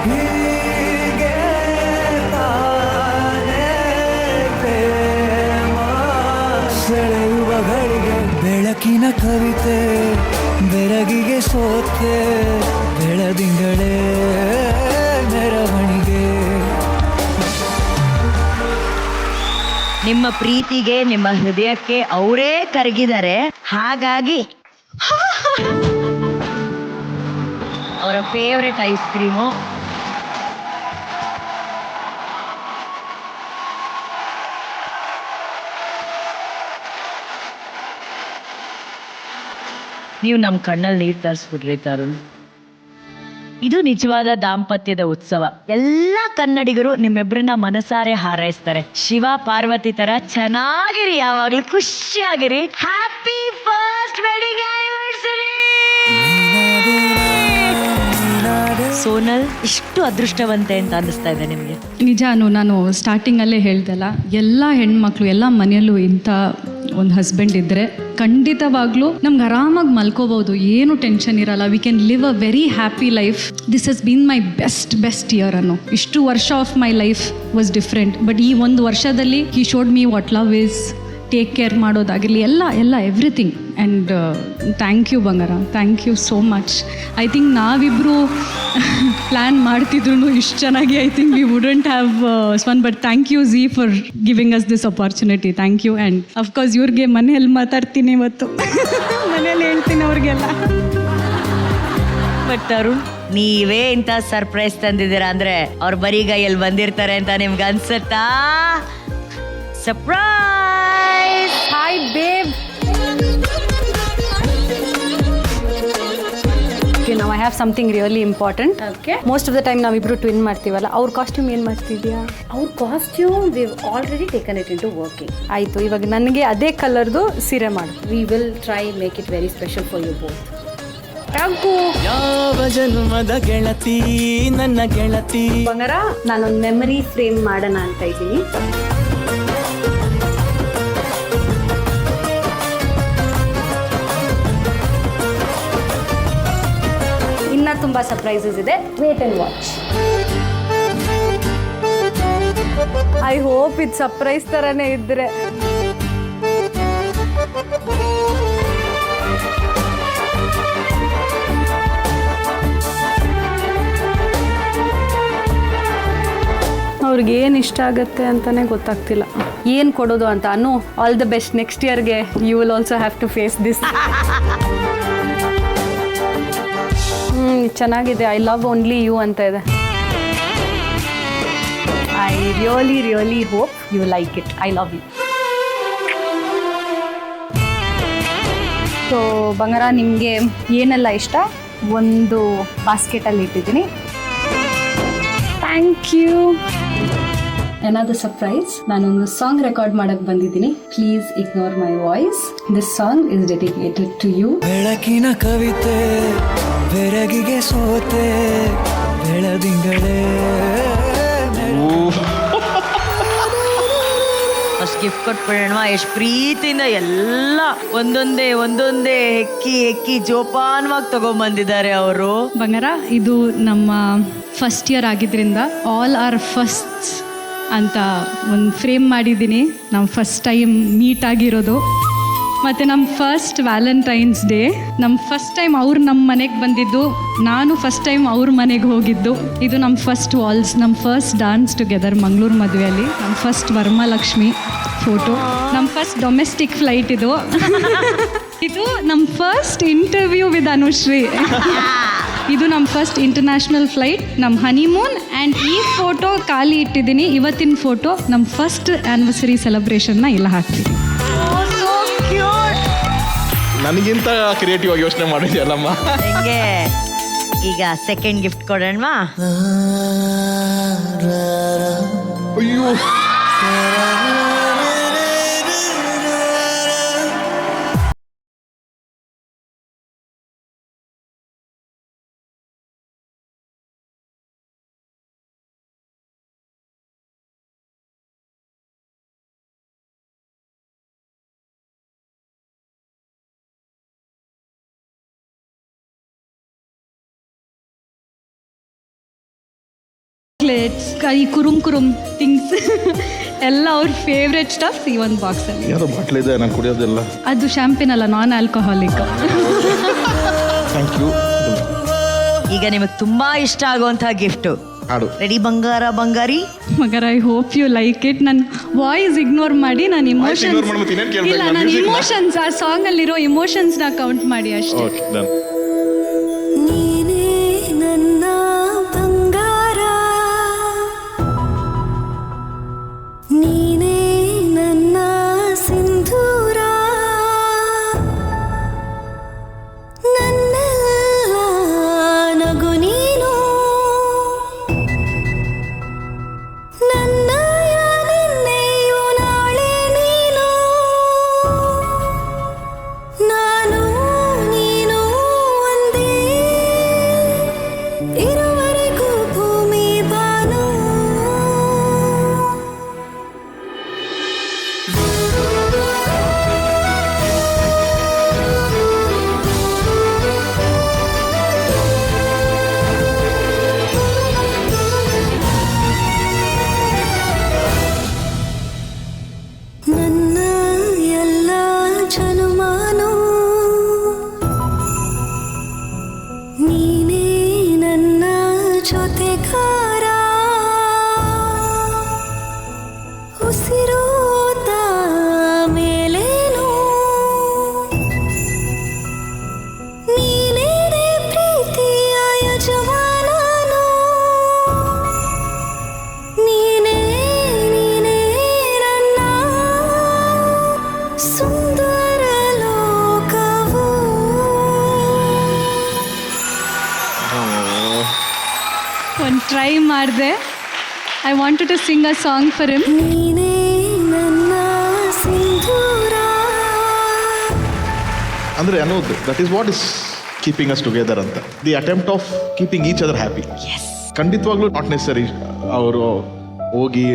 ಹೀಗೆ ತಾನೇ ಪ್ರೇಮ ಸೆಳೆಯುವ ಗಳಿಗೆ. ಬೆಳಕಿನ ಕವಿತೆ ಬೆಳಗಿಗೆ ಸೋತೆ, ಬೆಳದಿಂಗಳೇ ಮೆರವಣಿಗೆ. ನಿಮ್ಮ ಪ್ರೀತಿಗೆ, ನಿಮ್ಮ ಹೃದಯಕ್ಕೆ ಅವರೇ ಕರಗಿದ್ದಾರೆ. ಹಾಗಾಗಿ ಅವರ ಫೇವ್ರೆಟ್ ಐಸ್ ಕ್ರೀಮು ನೀವು ನಮ್ಮ ಕಣ್ಣಲ್ಲಿ ನೀರು ತರಿಸ್ಬಿಡ್ರಿ ತರುಣ್. ಇದು ನಿಜವಾದ ದಾಂಪತ್ಯದ ಉತ್ಸವ. ಎಲ್ಲ ಕನ್ನಡಿಗರು ನಿಮ್ಮಿಬ್ಬರನ್ನ ಮನಸಾರೆ ಹಾರೈಸ್ತಾರೆ. ಶಿವ ಪಾರ್ವತಿ ತರ ಚೆನ್ನಾಗಿರಿ, ಯಾವಾಗ್ಲೂ ಖುಷಿಯಾಗಿರಿ. Happy first wedding anniversary. Sonal ಇಷ್ಟು ಅದೃಷ್ಟವಂತೆ ಅಂತ ಅನ್ನಿಸ್ತಾ ಇದೆ ನಿಮಗೆ? ನಿಜಾನು, ನಾನು ಸ್ಟಾರ್ಟಿಂಗಲ್ಲೇ ಹೇಳ್ದಲ್ಲ, ಎಲ್ಲ ಹೆಣ್ಮಕ್ಳು ಎಲ್ಲ ಮನೆಯಲ್ಲೂ ಇಂಥ ಒಂದು ಹಸ್ಬೆಂಡ್ ಇದ್ದರೆ ಖಂಡಿತವಾಗ್ಲೂ ನಮ್ಗೆ ಆರಾಮಾಗಿ ಮಲ್ಕೋಬೋದು, ಏನು ಟೆನ್ಷನ್ ಇರಲ್ಲ. We can live a very happy life. This has been my best year ಅನ್ನೋ. ಇಷ್ಟು ವರ್ಷ of my life was different, but ಈ ಒಂದು ವರ್ಷದಲ್ಲಿ he showed me what love is. Take care ಮಾಡೋದಾಗಿರಲಿ, ಎಲ್ಲ ಎವ್ರಿಥಿಂಗ್. ಆ್ಯಂಡ್ ಥ್ಯಾಂಕ್ ಯು ಬಂಗಾರ, thank you so much. I think ನಾವಿಬ್ಬರು ಪ್ಲ್ಯಾನ್ ಮಾಡ್ತಿದ್ರು ಇಷ್ಟು ಚೆನ್ನಾಗಿ, I think we wouldn't have spun. But thank you Zee for giving us this opportunity. Thank you. And of course ಇವ್ರಿಗೆ ಮನೆಯಲ್ಲಿ ಮಾತಾಡ್ತೀನಿ ಇವತ್ತು, ಮನೇಲಿ ಹೇಳ್ತೀನಿ ಅವ್ರಿಗೆಲ್ಲ. ಬಟ್ ತರುಣ್, ನೀವೇ ಇಂಥ ಸರ್ಪ್ರೈಸ್ ತಂದಿದ್ದೀರಾ ಅಂದ್ರೆ ಅವ್ರು ಬರಿಗೈಯಲ್ಲಿ ಬಂದಿರ್ತಾರೆ ಅಂತ ನಿಮ್ಗೆ ಅನ್ಸುತ್ತಾ? Surprise. Hi babe. now I have something really important. Okay. Most of the time ನಾವಿಬ್ರು ಟ್ವಿನ್ ಮಾಡ್ತೀವಲ್ಲ, ಅವ್ರ ಕಾಸ್ಟ್ಯೂಮ್ ಏನು ಮಾಡ್ತಿದ್ಯಾ? ಅವ್ರ costume we already taken it into working. ಆಯಿತು, ಇವಾಗ ನನಗೆ ಅದೇ ಕಲರ್ದು ಸೀರೆ ಮಾಡು. We will try make it very special for you both. ಯಾವ ಜನ್ಮದ ಗೆಳತಿ ನನ್ನ ಗೆಳತಿ. ಬಂಗಾರ, ನಾನೊಂದು ಮೆಮರಿ ಫ್ರೇಮ್ ಮಾಡೋಣ ಅಂತ ಇದ್ದೀನಿ. ಇನ್ನ ತುಂಬಾ ಸರ್ಪ್ರೈಸಸ್ ಇದೆ, wait and watch. I hope ಇದು ಸರ್ಪ್ರೈಸ್ ಥರನೇ ಇದ್ದರೆ. ಅವ್ರಿಗೆ ಏನು ಇಷ್ಟ ಆಗುತ್ತೆ ಅಂತಲೇ ಗೊತ್ತಾಗ್ತಿಲ್ಲ, ಏನು ಕೊಡೋದು ಅಂತ. ಅನ್ನು ಆಲ್ ದ ಬೆಸ್ಟ್. ನೆಕ್ಸ್ಟ್ ಇಯರ್ಗೆ you will also have to face this. ಚೆನ್ನಾಗಿದೆ. ಐ ಲವ್ ಓನ್ಲಿ ಯು ಅಂತ ಇದೆ. I really hope you like it. I love you. So ಬಂಗಾರ, ನಿಮಗೆ ಏನೆಲ್ಲ ಇಷ್ಟ ಒಂದು ಬಾಸ್ಕೆಟಲ್ಲಿ ಇಟ್ಟಿದ್ದೀನಿ. Thank you. ಏನಾದರೂ ಸರ್ಪ್ರೈಸ್, ನಾನೊಂದು ಸಾಂಗ್ ರೆಕಾರ್ಡ್ ಮಾಡಕ್ಕೆ ಬಂದಿದ್ದೀನಿ. Please ignore my voice. This song is dedicated to you. ಬೆಳಕಿನ ಕವಿತೆ ಬೆರಗಿಗೆ ಸೋತೆ ಬೆಳದಿಂಗಳೇ. ಅಷ್ಟು ಗಿಫ್ಟ್ ಕೊಟ್ಬಿಡೋಣ. ಎಷ್ಟು ಪ್ರೀತಿಯಿಂದ ಎಲ್ಲ ಒಂದೊಂದೇ ಹೆಕ್ಕಿ ಜೋಪಾನವಾಗಿ ತಗೊಂಡ್ಬಂದಿದ್ದಾರೆ ಅವರು. ಬಂಗಾರ, ಇದು ನಮ್ಮ ಫಸ್ಟ್ ಇಯರ್ ಆಗಿದ್ರಿಂದ ಆಲ್ ಆರ್ ಫಸ್ಟ್ ಅಂತ ಒಂದು ಫ್ರೇಮ್ ಮಾಡಿದ್ದೀನಿ. ನಾವು ಫಸ್ಟ್ ಟೈಮ್ ಮೀಟ್ ಆಗಿರೋದು, ಮತ್ತು ನಮ್ಮ ಫಸ್ಟ್ ವ್ಯಾಲೆಂಟೈನ್ಸ್ ಡೇ. ನಮ್ಮ ಫಸ್ಟ್ ಟೈಮ್ ಅವ್ರು ನಮ್ಮ ಮನೆಗೆ ಬಂದಿದ್ದು, ನಾನು ಫಸ್ಟ್ ಟೈಮ್ ಅವ್ರ ಮನೆಗೆ ಹೋಗಿದ್ದು. ಇದು ನಮ್ಮ ಫಸ್ಟ್ ವಾಲ್ಸ್, ನಮ್ಮ ಫಸ್ಟ್ ಡಾನ್ಸ್ ಟುಗೆದರ್ ಮಂಗಳೂರು ಮದುವೆಯಲ್ಲಿ. ನಮ್ಮ ಫಸ್ಟ್ ವರಮಹಾಲಕ್ಷ್ಮಿ ಫೋಟೋ, ನಮ್ಮ ಫಸ್ಟ್ ಡೊಮೆಸ್ಟಿಕ್ ಫ್ಲೈಟ್ ಇದು. ಇದು ನಮ್ಮ ಫಸ್ಟ್ ಇಂಟರ್ವ್ಯೂ ವಿತ್ ಅನುಶ್ರೀ. ಇದು ನಮ್ಮ ಫಸ್ಟ್ ಇಂಟರ್ನ್ಯಾಷನಲ್ ಫ್ಲೈಟ್, ನಮ್ಮ ಹನಿಮೂನ್. ಆ್ಯಂಡ್ ಈ ಫೋಟೋ ಖಾಲಿ ಇಟ್ಟಿದ್ದೀನಿ. ಇವತ್ತಿನ ಫೋಟೋ ನಮ್ಮ ಫಸ್ಟ್ ಆ್ಯನಿವರ್ಸರಿ ಸೆಲೆಬ್ರೇಷನ್ನ ಇಲ್ಲ ಹಾಕ್ತೀನಿ. ನನಗಿಂತ ಕ್ರಿಯೇಟಿವ್ ಆಗಿ ಯೋಚನೆ ಮಾಡಿದ್ಯಲ್ಲಮ್ಮ. ಹೆಂಗೆ ಈಗ ಸೆಕೆಂಡ್ ಗಿಫ್ಟ್ ಕೊಡೋಣವಾ? ಅಯ್ಯೋ, ಈ ಕುರುಮ್ ಥಿಂಗ್ಸ್ ಎಲ್ಲ ಅವ್ರ ಫೇವ್ರೆಟ್ ಸ್ಟಫ್ ಈ ಒಂದು ಬಾಕ್ಸಲ್ಲಿ. ಯಾರೋ ಬಾಟ್ಲಿದೆ, ನಾನು ಕುಡಿಯೋದಿಲ್ಲ. ಅದು ಶಾಂಪಿನ್ ಅಲ್ಲ, ನಾನ್ ಆಲ್ಕೋಹಾಲಿಕ್. Thank you. ಈಗ ನಿಮಗೆ ತುಂಬಾ ಇಷ್ಟ ಆಗುವಂಥ ಗಿಫ್ಟು. ಹಾಡು ರೆಡಿ ಬಂಗಾರಿ? ಮಗರ್, I hope you like it. ನನ್ನ ವಾಯ್ಸ್ ಇಗ್ನೋರ್ ಮಾಡಿ, ನಾನು ಇಮೋಷನ್ಸ್ ಆ ಸಾಂಗಲ್ಲಿರೋ ಇಮೋಷನ್ಸ್ನ ಕೌಂಟ್ ಮಾಡಿ ಅಷ್ಟೇ. Okay, done. ನೀನೇ ನನ್ನ ಜೊತೆಗಾರ ಉಸಿರೋತ ಮೇಲೇನು ನೀನೇ ಪ್ರೀತಿಯ ಯಜಮಾನನು ನೀನೇ ನೀನೇ ನನ್ನ ಸುಂದರ ಲೋಕವು. ಒಂದು ಟ್ರೈ ಮಾಡಿದೆ. I wanted to sing a song for him. ನೀನೇ ನನ್ನ ಸಿಂಧೂರ. ಅಂದ್ರೆ ಅನ್ನೋದು that is what is keeping us together ಅಂತ. The attempt of keeping each other happy. ಖಂಡಿತವಾಗ್ಲೂ ನಾಟ್ ನೆಸರಿ ಅವರು ಹೋಗಿ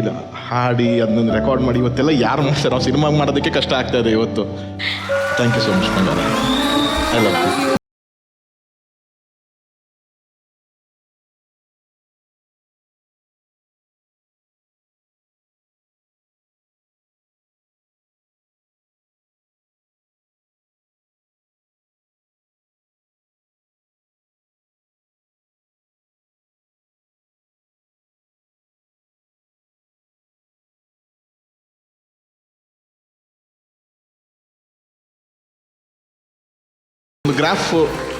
ಹಾಡಿ ಅದನ್ನ ರೆಕಾರ್ಡ್ ಮಾಡಿ ಇವತ್ತೆಲ್ಲ ಯಾರು ಮಾಡ್ತಾರೆ, ನಾವು ಸಿನಿಮಾ ಮಾಡೋದಕ್ಕೆ ಕಷ್ಟ ಆಗ್ತಾ ಇದೆ ಇವತ್ತು. ಥ್ಯಾಂಕ್ ಯು ಸೊ ಮಚ್ ಬಂಗಾರ. I love you. ಒಂದು ಗ್ರಾಫ್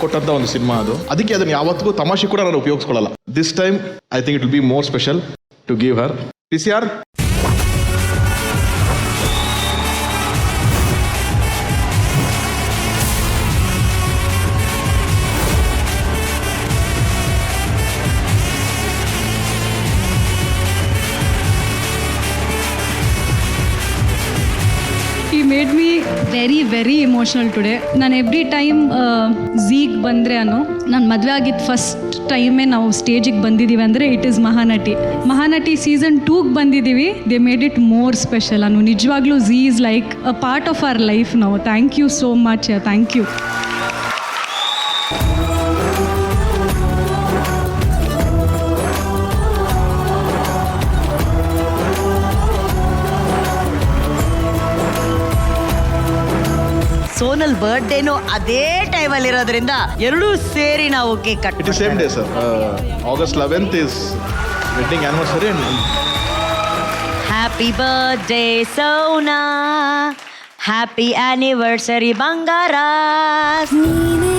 ಕೊಟ್ಟಂತ ಒಂದು ಸಿನಿಮಾ ಅದು. ಅದಕ್ಕೆ ಅದನ್ನ ಯಾವತ್ತಿಗೂ ತಮಾಷೆ ಕೂಡ ನಾನು ಉಪಯೋಗಿಸ್ಕೊಳ್ಳಲ್ಲ. This time I think it will be more special to give her PCR. He made me very, very emotional today. ನಾನು ಎವ್ರಿ ಟೈಮ್ ಝೀಗೆ ಬಂದರೆ ನಾನು ಮದುವೆ ಆಗಿದ್ದು ಫಸ್ಟ್ ಟೈಮೇ ನಾವು ಸ್ಟೇಜಿಗೆ ಬಂದಿದ್ದೀವಿ ಅಂದರೆ ಇಟ್ ಈಸ್ ಮಹಾನಟಿ ಸೀಸನ್ 2ಗೆ ಬಂದಿದ್ದೀವಿ. They made it more special. ನಿಜವಾಗ್ಲೂ Zee is like a part of our life ನಾವು. Thank you so much. Thank you. Sonal ಬರ್ಡೇನು ಅದೇ ಟೈಮಲ್ಲಿ ಇರೋದ್ರಿಂದ ಎರಡೂ ಸೇರಿ ನಾವು cake cut. It is same day sir. August 11th is wedding anniversary. Happy birthday Sona, happy anniversary ಬಂಗಾರ. ನೀನೇ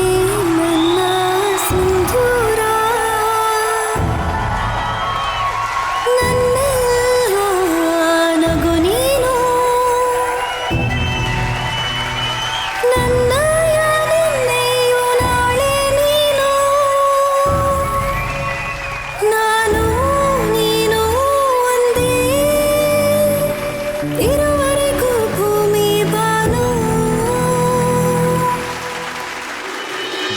ನನ್ನ ಸಿಂಧೂರ, ನನ್ನೆಲ್ಲ ನಗು ನೀನು, ನನ್ನಯ ನಿನ್ನೆಯು ನಾಳೆ ನೀನು, ನಾನು ನೀನು ಒಂದೇ ಇರುವರೆಗೂ ಭೂಮಿ ಬಾನು.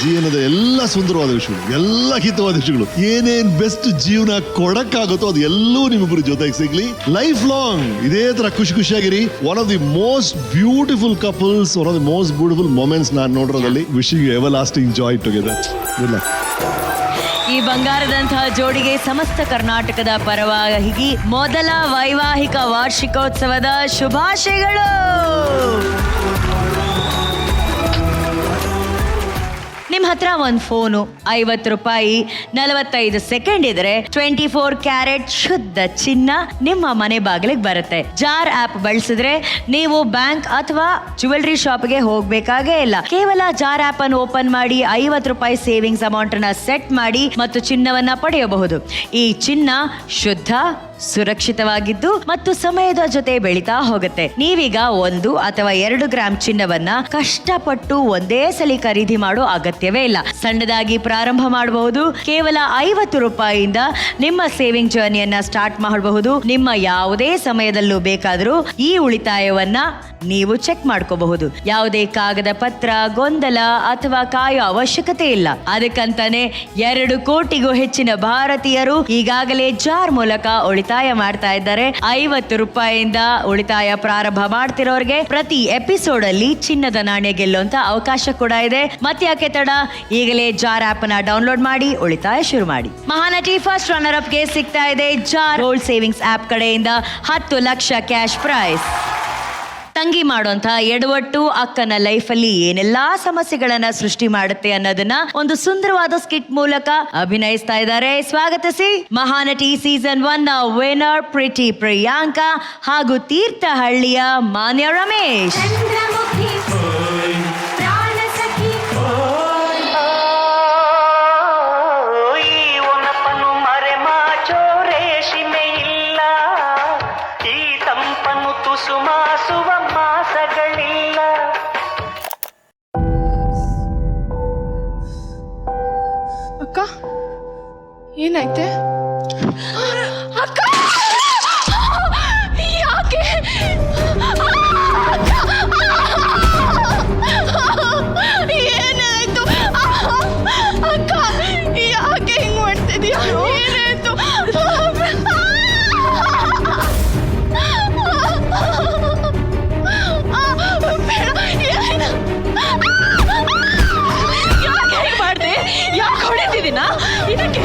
ಜೀವನದ ಎಲ್ಲ ಸುಂದರವಾದ ವಿಷಯಗಳು, ಎಲ್ಲ ಹಿತವಾದ ವಿಷಯಗಳು, ಏನೇನ್ ಬೆಸ್ಟ್ ಜೀವನ ಕೊಡಕ್ಕಾಗುತ್ತೋ ಅದು ಎಲ್ಲವೂ ನಿಮ್ಮಿಬ್ಬರು ಜೊತೆಗೆ ಸಿಗ್ಲಿ. ಲೈಫ್ ಲಾಂಗ್ ಇದೇ ತರ ಖುಷಿ ಖುಷಿಯಾಗಿರಿ. One of the most beautiful couples, one of the most beautiful moments ನಾನು ನೋಡೋದ್ರಲ್ಲಿ. Wishing you everlasting joy together. Good luck. ಈ ಬಂಗಾರದಂತಹ ಜೋಡಿಗೆ ಸಮಸ್ತ ಕರ್ನಾಟಕದ ಪರವಾಗಿ ಮೊದಲ ವೈವಾಹಿಕ ವಾರ್ಷಿಕೋತ್ಸವದ ಶುಭಾಶಯಗಳು. ನಿಮ್ಮ ಹತ್ರ ಒಂದು ಫೋನು, 50 ರೂಪಾಯಿ, 45 ಸೆಕೆಂಡ್ ಇದ್ರೆ 24 ಕ್ಯಾರೆಟ್ ಶುದ್ಧ ಚಿನ್ನ ನಿಮ್ಮ ಮನೆ ಬಾಗಿಲಿಗೆ ಬರುತ್ತೆ. ಜಾರ್ ಆಪ್ ಬಳಸಿದ್ರೆ ನೀವು ಬ್ಯಾಂಕ್ ಅಥವಾ ಜ್ಯುವೆಲ್ರಿ ಶಾಪ್ಗೆ ಹೋಗ್ಬೇಕಾಗೇ ಇಲ್ಲ. ಕೇವಲ ಜಾರ್ ಆಪ್ ಅನ್ನು ಓಪನ್ ಮಾಡಿ 50 ರೂಪಾಯಿ ಸೇವಿಂಗ್ಸ್ ಅಮೌಂಟ್ ಅನ್ನ ಸೆಟ್ ಮಾಡಿ ಮತ್ತು ಚಿನ್ನವನ್ನ ಪಡೆಯಬಹುದು. ಈ ಚಿನ್ನ ಶುದ್ಧ, ಸುರಕ್ಷಿತವಾಗಿದ್ದು ಮತ್ತು ಸಮಯದ ಜೊತೆ ಬೆಳೀತಾ ಹೋಗುತ್ತೆ. ನೀವೀಗ 1 ಅಥವಾ 2 ಗ್ರಾಮ್ ಚಿನ್ನವನ್ನ ಕಷ್ಟಪಟ್ಟು ಒಂದೇ ಸಲ ಖರೀದಿ ಮಾಡೋ ಅಗತ್ಯವೇ ಇಲ್ಲ. ಸಣ್ಣದಾಗಿ ಪ್ರಾರಂಭ ಮಾಡಬಹುದು. ಕೇವಲ 50 ರೂಪಾಯಿಯಿಂದ ನಿಮ್ಮ ಸೇವಿಂಗ್ ಜರ್ನಿಯನ್ನ ಸ್ಟಾರ್ಟ್ ಮಾಡಬಹುದು. ನಿಮ್ಮ ಯಾವುದೇ ಸಮಯದಲ್ಲೂ ಬೇಕಾದರೂ ಈ ಉಳಿತಾಯವನ್ನ ನೀವು ಚೆಕ್ ಮಾಡ್ಕೋಬಹುದು. ಯಾವುದೇ ಕಾಗದ ಪತ್ರ, ಗೊಂದಲ ಅಥವಾ ಕಾಯೋ ಅವಶ್ಯಕತೆ ಇಲ್ಲ. ಅದಕ್ಕಂತಾನೆ 2 ಕೋಟಿಗೂ ಹೆಚ್ಚಿನ ಭಾರತೀಯರು ಈಗಾಗಲೇ ಜಾರ್ ಮೂಲಕ ಉಳಿತಾಯ ಮಾಡ್ತಾ ಇದ್ದಾರೆ. 50 ರೂಪಾಯಿಯಿಂದ ಉಳಿತಾಯ ಪ್ರಾರಂಭ ಮಾಡ್ತಿರೋರ್ಗೆ ಪ್ರತಿ ಎಪಿಸೋಡ್ ಅಲ್ಲಿ ಚಿನ್ನದ ನಾಣ್ಯ ಗೆಲ್ಲುವಂತ ಅವಕಾಶ ಕೂಡ ಇದೆ. ಮತ್ತ್ಯಾಕೆ ತಡ, ಈಗಲೇ ಜಾರ್ ಆಪ್ ನ ಡೌನ್ಲೋಡ್ ಮಾಡಿ ಉಳಿತಾಯ ಶುರು ಮಾಡಿ. ಮಹಾನಟಿ ಫಸ್ಟ್ ರನ್ನರ್ ಅಪ್ ಗೆ ಸಿಗ್ತಾ ಇದೆ ಜಾರ್ ಗೋಲ್ಡ್ ಸೇವಿಂಗ್ಸ್ ಆಪ್ ಕಡೆಯಿಂದ 10 ಲಕ್ಷ ಕ್ಯಾಶ್ ಪ್ರೈಸ್. ತಂಗಿ ಮಾಡುವಂತ ಎಡವಟ್ಟು ಅಕ್ಕನ ಲೈಫಲ್ಲಿ ಏನೆಲ್ಲಾ ಸಮಸ್ಯೆಗಳನ್ನ ಸೃಷ್ಟಿ ಮಾಡುತ್ತೆ ಅನ್ನೋದನ್ನ ಒಂದು ಸುಂದರವಾದ ಸ್ಕಿಟ್ ಮೂಲಕ ಅಭಿನಯಿಸ್ತಾ ಇದ್ದಾರೆ. ಸ್ವಾಗತಿಸಿ ಮಹಾನಟಿ ಸೀಸನ್ 1 ವಿನ್ನರ್ ಪ್ರೀತಿ ಪ್ರಿಯಾಂಕಾ ಹಾಗೂ ತೀರ್ಥಹಳ್ಳಿಯ ಮಾನ್ಯ ರಮೇಶ್. ಅಕ್ಕ ಏನಾಯ್ತೆ? ಅಕ್ಕ ಯಾಕೆ? ಏನಾಯ್ತು ಅಕ್ಕ? ಯಾಕೆ ಹಿಂಗ್ ಮಾಡ್ತಿದ್ಯಾ? ಏನಾಯ್ತು? ಯಾಕೆ ಮಾಡ್ದೆ? ಯಾಕೆ ಹೊಡೆದಿದ್ದೀನಾ ಇದಕ್ಕೆ?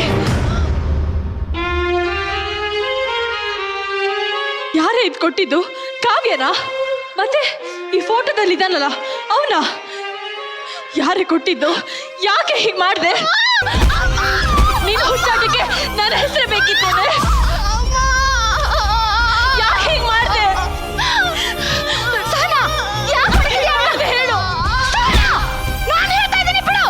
ಯಾರೇ ಇದು ಕೊಟ್ಟಿದ್ದು? ಕಾವ್ಯನಾ? ಮತ್ತೆ ಈ ಫೋಟೋದಲ್ಲಿ ಇದ್ದಾನಲ್ಲ ಅವನಾ? ಯಾರೇ ಕೊಟ್ಟಿದ್ದು? ಯಾಕೆ ಹೀಗೆ ಮಾಡಿದೆ? ನೀನು ಹುಚ್ಚಾಟಕ್ಕೆ ನನ್ನ ಹೆಸರು ಬೇಕಿದ್ದೇನೆ. ಯಾಕೆ ಹೀಗೆ ಮಾಡಿದೆ? ಹೇಳು. ನಾನು ಹೇಳ್ತಾ ಇದ್ದೀನಿ ಬಿಡು.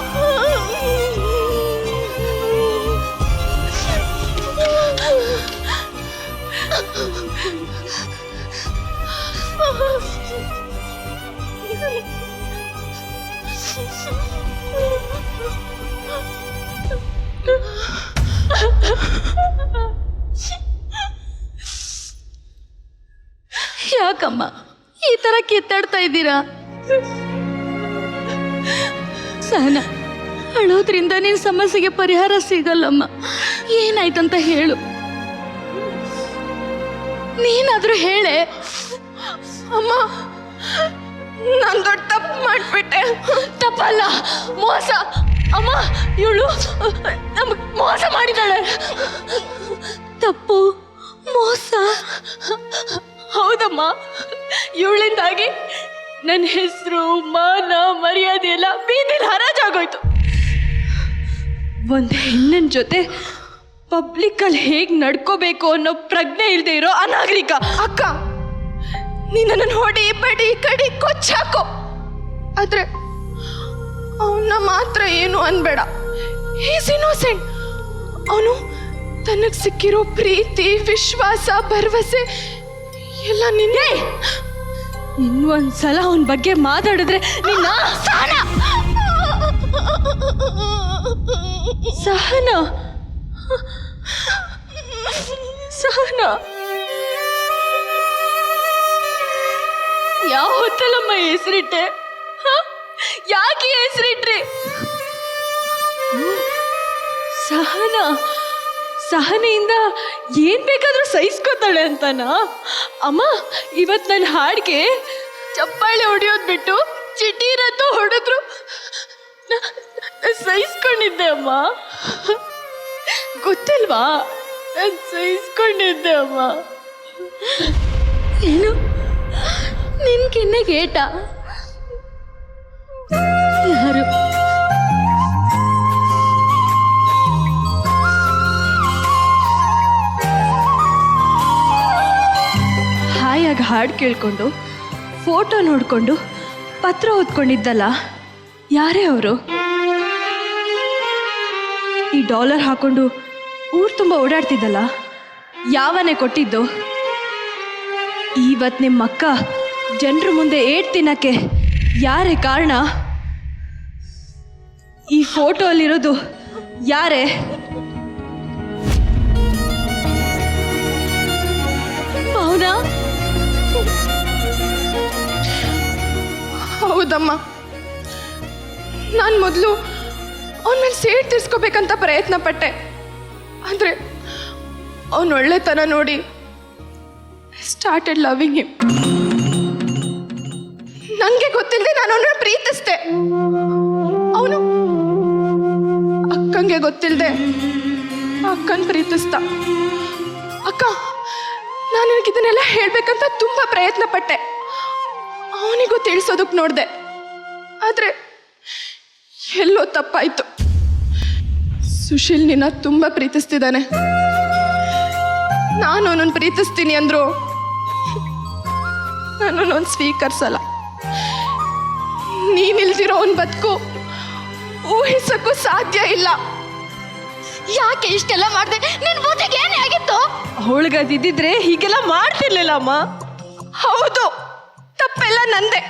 ಯಾಕಮ್ಮ ಈ ತರ ಕಿತ್ತಾಡ್ತಾ ಇದ್ದೀರಾ? ಸಹನ, ಅಳೋದ್ರಿಂದ ನಿನ್ ಸಮಸ್ಯೆಗೆ ಪರಿಹಾರ ಸಿಗಲ್ಲಮ್ಮ. ಏನಾಯ್ತಂತ ಹೇಳು. ನೀನಾದ್ರೂ ಹೇಳೆ. ಅಮ್ಮ, ನಾನು ದೊಡ್ಡ ತಪ್ಪು ಮಾಡ್ಬಿಟ್ಟೆ. ತಪ್ಪಲ್ಲ, ಮೋಸ. ಅಮ್ಮ, ಇವಳು ನಮ್ಗೆ ಮೋಸ ಮಾಡಿದಾಳೆ. ತಪ್ಪು, ಮೋಸ. ಹೌದಮ್ಮ, ಇವಳಿಂದಾಗಿ ನನ್ನ ಹೆಸರು, ಮಾನ, ಮರ್ಯಾದೆ ಎಲ್ಲ ಬೀದಿಲಿ ಹರಾಜಾಗೋಯ್ತು. ಒಂದು ಹೆಣ್ಣಿನ ಜೊತೆ ಪಬ್ಲಿಕ್ಕಲ್ಲಿ ಹೇಗೆ ನಡ್ಕೋಬೇಕು ಅನ್ನೋ ಪ್ರಜ್ಞೆ ಇಲ್ಲದೆ ಇರೋ ಅನಾಗರಿಕ. ಅಕ್ಕ, ನೀನು ನನ್ನನ್ನು ಹೊಡಿ, ಬಡಿ, ಕಡಿ, ಕೊಚ್ಚಾಕೋ, ಆದ್ರೆ ಅವನ್ನ ಮಾತ್ರ ಏನು ಅನ್ಬೇಡ. Is innocent. ಅವನು ತನಗೆ ಸಿಕ್ಕಿರೋ ಪ್ರೀತಿ, ವಿಶ್ವಾಸ, ಭರವಸೆ ಎಲ್ಲ ನಿನ್ನೆ. ಇನ್ನೊಂದ್ಸಲ ಅವನ ಬಗ್ಗೆ ಮಾತಾಡಿದ್ರೆ ನಿನ್ನ ಸಹನ ಸಹನ ಯಾವ ಹೊತ್ತಲ್ಲಮ್ಮ ಹೆಸರಿಟ್ಟೆ? ಯಾಕೆ ಹೆಸರಿಟ್ರಿ? ಸಹನ ಸಹನೆಯಿಂದ ಏನ್ ಬೇಕಾದ್ರೂ ಸಹಿಸ್ಕೋತಾಳೆ ಅಂತನಾ? ಅಮ್ಮ, ಇವತ್ ನನ್ನ ಹಾಡಿಗೆ ಚಪ್ಪಾಳೆ ಹೊಡಿಯೋದ್ ಬಿಟ್ಟು ಚಿಟೀರಂತ ಹೊಡೆದ್ರು ಸಹಿಸ್ಕೊಂಡಿದ್ದೆ ಅಮ್ಮ. ಗೊತ್ತಿಲ್ವಾ? ನಾನು ಸಹಿಸ್ಕೊಂಡಿದ್ದೆ ಅಮ್ಮ. ಏನು ನಿನ್ ಕೆನ್ನೆಗೆ ಏಟ? ಯಾರು? ಹಾಯಾಗಿ ಹಾಡು ಕೇಳ್ಕೊಂಡು, ಫೋಟೋ ನೋಡ್ಕೊಂಡು, ಪತ್ರ ಓದ್ಕೊಂಡಿದ್ದಲ್ಲ, ಯಾರೇ ಅವರು? ಈ ಡಾಲರ್ ಹಾಕೊಂಡು ಊರು ತುಂಬ ಓಡಾಡ್ತಿದ್ದಲ್ಲ, ಯಾವನೇ ಕೊಟ್ಟಿದ್ದು? ಇವತ್ತು ನಿಮ್ಮ ಅಕ್ಕ ಜನರ ಮುಂದೆ ಏಟ್ ತಿನ್ನಕ್ಕೆ ಯಾರೇ ಕಾರಣ? ಈ ಫೋಟೋ ಅಲ್ಲಿರೋದು ಯಾರೇ? ಹೌದಾ? ಹೌದಮ್ಮ, ನಾನು ಮೊದಲು ಅವನ ಮೇಲೆ ಸೇಡ್ ತೀರ್ಸ್ಕೋಬೇಕಂತ ಪ್ರಯತ್ನ ಪಟ್ಟೆ. ಆದರೆ ಅವನ ಒಳ್ಳೆತನ ನೋಡಿ ಸ್ಟಾರ್ಟೆಡ್ ಲವಿಂಗ್ ಹಿಮ್. ನನಗೆ ಗೊತ್ತಿಲ್ಲದೆ ನಾನು ಅವನ ಪ್ರೀತಿಸ್ದೆ. ಅವನು ಅಕ್ಕಂಗೆ ಗೊತ್ತಿಲ್ಲದೆ ಅಕ್ಕನ ಪ್ರೀತಿಸ್ದ. ಅಕ್ಕ, ನಾನು ಇದನ್ನೆಲ್ಲ ಹೇಳ್ಬೇಕಂತ ತುಂಬ ಪ್ರಯತ್ನ ಪಟ್ಟೆ. ಅವನಿಗೂ ತಿಳಿಸೋದಕ್ಕೆ ನೋಡಿದೆ, ಆದರೆ ಎಲ್ಲೋ ತಪ್ಪಾಯ್ತು. ಸುಶೀಲ್ ನಿನ್ನ ತುಂಬ ಪ್ರೀತಿಸ್ತಿದ್ದಾನೆ. ನಾನು ಅವನನ್ನು ಪ್ರೀತಿಸ್ತೀನಿ ಅಂದ್ರು ನಾನು ಅವನು ಸ್ವೀಕರಿಸಲ್ಲ. ನೀನಿಲ್ದಿರೋ ಅವನ ಬದುಕು ಊಹಿಸಕ್ಕೂ ಸಾಧ್ಯ ಇಲ್ಲ. ಯಾಕೆ ಇಷ್ಟೆಲ್ಲ ಮಾಡಿದೆ? ನಿನ್ ಬುದ್ಧಿಗೆ ಏನೇ ಆಗಿತ್ತು? ಅವಳಿಗದಿದ್ದಿದ್ರೆ ಹೀಗೆಲ್ಲ ಮಾಡ್ತಿರ್ಲಿಲ್ಲ ಅಮ್ಮ. ಹೌದು, ತಪ್ಪೆಲ್ಲ ನಂದೆ.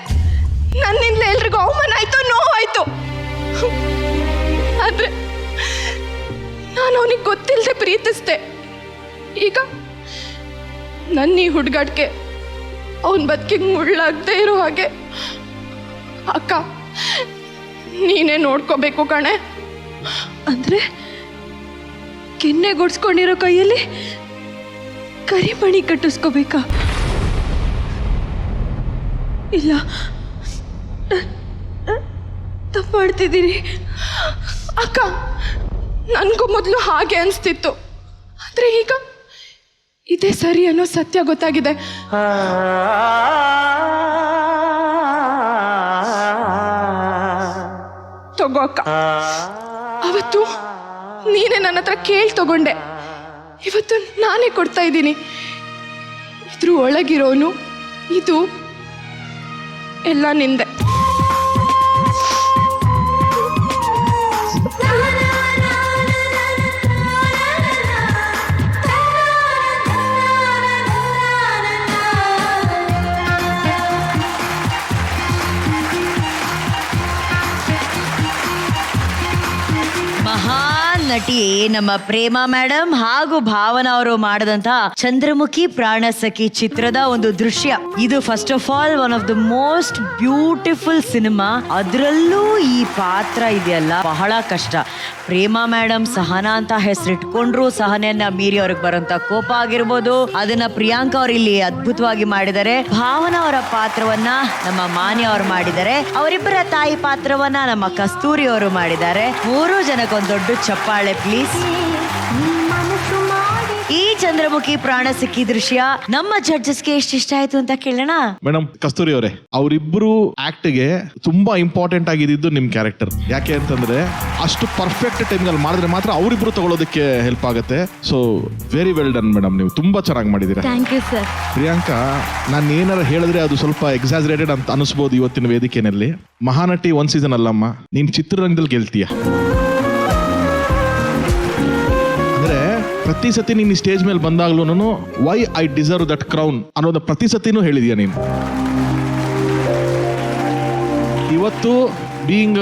ನನ್ನಿಂದ ಎಲ್ರಿಗೂ ಅವಮಾನ ಆಯ್ತು, ನೋವಾಯ್ತು. ಆದ್ರೆ ನಾನು ಅವನಿಗೆ ಗೊತ್ತಿಲ್ಲದೆ ಪ್ರೀತಿಸ್ದೆ. ಈಗ ನನ್ನ ಈ ಹುಡುಗಾಟಿಗೆ ಅವನ ಬದುಕಿಗೆ ಮುಳ್ಳಾಗದೆ ಇರೋ ಹಾಗೆ ಅಕ್ಕ ನೀನೇ ನೋಡ್ಕೋಬೇಕು ಕಣೆ. ಅಂದ್ರೆ ಕೆನ್ನೆ ಗುಡ್ಸ್ಕೊಂಡಿರೋ ಕೈಯಲ್ಲಿ ಕರಿಮಣಿ ಕಟ್ಟಿಸ್ಕೋಬೇಕಾ? ಇಲ್ಲ, ತಪ್ಪು ಮಾಡ್ತಿದ್ದೀನಿ ಅಕ್ಕ. ನನಗೂ ಮೊದಲು ಹಾಗೆ ಅನಿಸ್ತಿತ್ತು, ಆದರೆ ಈಗ ಇದೇ ಸರಿ ಅನ್ನೋ ಸತ್ಯ ಗೊತ್ತಾಗಿದೆ. ತಗೋ ಅಕ್ಕ, ಅವತ್ತು ನೀನೇ ನನ್ನ ಹತ್ರ ಕೇಳಿ ತಗೊಂಡೆ, ಇವತ್ತು ನಾನೇ ಕೊಡ್ತಾ ಇದ್ದೀನಿ. ಇದ್ರ ಒಳಗಿರೋನು ಇದು ಎಲ್ಲ ನಿಂದೆ. ಮಹಾನ್ ನಟಿ ನಮ್ಮ ಪ್ರೇಮಾ ಮೇಡಮ್ ಹಾಗೂ ಭಾವನಾ ಅವರು ಮಾಡಿದಂತಹ ಚಂದ್ರಮುಖಿ ಪ್ರಾಣಸಖಿ ಚಿತ್ರದ ಒಂದು ದೃಶ್ಯ ಇದು. First of all one of the most beautiful cinema. ಅದರಲ್ಲೂ ಈ ಪಾತ್ರ ಇದೆಯಲ್ಲ ಬಹಳ ಕಷ್ಟ. ಪ್ರೇಮಾ ಮೇಡಮ್ ಸಹನಾ ಅಂತ ಹೆಸರಿಟ್ಕೊಂಡ್ರು ಸಹನೆಯನ್ನ ಮೀರಿ ಅವ್ರಿಗೆ ಬರೋಂತ ಕೋಪ ಆಗಿರ್ಬೋದು, ಅದನ್ನ ಪ್ರಿಯಾಂಕಾ ಅವ್ರು ಇಲ್ಲಿ ಅದ್ಭುತವಾಗಿ ಮಾಡಿದ್ದಾರೆ. ಭಾವನಾ ಅವರ ಪಾತ್ರವನ್ನ ನಮ್ಮ ಮಾನ್ಯ ಅವರು ಮಾಡಿದ್ದಾರೆ. ಅವರಿಬ್ಬರ ತಾಯಿ ಪಾತ್ರವನ್ನ ನಮ್ಮ ಕಸ್ತೂರಿ ಅವರು ಮಾಡಿದ್ದಾರೆ. 3 ಜನಕ್ಕೊಂದು ದೊಡ್ಡ ಚಪ್ಪಾಳೆ ಪ್ಲೀಸ್. ಈ ಚಂದ್ರಮುಖಿ ಪ್ರಾಣಸಖಿ ದೃಶ್ಯ ನಮ್ಮ ಜಡ್ಜಸ್ಗೆ ಎಷ್ಟು ಇಷ್ಟ ಆಯ್ತು ಅಂತ ಕೇಳೋಣ. ಮೇಡಮ್ ಕಸ್ತೂರಿ ಅವರೇ, ಅವರಿಬ್ರು ಆಕ್ಟ್ ಗೆ ತುಂಬಾ ಇಂಪಾರ್ಟೆಂಟ್ ಆಗಿದ್ದು ನಿಮ್ ಕ್ಯಾರೆಕ್ಟರ್. ಯಾಕೆ ಅಂತಂದ್ರೆ ಅಷ್ಟು ಪರ್ಫೆಕ್ಟ್ ಟೈಮ್ನಲ್ಲಿ ಮಾಡಿದ್ರೆ ಮಾತ್ರ ಅವರಿಬ್ರು ತಗೊಳ್ಳೋದಕ್ಕೆ ಹೆಲ್ಪ್ ಆಗುತ್ತೆ. So very well done madam, ನೀವು ತುಂಬಾ ಚೆನ್ನಾಗಿ ಮಾಡಿದೀರಾ. Thank you sir. ಪ್ರಿಯಾಂಕಾ, ನಾನು ಏನಾರ ಹೇಳಿದ್ರೆ ಅದು ಸ್ವಲ್ಪ ಎಕ್ಸಾಜರೇಟೆಡ್ ಅಂತ ಅನಿಸ್ಬೋದು ಇವತ್ತಿನ ವೇದಿಕೆಯಲ್ಲಿ. ಮಹಾನಟಿ 1 ಸೀಸನ್ ಅಲ್ಲಮ್ಮ, ನೀನ್ ಚಿತ್ರರಂಗದಲ್ಲಿ ಗೆಲ್ತೀಯ. ಅಂದ್ರೆ ಪ್ರತಿ ಸತಿ ನೀನು ಸ್ಟೇಜ್ ಮೇಲೆ ಬಂದಾಗ್ಲೂ why I deserve that crown ಅನ್ನೋದು ಪ್ರತಿ ಸತಿನೂ ಹೇಳಿದೀಯ ನೀನು. ಇವತ್ತು ಬೀಯಿಂಗ್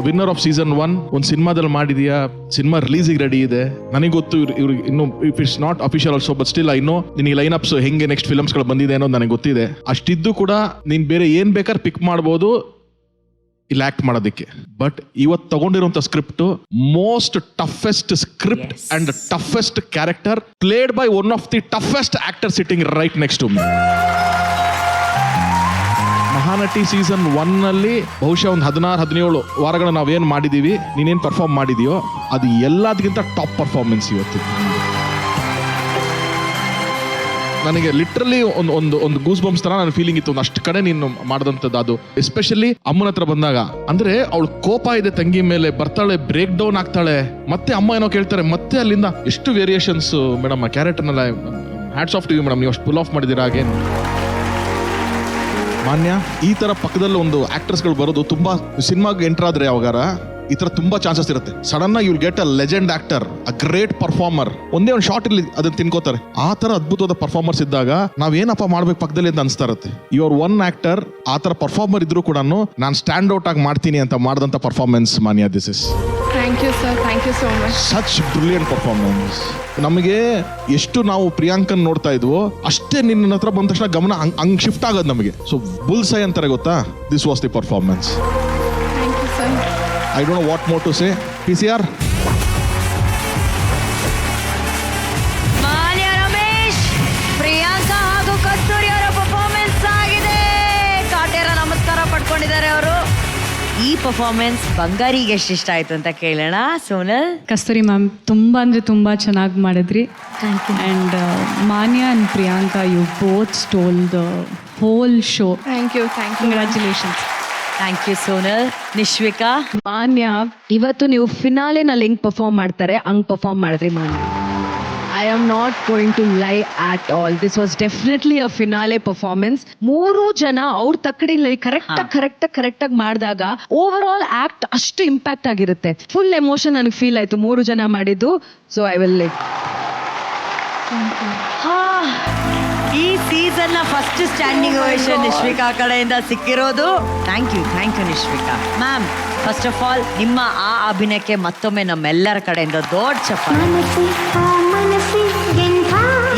ವಿನ್ನರ್ ಆಫ್ ಸೀಸನ್ 1 ಒಂದು ಸಿನಿಮಾದಲ್ಲಿ ಮಾಡಿದೀಯಾ. ಸಿನಿಮಾ ರಿಲೀಸಿಗೆ ರೆಡಿ ಇದೆ. ನನಗೆ ಗೊತ್ತು ಇವ್ರಿಗೆ ಇನ್ನು if it's not official also, but still I know ನಿನಗೆ ಲೈನ್ ಅಪ್ಸ್ ಹೆಂಗೆ ನೆಕ್ಸ್ಟ್ ಫಿಲಮ್ಸ್ಗಳು ಬಂದಿದೆ ಅನ್ನೋದು ನನಗೆ ಗೊತ್ತಿದೆ. ಅಷ್ಟಿದ್ದು ಕೂಡ ನೀನ್ ಬೇರೆ ಏನ್ ಬೇಕಾದ್ರೆ ಪಿಕ್ ಮಾಡ್ಬೋದು ಇಲ್ಲಿ ಆಕ್ಟ್ ಮಾಡೋದಕ್ಕೆ. ಬಟ್ ಇವತ್ತು ತಗೊಂಡಿರುವಂತ script most toughest script and toughest character played by one of the toughest actor sitting right next to me. Mahanati season 1 ನಲ್ಲಿ ಬಹುಶಃ ಒಂದು 16-17 ವಾರಗಳ ನಾವೇನ್ ಮಾಡಿದೀವಿ, ನೀನೇನ್ ಪರ್ಫಾರ್ಮ್ ಮಾಡಿದೀಯೋ ಅದು ಎಲ್ಲದಕ್ಕಿಂತ ಟಾಪ್ ಪರ್ಫಾರ್ಮೆನ್ಸ್ ಇವತ್ತು. ನನಗೆ ಲಿಟ್ರಲಿ ಒಂದು ಗೂಸ್ ಬಂಪ್ಸ್ ತರ ನನ್ನ ಫೀಲಿಂಗ್ ಇತ್ತು. ಅಷ್ಟು ಕಡೆ ನೀನು ಮಾಡಿದಂಥದ್ದು ಅದು. ಎಸ್ಪೆಷಲಿ ಅಮ್ಮನ ಹತ್ರ ಬಂದಾಗ, ಅಂದ್ರೆ ಅವಳು ಕೋಪ ಇದೆ ತಂಗಿ ಮೇಲೆ, ಬರ್ತಾಳೆ, ಬ್ರೇಕ್ ಡೌನ್ ಆಗ್ತಾಳೆ, ಮತ್ತೆ ಅಮ್ಮ ಏನೋ ಕೇಳ್ತಾರೆ, ಮತ್ತೆ ಅಲ್ಲಿಂದ ಎಷ್ಟು ವೇರಿಯೇಷನ್ಸ್ ಮೇಡಮ್ ಆ ಕ್ಯಾರೆಕ್ಟರ್ನೆಲ್ಲ. Hats off to you madam, ನೀವು ಅಷ್ಟು ಪುಲ್ ಆಫ್ ಮಾಡಿದ್ದೀರಾ. ಹಾಗೇನು ಮಾನ್ಯ, ಈ ತರ ಪಕ್ಕದಲ್ಲಿ ಒಂದು ಆಕ್ಟರ್ಸ್ಗಳು ಬರೋದು ತುಂಬಾ ಸಿನಿಮಾಗೆ ಎಂಟರ್ ಆದ್ರೆ ಯಾವಾಗಾರ ಈ ತರ ತುಂಬಾ ಚಾನ್ಸಸ್ ಇರುತ್ತೆ. ಸಡನ್ ಆಗಿ you'll get a legend actor, a great performer. ಒಂದೇ ಒಂದು ಶಾರ್ಟ್ ಇಲ್ಲಿ ಅದನ್ನ ತಿನ್ಕೋತಾರೆ. ಆ ತರ ಅದ್ಭುತವಾದ ಪರ್ಫಾರ್ಮರ್ಸ್ ಇದ್ದಾಗ ನಾವೇನಪ್ಪ ಮಾಡ್ಬೇಕು ಪಕ್ಕದಲ್ಲಿ ಅಂತ ಅನಿಸ್ತಾ ಇರುತ್ತೆ. ಯುವರ್ ಒನ್ ಆಕ್ಟರ್ ಆ ತರ ಪರ್ಫಾರ್ಮರ್ ಇದ್ರು ಕೂಡ ನಾನು ಸ್ಟ್ಯಾಂಡ್ ಔಟ್ ಆಗಿ ಮಾಡ್ತೀನಿ ಅಂತ ಮಾಡಿದಂತ performance Manya. This is thank you sir, thank you so much. Such brilliant performance. ನಮಗೆ ಎಷ್ಟು ನಾವು ಪ್ರಿಯಾಂಕನ್ ನೋಡ್ತಾ ಇದ್ವೋ ಅಷ್ಟೇ ನಿನ್ನ ಹತ್ರ ಬಂದ ತಕ್ಷಣ ಗಮನ ಹಂಗ್ ಶಿಫ್ಟ್ ಆಗೋದು ನಮಗೆ. ಸೊ ಬುಲ್ಸೈ ಅಂತಾರೆ ಗೊತ್ತಾ, this was the performance. Thank you sir. I don't know what more to say. PCR. ಮಾನ್ಯ ರಮೇಶ್, ಪ್ರಿಯಾಂಕಾ ಹಾಗೂ ಕಸ್ತೂರಿ ಅವರ ಪರ್ಫಾರ್ಮೆನ್ಸ್ ಆಗಿದೆ. ಕಾಟೇರ ನಮಸ್ಕಾರ ಪಡ್ಕೊಂಡಿದ್ದಾರೆ ಅವರು. ಈ ಪರ್ಫಾರ್ಮೆನ್ಸ್ ಬಂಗಾರಿಗೆ ಎಷ್ಟು ಇಷ್ಟ ಆಯ್ತು ಅಂತ ಕೇಳೋಣ. ಸೋನಲ್. ಕಸ್ತೂರಿ ಮ್ಯಾಮ್ ತುಂಬ ಅಂದರೆ ತುಂಬ ಚೆನ್ನಾಗಿ ಮಾಡಿದ್ರಿ. Thank you. And Manya and Priyanka, you both stole the whole show. Thank you Congratulations. Thank you Sonal. Nishvika, Manya, ಇವತ್ತು ನೀವು ಫಿನಾಲೆನಲ್ಲಿ ಹೆಂಗ್ ಪರ್ಫಾರ್ಮ್ ಮಾಡ್ತಾರೆ ಹಂಗ್ ಪರ್ಫಾರ್ಮ್ ಮಾಡಿದ್ರಿ Manya. I am not going to lie at all. This was definitely a finale performance. 3 ಜನ ಅವ್ರ ತಕ್ಕಡಿಲಿ ಕರೆಕ್ಟಾಗಿ ಮಾಡಿದಾಗ ಓವರ್ ಆಲ್ ಆಕ್ಟ್ ಅಷ್ಟು ಇಂಪ್ಯಾಕ್ಟ್ ಆಗಿರುತ್ತೆ. ಫುಲ್ ಎಮೋಷನ್ ನನಗೆ ಫೀಲ್ ಆಯ್ತು 3 ಜನ ಮಾಡಿದ್ದು. ಸೊ ಐ ವಿಲ್ ಲೈಕ್ ಈ ಸೀಸನ್ ನ ಫಸ್ಟ್ ಸ್ಟ್ಯಾಂಡಿಂಗ್ ಓವೇಷನ್ ನಿಶ್ವಿಕಾ ಕಡೆಯಿಂದ ಸಿಕ್ಕಿರೋದು. Thank you Nishvika ma'am. First of all ನಿಮ್ಮ ಆ ಅಭಿನಯಕ್ಕೆ ಮತ್ತೊಮ್ಮೆ ನಮ್ಮೆಲ್ಲರ ಕಡೆಯಿಂದ ದೊಡ್ಡ ಚಪ್ಪಾಳೆ.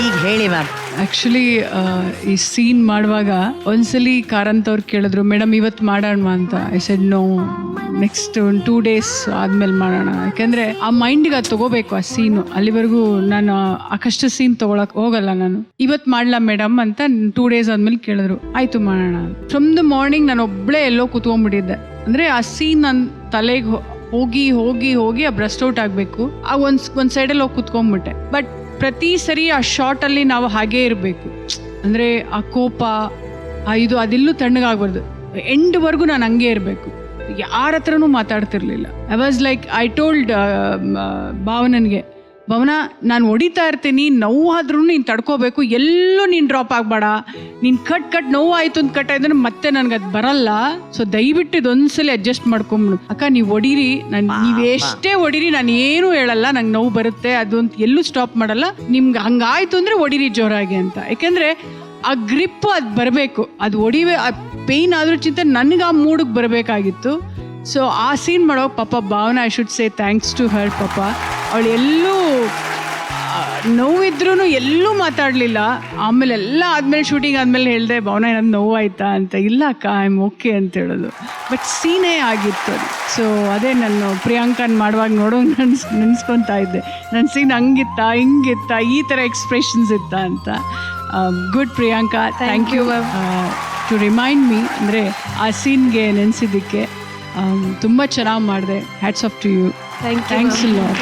ಈಗ ಹೇಳಿ ಮ್ಯಾಮ್. ಆ್ಯಕ್ಚುಲಿ ಈ ಸೀನ್ ಮಾಡುವಾಗ ಒಂದ್ಸಲಿ ಕಾರಂತ್ ಅವ್ರು ಕೇಳಿದ್ರು, ಮೇಡಮ್ ಇವತ್ತು ಮಾಡೋಣ ಅಂತ. ಐ ಸೆಡ್ ನೋ, ನೆಕ್ಸ್ಟ್ ಒಂದು 2 days ಆದ್ಮೇಲೆ ಮಾಡೋಣ. ಯಾಕೆಂದ್ರೆ ಆ ಮೈಂಡಿಗೆ ಅದು ತಗೋಬೇಕು ಆ ಸೀನು. ಅಲ್ಲಿವರೆಗೂ ನಾನು ಆ ಕಷ್ಟ ಸೀನ್ ತಗೊಳಕ್ ಹೋಗಲ್ಲ ನಾನು. ಇವತ್ತು ಮಾಡ್ಲಾ ಮೇಡಮ್ ಅಂತ 2 days ಆದ್ಮೇಲೆ ಕೇಳಿದ್ರು. ಆಯ್ತು ಮಾಡೋಣ. ಫ್ರಮ್ ದ ಮಾರ್ನಿಂಗ್ ನಾನು ಒಬ್ಳೆ ಎಲ್ಲೋ ಕೂತ್ಕೊಂಡ್ಬಿಟ್ಟಿದ್ದೆ. ಅಂದ್ರೆ ಆ ಸೀನ್ ನನ್ನ ತಲೆಗೆ ಹೋಗಿ ಆ ಬ್ರಸ್ಟ್ ಔಟ್ ಆಗಬೇಕು. ಆ ಒಂದ್ ಸೈಡಲ್ಲಿ ಹೋಗಿ ಕೂತ್ಕೊಂಡ್ಬಿಟ್ಟೆ. ಬಟ್ ಪ್ರತಿ ಸರಿ ಆ ಶಾರ್ಟ್ ಅಲ್ಲಿ ನಾವು ಹಾಗೇ ಇರಬೇಕು. ಅಂದ್ರೆ ಆ ಕೋಪ ಇದು ಅದೆಲ್ಲೂ ತಣ್ಣಗಾಗ್ಬಾರ್ದು. ಎಂಡ್ವರೆಗೂ ನಾನು ಹಂಗೆ ಇರಬೇಕು. ಯಾರ ಹತ್ರನೂ ಮಾತಾಡ್ತಿರ್ಲಿಲ್ಲ. I was like, I told ಭಾವನನ್ಗೆ, ಭಾವನ ನಾನು ಹೊಡಿತಾ ಇರ್ತೀನಿ, ನೋವಾದ್ರೂ ನೀನು ತಡ್ಕೋಬೇಕು, ಎಲ್ಲೂ ನೀನು ಡ್ರಾಪ್ ಆಗಬೇಡ. ನೀನು ಕಟ್ ನೋವು ಆಯಿತು ಅಂತ ಕಟ್ ಆಯ್ತು ಮತ್ತೆ ನನಗೆ ಅದು ಬರಲ್ಲ. ಸೊ ದಯವಿಟ್ಟು ಇದೊಂದ್ಸಲಿ ಅಡ್ಜಸ್ಟ್ ಮಾಡ್ಕೊಂಬಿಡು ಅಕ್ಕ. ನೀವು ಹೊಡೀರಿ, ನೀವು ಎಷ್ಟೇ ಹೊಡೀರಿ, ನಾನು ಏನೂ ಹೇಳಲ್ಲ, ನಂಗೆ ನೋವು ಬರುತ್ತೆ ಅದು ಅಂತ ಎಲ್ಲೂ ಸ್ಟಾಪ್ ಮಾಡಲ್ಲ. ನಿಮ್ಗೆ ಹಂಗಾಯ್ತು ಅಂದರೆ ಹೊಡೀರಿ ಜೋರಾಗಿ ಅಂತ. ಯಾಕೆಂದರೆ ಆ ಗ್ರಿಪ್ಪು ಅದು ಬರಬೇಕು. ಅದು ಹೊಡಿವೆ, ಆ ಪೇಯ್ನ್ ಆದ್ರೂ ಚಿಂತೆ ನನಗೆ ಆ ಮೂಡಿಗೆ ಬರಬೇಕಾಗಿತ್ತು. ಸೊ ಆ ಸೀನ್ ಮಾಡೋ ಪಾಪ Bhavana, I should say thanks to her. ಪಾಪ ಅವಳು ಎಲ್ಲೂ ನೋವಿದ್ರೂ ಎಲ್ಲೂ ಮಾತಾಡಲಿಲ್ಲ. ಆಮೇಲೆ ಎಲ್ಲ ಆದಮೇಲೆ ಶೂಟಿಂಗ್ ಆದಮೇಲೆ ಹೇಳಿದೆ, ಭಾವನಾ ಏನಾದ್ರು ನೋವಾಯ್ತಾ ಅಂತ. ಇಲ್ಲ ಅಕ್ಕ, ಐ ಆಮ್ ಓಕೆ ಅಂತ ಹೇಳೋದು. ಬಟ್ ಸೀನೇ ಆಗಿತ್ತು ಅದು. ಸೊ ಅದೇ ನಾನು ಪ್ರಿಯಾಂಕನ್ ಮಾಡುವಾಗ ನೋಡೋ ನೆನೆಸ್ಕೊತಾ ಇದ್ದೆ, ನನ್ನ ಸೀನ್ ಹಂಗಿತ್ತಾ ಹಿಂಗಿತ್ತಾ, ಈ ಥರ ಎಕ್ಸ್ಪ್ರೆಷನ್ಸ್ ಇತ್ತಾ ಅಂತ. Good Priyanka, thank you to remind me. ಅಂದರೆ ಆ ಸೀನ್ಗೆ ನೆನೆಸಿದ್ದಕ್ಕೆ ತುಂಬ ಚೆನ್ನಾಗಿ ಮಾಡಿದೆ. Hats off to you. Thanks lot.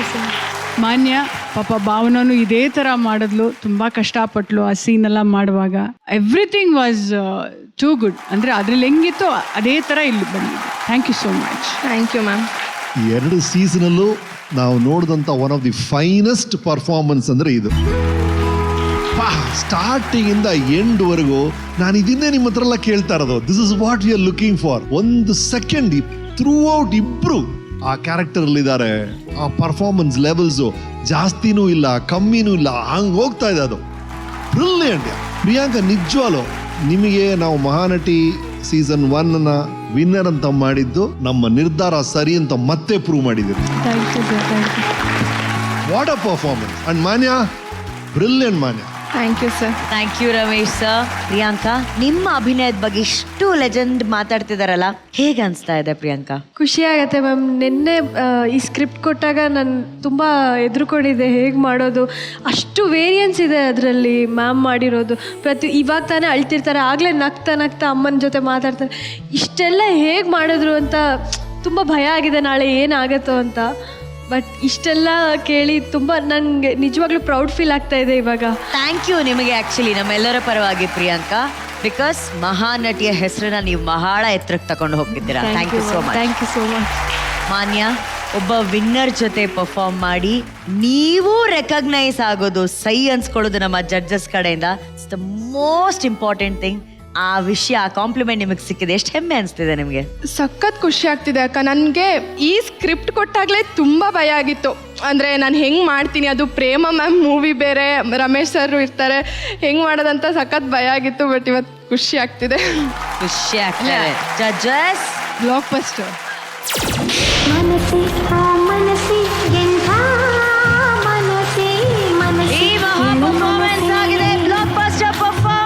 Manya, ಪಾಪ ಭಾವನೂ ಇದೇ ಥರ ಮಾಡಿದ್ಲು, ತುಂಬ ಕಷ್ಟಪಟ್ಲು ಆ ಸೀನೆಲ್ಲ ಮಾಡುವಾಗ. Everything was too good. ಅಂದರೆ ಅದ್ರಲ್ಲಿ ಹೆಂಗಿತ್ತು ಅದೇ ಥರ ಇಲ್ಲಿ ಬಂದಿದೆ. Thank you so much. Thank you ma'am. 2 ಸೀಸನಲ್ಲೂ ನಾವು ನೋಡಿದಂಥ one of the finest performance ಅಂದರೆ ಇದು. ಸ್ಟಾರ್ಟಿಂಗ್ ಇಂದ ಎಂಡ್ವರೆಗೂ ನಾನು ಇದನ್ನೇ ನಿಮ್ಮ ಹತ್ರ ಎಲ್ಲ ಕೇಳ್ತಾ ಇರೋದು. This is what we are looking for. 1 second through out ಇಬ್ರು ಆ ಕ್ಯಾರೆಕ್ಟರ್ ಅಲ್ಲಿ ಇದ್ದಾರೆ. ಆ ಪರ್ಫಾರ್ಮೆನ್ಸ್ ಲೆವೆಲ್ಸು ಜಾಸ್ತಿನೂ ಇಲ್ಲ ಕಮ್ಮಿನೂ ಇಲ್ಲ, ಹಂಗೆ ಹೋಗ್ತಾ ಇದೆ. ಅದು ಬ್ರಿಲಿಯಂಟ್. ಪ್ರಿಯಾಂಕಾ, ನಿಜವಾಗ್ಲೂ ನಿಮಗೆ ನಾವು ಮಹಾನಟಿ ಸೀಸನ್ 1ನ ವಿನ್ನರ್ ಅಂತ ಮಾಡಿದ್ದು ನಮ್ಮ ನಿರ್ಧಾರ ಸರಿ ಅಂತ ಮತ್ತೆ ಪ್ರೂವ್ ಮಾಡಿದ್ದೀರಿ. What a performance. And Manya, brilliant Manya. Thank you sir. Thank you Ramesh sir. Priyanka, ನಿಮ್ಮ ಅಭಿನಯದ ಬಗ್ಗೆ ಇಷ್ಟು ಲೆಜೆಂಡ್ ಮಾತಾಡ್ತಿದಾರಲ್ಲ, ಹೇಗೆ ಅನಿಸ್ತಾ ಇದೆ ಪ್ರಿಯಾಂಕಾ? ಖುಷಿ ಆಗುತ್ತೆ ಮ್ಯಾಮ್. ನಿನ್ನೆ ಈ ಸ್ಕ್ರಿಪ್ಟ್ ಕೊಟ್ಟಾಗ ನಾನು ತುಂಬ ಎದುರುಕೊಂಡಿದ್ದೆ, ಹೇಗೆ ಮಾಡೋದು, ಅಷ್ಟು ವೇರಿಯನ್ಸ್ ಇದೆ ಅದರಲ್ಲಿ ಮ್ಯಾಮ್ ಮಾಡಿರೋದು. ಇವಾಗ ತಾನೇ ಅಳ್ತಿರ್ತಾರೆ, ಆಗಲೇ ನಗ್ತಾ ಅಮ್ಮನ ಜೊತೆ ಮಾತಾಡ್ತಾರೆ. ಇಷ್ಟೆಲ್ಲ ಹೇಗೆ ಮಾಡಿದ್ರು ಅಂತ ತುಂಬ ಭಯ ಆಗಿದೆ, ನಾಳೆ ಏನಾಗುತ್ತೋ ಅಂತ. ಬಟ್ ಇಷ್ಟೆಲ್ಲ ಕೇಳಿ ತುಂಬ ನನಗೆ ನಿಜವಾಗ್ಲೂ ಪ್ರೌಡ್ ಫೀಲ್ ಆಗ್ತಾ ಇದೆ ಇವಾಗ. ಥ್ಯಾಂಕ್ ಯು ನಿಮಗೆ, ಆ್ಯಕ್ಚುಲಿ ನಮ್ಮೆಲ್ಲರ ಪರವಾಗಿ ಪ್ರಿಯಾಂಕಾ. ಬಿಕಾಸ್ ಮಹಾನಟಿಯ ಹೆಸರನ್ನ ನೀವು ಬಹಳ ಎತ್ತರಕ್ಕೆ ತಗೊಂಡು ಹೋಗ್ತಿದ್ದೀರಾ. Thank you so much. Thank you so much. Manya, ಒಬ್ಬ ವಿನ್ನರ್ ಜೊತೆ ಪರ್ಫಾರ್ಮ್ ಮಾಡಿ ನೀವು ರೆಕಗ್ನೈಸ್ ಆಗೋದು, ಸೈ ಅನ್ಸ್ಕೊಳ್ಳೋದು ನಮ್ಮ ಜಡ್ಜಸ್ ಕಡೆಯಿಂದ, it's the most important thing. ಆ ವಿಷಯ, ಆ ಕಾಂಪ್ಲಿಮೆಂಟ್ ನಿಮಗೆ ಸಿಕ್ಕಿದೆ, ಎಷ್ಟು ಹೆಮ್ಮೆ ಅನಿಸ್ತಿದೆ ನಿಮಗೆ? ಸಖತ್ ಖುಷಿ ಆಗ್ತಿದೆ ಅಕ್ಕ. ನನಗೆ ಈ ಸ್ಕ್ರಿಪ್ಟ್ ಕೊಟ್ಟಾಗಲೇ ತುಂಬ ಭಯ ಆಗಿತ್ತು. ಅಂದರೆ ನಾನು ಹೆಂಗೆ ಮಾಡ್ತೀನಿ, ಅದು ಪ್ರೇಮ ಮ್ಯಾಮ್ ಮೂವಿ ಬೇರೆ, ರಮೇಶ್ ಸರ್ ಇರ್ತಾರೆ, ಹೆಂಗೆ ಮಾಡೋದಂತ ಸಖತ್ ಭಯ ಆಗಿತ್ತು. ಬಟ್ ಇವತ್ತು ಖುಷಿ ಆಗ್ತಿದೆ. ಖುಷಿ ಆಗ್ತಿದೆ. Judges, blockbuster. ಈ ಮಹಾ ಪರ್ಫಾರ್ಮೆನ್ಸ್ ಆಗಿದೆ, ಬ್ಲಾಕ್ ಬಸ್ಟರ್ ಪರ್ಫಾರ್ಮೆನ್ಸ್.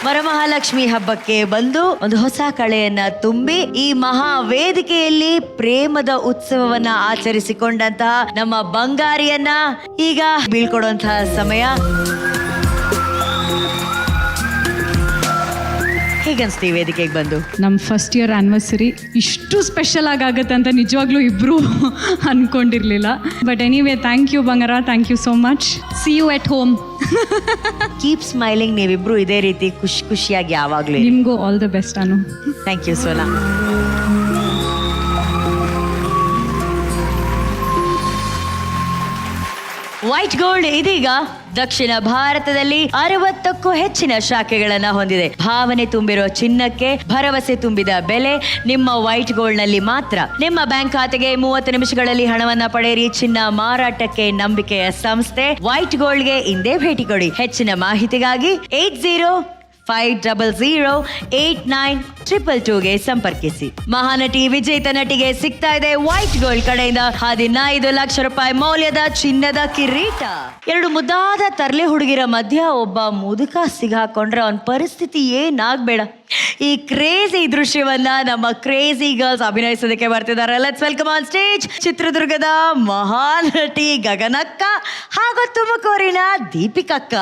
ವರಮಹಾಲಕ್ಷ್ಮಿ ಹಬ್ಬಕ್ಕೆ ಬಂದು ಒಂದು ಹೊಸ ಕಳೆಯನ್ನ ತುಂಬಿ ಈ ಮಹಾ ವೇದಿಕೆಯಲ್ಲಿ ಪ್ರೇಮದ ಉತ್ಸವವನ್ನ ಆಚರಿಸಿಕೊಂಡಂತಹ ನಮ್ಮ ಬಂಗಾರಿಯನ್ನ ಈಗ ಬೀಳ್ಕೊಡುವಂತಹ ಸಮಯ. ಹೇಗನ್ಸ್ತೀವಿ ವೇದಿಕೆಗೆ ಬಂದು? ನಮ್ಮ ಫಸ್ಟ್ ಇಯರ್ ಆ್ಯನಿವರ್ಸರಿ ಇಷ್ಟು ಸ್ಪೆಷಲ್ ಆಗುತ್ತೆ ಅಂತ ನಿಜವಾಗ್ಲೂ ಇಬ್ಬರು ಅಂದ್ಕೊಂಡಿರಲಿಲ್ಲ. ಬಟ್ ಎನಿವೇ ಥ್ಯಾಂಕ್ ಯು ಬಂಗಾರ, thank you so much. See you at home. Keep smiling. ನೀವಿಬ್ರು ಇದೇ ರೀತಿ ಖುಷಿಯಾಗಿ ಯಾವಾಗಲೂ. ನಿಮಗೂ all the best Anu. Thank you Sona. White gold ಇದೀಗ ದಕ್ಷಿಣ ಭಾರತದಲ್ಲಿ 60ಕ್ಕೂ ಹೆಚ್ಚಿನ ಶಾಖೆಗಳನ್ನ ಹೊಂದಿದೆ. ಭಾವನೆ ತುಂಬಿರೋ ಚಿನ್ನಕ್ಕೆ ಭರವಸೆ ತುಂಬಿದ ಬೆಲೆ ನಿಮ್ಮ ವೈಟ್ ಗೋಲ್ಡ್ ನಲ್ಲಿ ಮಾತ್ರ. ನಿಮ್ಮ ಬ್ಯಾಂಕ್ ಖಾತೆಗೆ 30 ನಿಮಿಷಗಳಲ್ಲಿ ಹಣವನ್ನ ಪಡೆಯಿರಿ. ಚಿನ್ನ ಮಾರಾಟಕ್ಕೆ ನಂಬಿಕೆಯ ಸಂಸ್ಥೆ ವೈಟ್ ಗೋಲ್ಡ್ಗೆ ಇಂದೇ ಭೇಟಿ ಕೊಡಿ. ಹೆಚ್ಚಿನ ಮಾಹಿತಿಗಾಗಿ 8050089222ಗೆ ಸಂಪರ್ಕಿಸಿ. ಮಹಾನಟಿ ವಿಜೇತ ನಟಿಗೆ ಸಿಗ್ತಾ ಇದೆ ವೈಟ್ ಗೋಲ್ಡ್ ಕಡೆಯಿಂದ 15 ಲಕ್ಷ ರೂಪಾಯಿ ಮೌಲ್ಯದ ಚಿನ್ನದ ಕಿರೀಟ. 2 ಮುದ್ದಾದ ತರ್ಲೆ ಹುಡುಗಿರ ಮಧ್ಯ ಒಬ್ಬ ಮುದುಕ ಸಿಗಾಕೊಂಡ್ರೆ ಅವನ ಪರಿಸ್ಥಿತಿ ಏನಾಗ್ಬೇಡ. ಈ ಕ್ರೇಜಿ ದೃಶ್ಯವನ್ನ ನಮ್ಮ ಕ್ರೇಜಿ ಗರ್ಲ್ಸ್ ಅಭಿನಯಿಸೋದಕ್ಕೆ ಬರ್ತಿದ್ದಾರೆ. ಲೆಟ್ಸ್ ವೆಲ್ಕಮ್ ಆನ್ ಸ್ಟೇಜ್ ಚಿತ್ರದುರ್ಗದ ಮಹಾನಟಿ ಗಗನಕ್ಕ ಹಾಗೂ ತುಮಕೂರಿನ ದೀಪಿಕಕ್ಕ.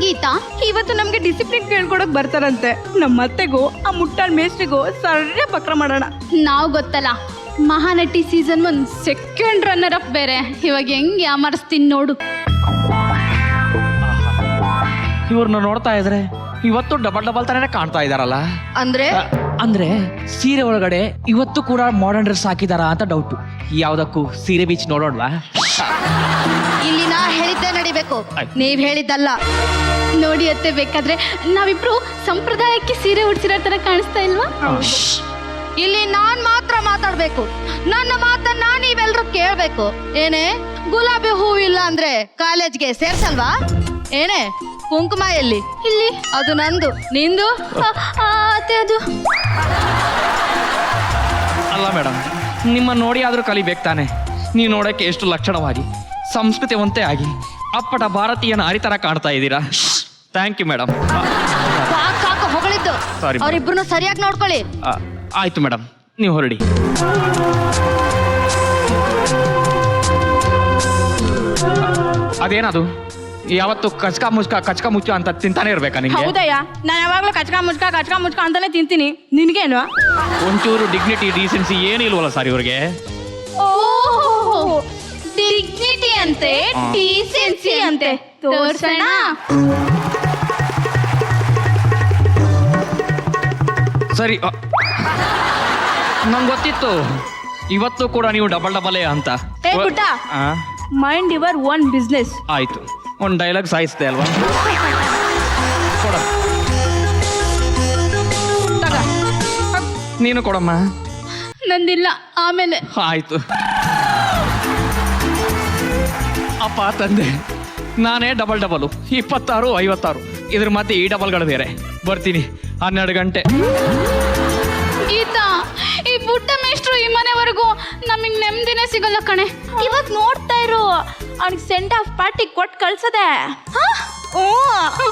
ಗೀತಾ, ಇವತ್ತು ನಮ್ಗೆ ಡಿಸಿಪ್ಲಿನ್ ಕೇಳ್ಕೊಡಕ್ ಬರ್ತಾರಂತೆ. ನಮ್ಮ ಅತ್ತೆಗೂ ಆ ಮುಟ್ಟಾಳ್ ಮೇಸ್ಟ್ರಿಗೂ ಸರಿಯ ಬಕ್ರ ಮಾಡೋಣ. ನಾವು ಗೊತ್ತಲ್ಲ, Mahanati season 1 second runner up ಬೇರೆ. ಇವಾಗ ಹೆಂಗ್ ಯಾಮರಿಸ್ತೀನಿ ನೋಡು. ಇವ್ರನ್ನ ನೋಡ್ತಾ ಇದ್ರೆ ಇವತ್ತು ಡಬಲ್ ತರನೇ ಕಾಣ್ತಾ ಇದಾರಲ್ಲ. ಅಂದ್ರೆ ಸೀರೆ ಒಳಗಡೆ ಇವತ್ತು ಕೂಡ ಮಾಡರ್ನ್ ಡ್ರೆಸ್ ಹಾಕಿದಾರ ಅಂತ ಡೌಟ್. ಯಾವ್ದಕ್ಕೂ ಸೀರೆ ಬೀಚ್ ನೋಡೋಣವಾ? ಇಲ್ಲಿ ನಾ ಹೇಳಿದ್ದೆ ನಡಿಬೇಕು, ನೀವ್ ಹೇಳಿದ್ದಲ್ಲ. ನೋಡಿ ಅತ್ತೆ, ಬೇಕಾದ್ರೆ ನಾವಿಬ್ರು ಸಂಪ್ರದಾಯಕ್ಕೆ ಸೀರೆ ಉಡ್ಸಿರೋ ತರ ಕಾಣಿಸ್ತಾ ಇಲ್ವಾ? ಇಲ್ಲಿ ನಾನ್ ಮಾತ್ರ ಮಾತಾಡ್ಬೇಕು. ನನ್ನ ಮಾತನ್ನ ನೀವೆಲ್ರೂ ಕೇಳ್ಬೇಕು. ಏನೇ ಗುಲಾಬಿ ಹೂವಿಲ್ಲ ಅಂದ್ರೆ ಕಾಲೇಜ್ಗೆ ಸೇರ್ಸಲ್ವಾ? ಏನೇ ಕುಂಕುಮ ಎಲ್ಲಿ? ಇಲ್ಲಿ. ಅದು ನಂದು, ನಿಂದು ಅತ್ತೆ ಅದು. ಅಲ್ಲ ಮೇಡಮ್, ನಿಮ್ಮ ನೋಡಿ ಆದ್ರೂ ಕಲಿಬೇಕು ತಾನೆ. ನೀವು ನೋಡಕ್ಕೆ ಎಷ್ಟು ಲಕ್ಷಣವಾಗಿ ಸಂಸ್ಕೃತಿವಂತೆ ಆಗಿ ಅಪ್ಪಟ ಭಾರತೀಯ ನಾರಿ ತರ ಕಾಣ್ತಾ ಇದ್ದೀರಾ. Thank you madam. ಸಾಕು ಹೊಗಳಿದ್ದು. Sorry, ಅವ್ರಿಬ್ರು ಸರಿಯಾಗಿ ನೋಡ್ಕೊಳ್ಳಿ. ಆಯ್ತು ಮೇಡಮ್, ನೀವು ಹೊರಡಿ. ಅದೇನದು ಯಾವತ್ತು ಕಚ್ಕ ಮುಚ್ಕ ಅಂತ ತಿಂತಾನೆ ಇರ್ಬೇಕಾ ನಿಂಗೆ? ಹೌದಯ್ಯ, ನಾನು ಯಾವಾಗ್ಲೂ ಕಚ್ಕ ಮುಚ್ಕ ಅಂತಾನೆ ತಿಂತೀನಿ. ನಿನ್ಗೇನು? ಒಂಚೂರು ಡಿಗ್ನಿಟಿ ಡೀಸೆನ್ಸಿ ಏನಿಲ್ವಲ್ಲ ಸರ್ ಇವ್ರಿಗೆ? ಡಿಗ್ನಿಟಿ ಅಂತೆ, ಡಿಸೆನ್ಸಿ ಅಂತೆ. ತೋರ್ಸೋಣ. ಸರಿ, ನಂಗೆ ಗೊತ್ತಿತ್ತು ಇವತ್ತು ಕೂಡ ನೀವು ಡಬಲ್ ಅಂತ. ಏ ಪುಟ್ಟ, ಮೈಂಡ್ ಯುವರ್ ಓನ್ ಬಿಸ್ನೆಸ್. ಆಯ್ತು, ಒಂದು ಡೈಲಾಗ್ ಸಾಯಿಸ್ದೆ ಅಲ್ವಾ? ಕೊಡ, ನೀನು ಕೊಡಮ್ಮ. ನಂದಿಲ್ಲ, ಆಮೇಲೆ. ಆಯ್ತು. ಅಪ್ಪ ತಂದೆ ನಾನೇ ಡಬಲ್ 26 56. ಇದ್ರ ಮತ್ತೆ ಈ ಡಬಲ್ಗಳು ಬೇರೆ. ಬರ್ತೀನಿ 12 ಗಂಟೆ. ಗೀತಾ, ಈ ಪುಟ್ಟ ಮೇಷ್ಟ್ರು ಈ ಮನೆವರೆಗೂ ನಮಗ್ ನೆಮ್ಮದಿನೇ ಸಿಗಲ್ಲ ಕಣೆ. ಇವಾಗ ನೋಡ್ತಾ ಇರು, ಅವ್ನಿಗೆ ಸೆಂಡ್ ಆಫ್ ಪಾರ್ಟಿ ಕೊಟ್ಟು ಕಳ್ಸದೆ.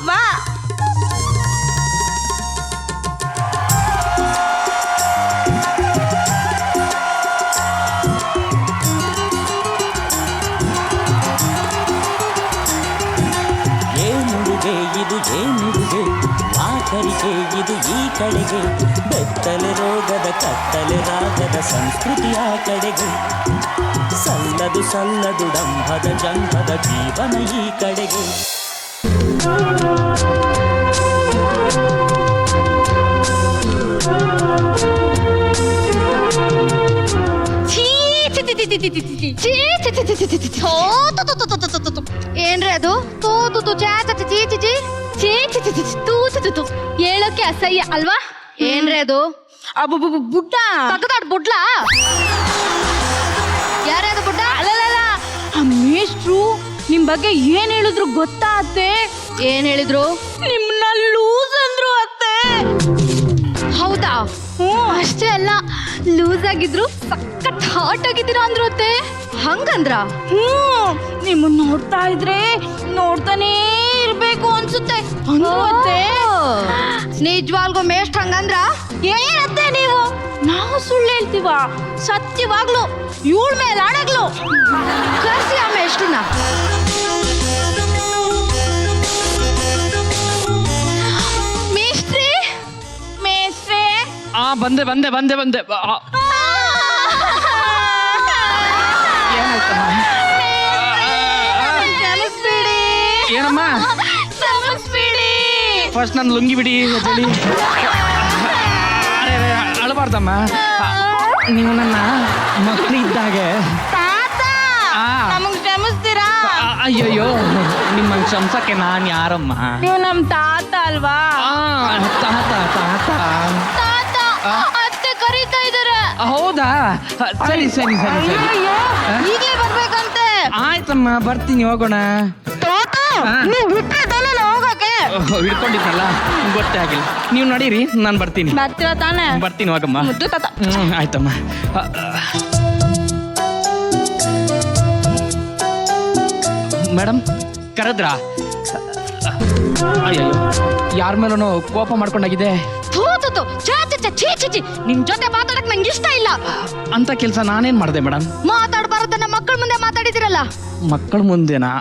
ಬಾ. ಇದು ಏನುಡುಗೆ ಆಖರಿಗೆ ಇದು ಈ ಕಡೆಗೆ ಬೆತ್ತಲೆ ರೋಗದ ಕತ್ತಲೆ ರಾಗದ ಸಂಸ್ಕೃತಿಯ ಕಡೆಗೆ ಸಲ್ಲದು ಡಂಭದ ಜಂಭದ ಜೀವನ ಈ ಕಡೆಗೆ. ಏನ್ರಿ ಅದು? ಹೇಳೋಕೆ ಅಸಹ್ಯ ಅಲ್ವಾ? ಏನ್ರಿ ಅದು? ಬುಡ್ಡ ತಗದಾಡ್ ಬುಡ್ಲ. ಯಾರೇ ಅದು ಬುಡ್ಡ? ಅಲ್ಲಲ್ಲ, ಆ ಮೇಷ್ಟ್ರು ನಿಮ್ ಬಗ್ಗೆ ಏನ್ ಹೇಳಿದ್ರು ಗೊತ್ತಾ ಅತ್ತೆ? ಏನ್ ಹೇಳಿದ್ರು? ನಿಮ್ನ ಲೂಸ್ ಅಂದ್ರು ಅತ್ತೆ. ಹೌದಾ? ಅಷ್ಟೇ ಅಲ್ಲ, ಲೂಸ್ ಆಗಿದ್ರು ಸಖತ್ ಹಾಟ್ ಆಗಿದ್ದೀರಾ ಅಂದ್ರು ಅತ್ತೆ. ಹಂಗಂದ್ರ? ನಿಮ್ಮನ್ನ ನೋಡ್ತಾ ಇದ್ರೆ ನೋಡ್ತಾನೇ ಇರ್ಬೇಕು ಅನ್ಸುತ್ತೆ ಅತ್ತೆ. ನಿಜವಾಲ್ಗೂ ಮೇಷ್ಟ್ರ ಹಂಗಂದ್ರ? ಏನತ್ತೆ ನೀವು? ನಾವು ಸುಳ್ಳು ಹೇಳ್ತೀವ ಸತ್ಯವಾಗ್ಲು ಇವಳ ಮೇಲೆ ಆಡಗ್ಲು ಕರ್ಸಿ ಆಮೆ ಎಷ್ಟುನ ಮೇಸ್ಟ್ರಿ ಮೇಸ್ಟ್ರಿ ಬಂದೆ ಬಂದೆ ಬಂದೆ ಬಂದೆ ಏನಮ್ಮ ಫಸ್ಟ್ ನನ್ನ ಲುಂಗಿ ಬಿಡಿ ಹೇಳಿ. ಅರೆ ಅಳಬಾರ್ದಮ್ಮ, ನೀವು ನನ್ನ ಮಕ್ಕಳು ಇದ್ದಾಗೆ. ನಮಗ್ ಕ್ಷಮಿಸ್ತೀರಾ? ಅಯ್ಯಯ್ಯೋ, ನಿಮ್ಮ ಕ್ಷಮಿಸಕ್ಕೆ ನಾನು ಯಾರಮ್ಮ? ನೀವು ನಮ್ ತಾತ ಅಲ್ವಾ? ತಾತ ತಾತ ತಾತ ಅತ್ತೆ ಕರೀತಾ ಇದಾರೆ. ಹೌದಾ? ಸರಿ ಸರಿ ಸರಿ ಸರಿ, ಈಗಲೇ ಬರ್ಬೇಕಂತೆ. ಆಯ್ತಮ್ಮ, ಬರ್ತೀನಿ, ಹೋಗೋಣ. ನೀವು ಬಿಟ್ಟರೆ ಹೋಗಕ್ಕೆ ಹಿಡ್ಕೊಂಡಿದ್ನಲ್ಲ, ಗೊತ್ತೇ ಆಗಿಲ್ಲ. ನೀವು ನಡೀರಿ, ನಾನು ಬರ್ತೀನಿ. ಬರ್ತೀರ ತಾನೆ? ಬರ್ತೀನಿ, ಹೋಗಮ್ಮ. ಮುದ್ದು ತಾತ. ಆಯ್ತಮ್ಮ. ಮೇಡಮ್ ಕರೆದ್ರಾ? ಅಯ್ಯೋ, ಯಾರ ಮೇಲೂ ಕೋಪ ಮಾಡ್ಕೊಂಡಾಗಿದೆ. ನಿಮ್ ಜೊತೆ ಮಾತಾಡಕ್ ನಂಗೆ ಇಷ್ಟ ಇಲ್ಲ. ಅಂತ ಕೆಲಸ ನಾನೇನ್ ಮಾಡಿದೆ ಮೇಡಮ್? ಮಾತಾಡಬಾರದನ್ನ ಮಕ್ಕಳ ಮುಂದೆ ಮಾತಾಡಿದಿರಲ್ಲ. ಮಕ್ಕಳ ಮುಂದೆನಾ?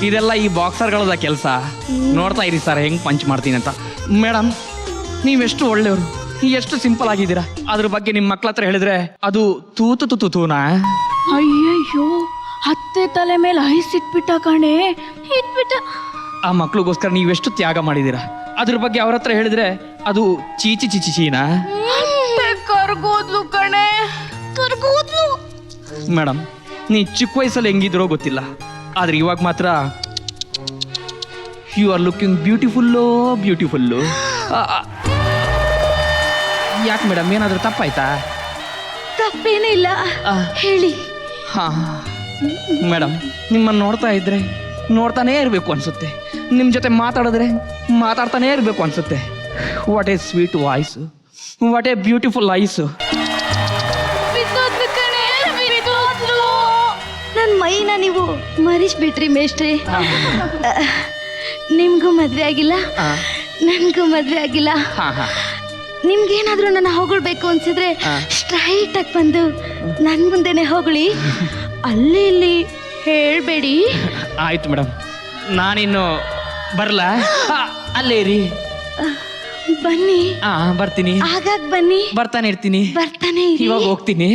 ಇದೆಲ್ಲ ಈ ಬಾಕ್ಸರ್ಗಳದ ಕೆಲಸ. ನೋಡ್ತಾ ಇರಿ ಸರ್ ಹೆಂಗ್ ಪಂಚ್ ಮಾಡ್ತೀನಿ ಅಂತ. ಮೇಡಮ್, ನೀವೆಷ್ಟು ಒಳ್ಳೆಯವರು, ಎಷ್ಟು ಸಿಂಪಲ್ ಆಗಿದ್ದೀರಾ. ಅದ್ರ ಬಗ್ಗೆ ನಿಮ್ಮ ಮಕ್ಳ ಹತ್ರ ಹೇಳಿದ್ರೆ ಅದು ತೂತು ತೂತೂನಾ? ಅಯ್ಯಯ್ಯೋ, ಅತ್ತೆ ತಲೆ ಮೇಲೆ ಐಸ್ ಇಟ್ಬಿಟ್ಟ ಕಣೆ. ಇಟ್ಬಿಟ್ಟ. ಆ ಮಕ್ಳಿಗೋಸ್ಕರ ನೀವೆಷ್ಟು ತ್ಯಾಗ ಮಾಡಿದ್ದೀರಾ. ಅದ್ರ ಬಗ್ಗೆ ಅವ್ರ ಹತ್ರ ಹೇಳಿದ್ರೆ ಅದು ಚೀಚಿ ಚಿಚಿ ಚೀನಾ? ಕರ್ಗೋದ್ಲು ಕಣೆ, ಕರ್ಗೋದ್ಲು. ಮೇಡಮ್, ನೀ ಚಿಕ್ಕ ವಯಸ್ಸಲ್ಲಿ ಹೆಂಗಿದ್ರೋ ಗೊತ್ತಿಲ್ಲ, ಆದ್ರೆ ಇವಾಗ ಮಾತ್ರ you are looking beautiful beautiful. ಯಾಕೆ ಮೇಡಮ್, ಏನಾದರೂ ತಪ್ಪಾಯ್ತಾ? ತಪ್ಪೇನೂ ಇಲ್ಲ, ಹೇಳಿ. ಹಾ ಮೇಡಮ್, ನಿಮ್ಮನ್ನು ನೋಡ್ತಾ ಇದ್ರೆ ನೋಡ್ತಾನೇ ಇರಬೇಕು ಅನ್ಸುತ್ತೆ. ನಿಮ್ಮ ಜೊತೆ ಮಾತಾಡಿದ್ರೆ ಮಾತಾಡ್ತಾನೇ ಇರಬೇಕು ಅನ್ಸುತ್ತೆ. What A sweet voice, what A beautiful ice. ನನ್ನ ಮೈನ ನೀವು ಮರಿಸ್ಬಿಟ್ರಿ ಮೇಷ್ಟ್ರಿ. ನಿಮ್ಗೂ ಮದ್ವೆ ಆಗಿಲ್ಲ, ನನ್ಗೂ ಮದ್ವೆ ಆಗಿಲ್ಲ. ನಿಮ್ಗೇನಾದ್ರೂ ನನ್ನ ಹೊಗಳ್ಬೇಕು ಅನ್ಸಿದ್ರೆ ಸ್ಟ್ರೈಟ್ ಆಗಿ ಬಂದು ನನ್ ಮುಂದೆನೆ ಹೊಗಳಿ, ಅಲ್ಲಿ ಇಲ್ಲಿ ಹೇಳ್ಬೇಡಿ. ಆಯ್ತು ಮೇಡಮ್, ನಾನಿನ್ನು ಬರಲಾ? ಅಲ್ಲೇ ಇರಿ. ಬನ್ನಿ. ಬರ್ತೀನಿ. ಆಗಾಗ ಬನ್ನಿ. ಬರ್ತಾನೆ ಇರ್ತೀನಿ. ಬರ್ತಾನೆ ಇರಿ. ಇವಾಗ ಹೋಗ್ತೀನಿ.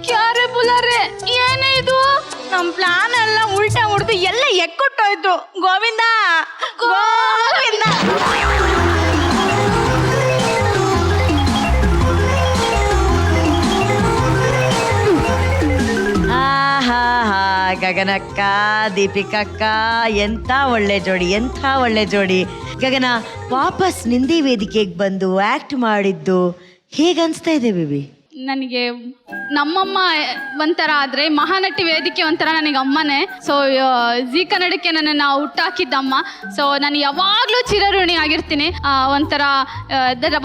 ಕ್ಯಾರೆ ಬುಲಾರೆ, ಏನೇ ಇದು? ನಮ್ ಪ್ಲಾನ್ ಎಲ್ಲ ಉಲ್ಟಾ ಹೊಡೆದು ಎಲ್ಲ ಎಕ್ಕುಟ್ಟೋಯ್ತು. ಗೋವಿಂದ ಗೋವಿಂದ. ಗಗನಕ್ಕ, ದೀಪಿಕಕ್ಕ, ಎಂಥ ಒಳ್ಳೆ ಜೋಡಿ, ಎಂಥ ಒಳ್ಳೆ ಜೋಡಿ. ಗಗನ, ವಾಪಸ್ ನಿಂದಿ ವೇದಿಕೆಗೆ ಬಂದು ಆಕ್ಟ್ ಮಾಡಿದ್ದು ಹೇಗನ್ಸ್ತಾ ಇದೆ ಬೇಬಿ? ನನಗೆ ನಮ್ಮಮ್ಮ ಒಂಥರ ಆದರೆ ಮಹಾನಟಿ ವೇದಿಕೆ ಒಂಥರ ನನಗೆ ಅಮ್ಮನೇ. ಸೊ ಜೀ ಕನ್ನಡಕ್ಕೆ ನನ್ನನ್ನು ಹುಟ್ಟಾಕಿದ್ದಮ್ಮ. ಸೊ ನಾನು ಯಾವಾಗಲೂ ಚಿರಋಣಿ ಆಗಿರ್ತೀನಿ. ಒಂಥರ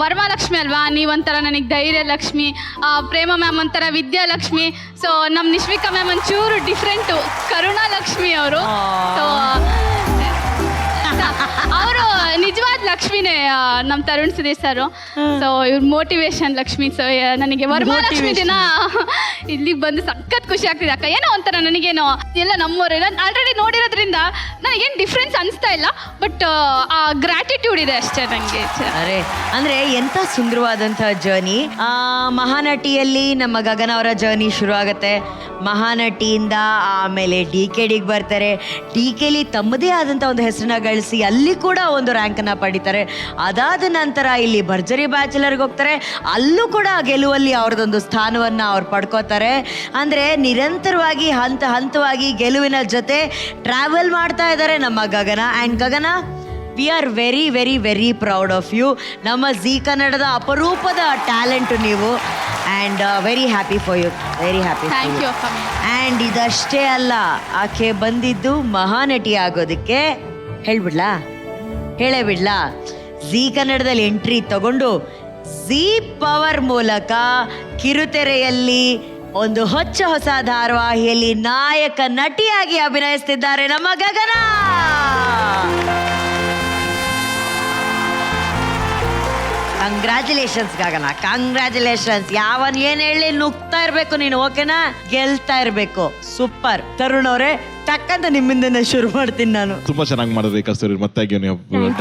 ವರಮಹಾಲಕ್ಷ್ಮಿ ಅಲ್ವಾ, ನೀವೊಂಥರ ನನಗೆ ಧೈರ್ಯ ಲಕ್ಷ್ಮಿ, ಪ್ರೇಮ ಮ್ಯಾಮ್ ಒಂಥರ ವಿದ್ಯಾಲಕ್ಷ್ಮಿ. ಸೊ ನಮ್ಮ ನಿಶ್ವಿಕಾ ಮ್ಯಾಮ್ ಒಂಚೂರು ಡಿಫ್ರೆಂಟು, ಕರುಣಾಲಕ್ಷ್ಮಿ ಅವರು. ಸೊ ಅವರು ನಿಜವಾದ ಲಕ್ಷ್ಮಿನೇ ನಮ್ಮ ತರುಣ್ ಸುದೇಶ್ ಸರ್. ಸೊ ಇವ್ರ ಮೋಟಿವೇಶನ್ ಲಕ್ಷ್ಮಿ. ಸೊ ನನಗೆ ವರಮಹಾಲಕ್ಷ್ಮಿ ದಿನ ಇಲ್ಲಿಗೆ ಬಂದು ಸಖತ್ ಖುಷಿ ಆಗ್ತಿದೆ ಅಕ್ಕ. ಏನೋ ಒಂಥರ ನನಗೇನೋ ಎಲ್ಲ ನಮ್ಮವ್ರು ಆಲ್ರೆಡಿ ನೋಡಿರೋದ್ರಿಂದ ನನಗೇನು ಡಿಫ್ರೆನ್ಸ್ ಅನಿಸ್ತಾ ಇಲ್ಲ, ಬಟ್ ಆ ಗ್ರಾಟಿಟ್ಯೂಡ್ ಇದೆ ಅಷ್ಟೇ ನನಗೆ. ಅರೆ, ಅಂದ್ರೆ ಎಂತ ಸುಂದರವಾದಂಥ ಜರ್ನಿ. ಮಹಾನಟಿಯಲ್ಲಿ ನಮ್ಮ ಗಗನ ಅವರ ಜರ್ನಿ ಶುರು ಆಗುತ್ತೆ. ಮಹಾನಟಿಯಿಂದ ಆಮೇಲೆ DKDಗೆ ಬರ್ತಾರೆ. DKಲಿ ತಮ್ಮದೇ ಆದಂಥ ಒಂದು ಹೆಸರನ್ನ ಗಳಿಸಿ ಅಲ್ಲಿ ಕೂಡ ಒಂದು ರ್ಯಾಂಕನ್ನು ಪಡಿತಾರೆ. ಅದಾದ ನಂತರ ಇಲ್ಲಿ ಭರ್ಜರಿ ಬ್ಯಾಚುಲರ್ಗೆ ಹೋಗ್ತಾರೆ. ಅಲ್ಲೂ ಕೂಡ ಗೆಲುವಲ್ಲಿ ಅವ್ರದ್ದೊಂದು ಸ್ಥಾನವನ್ನು ಅವ್ರು ಪಡ್ಕೋತಾರೆ. ಅಂದರೆ ನಿರಂತರವಾಗಿ ಹಂತವಾಗಿ ಗೆಲುವಿನ ಜೊತೆ ಟ್ರಾವೆಲ್ ಮಾಡ್ತಾ ಇದ್ದಾರೆ ನಮ್ಮ Gagana. And Gagana, we are very very very proud of you. ನಮ್ಮ ಜೀ ಕನ್ನಡದ ಅಪರೂಪದ ಟ್ಯಾಲೆಂಟು ನೀವು. And very happy for you, very happy. Thank you. And ಇದಷ್ಟೇ ಅಲ್ಲ, ಆಕೆ ಬಂದಿದ್ದು ಮಹಾನಟಿ ಆಗೋದಕ್ಕೆ. ಹೇಳೇ ಬಿಡ್ಲಾ? ಜೀ ಕನ್ನಡದಲ್ಲಿ ಎಂಟ್ರಿ ತಗೊಂಡು ಜೀ ಪವರ್ ಮೂಲಕ ಕಿರುತೆರೆಯಲ್ಲಿ ಒಂದು ಹೊಸ ಧಾರಾವಾಹಿಯಲ್ಲಿ ನಾಯಕ ನಟಿಯಾಗಿ ಅಭಿನಯಿಸ್ತಿದ್ದಾರೆ ನಮ್ಮ ಗಗನ. ಕಂಗ್ರ್ಯಾಚುಲೇಷನ್ಸ್ ಗಗನ, ಕಂಗ್ರ್ಯಾಚುಲೇಷನ್ಸ್. ಯಾವನ್ ಏನ್ ಹೇಳಿ ನುಗ್ತಾ ಇರ್ಬೇಕು ನೀನು, ಓಕೆನಾ? ಗೆಲ್ತಾ ಇರ್ಬೇಕು. ಸೂಪರ್. ತರುಣ್ ಅವರೇ, ಟಕ್ಕಂತ ನಿಮ್ಮಿಂದನೇ ಶುರು ಮಾಡ್ತೀನಿ ನಾನು. ತುಂಬಾ ಚೆನ್ನಾಗಿ ಮಾಡಿದ್ರಿ ಕಸ್ತೂರಿ, ಮತ್ತೆ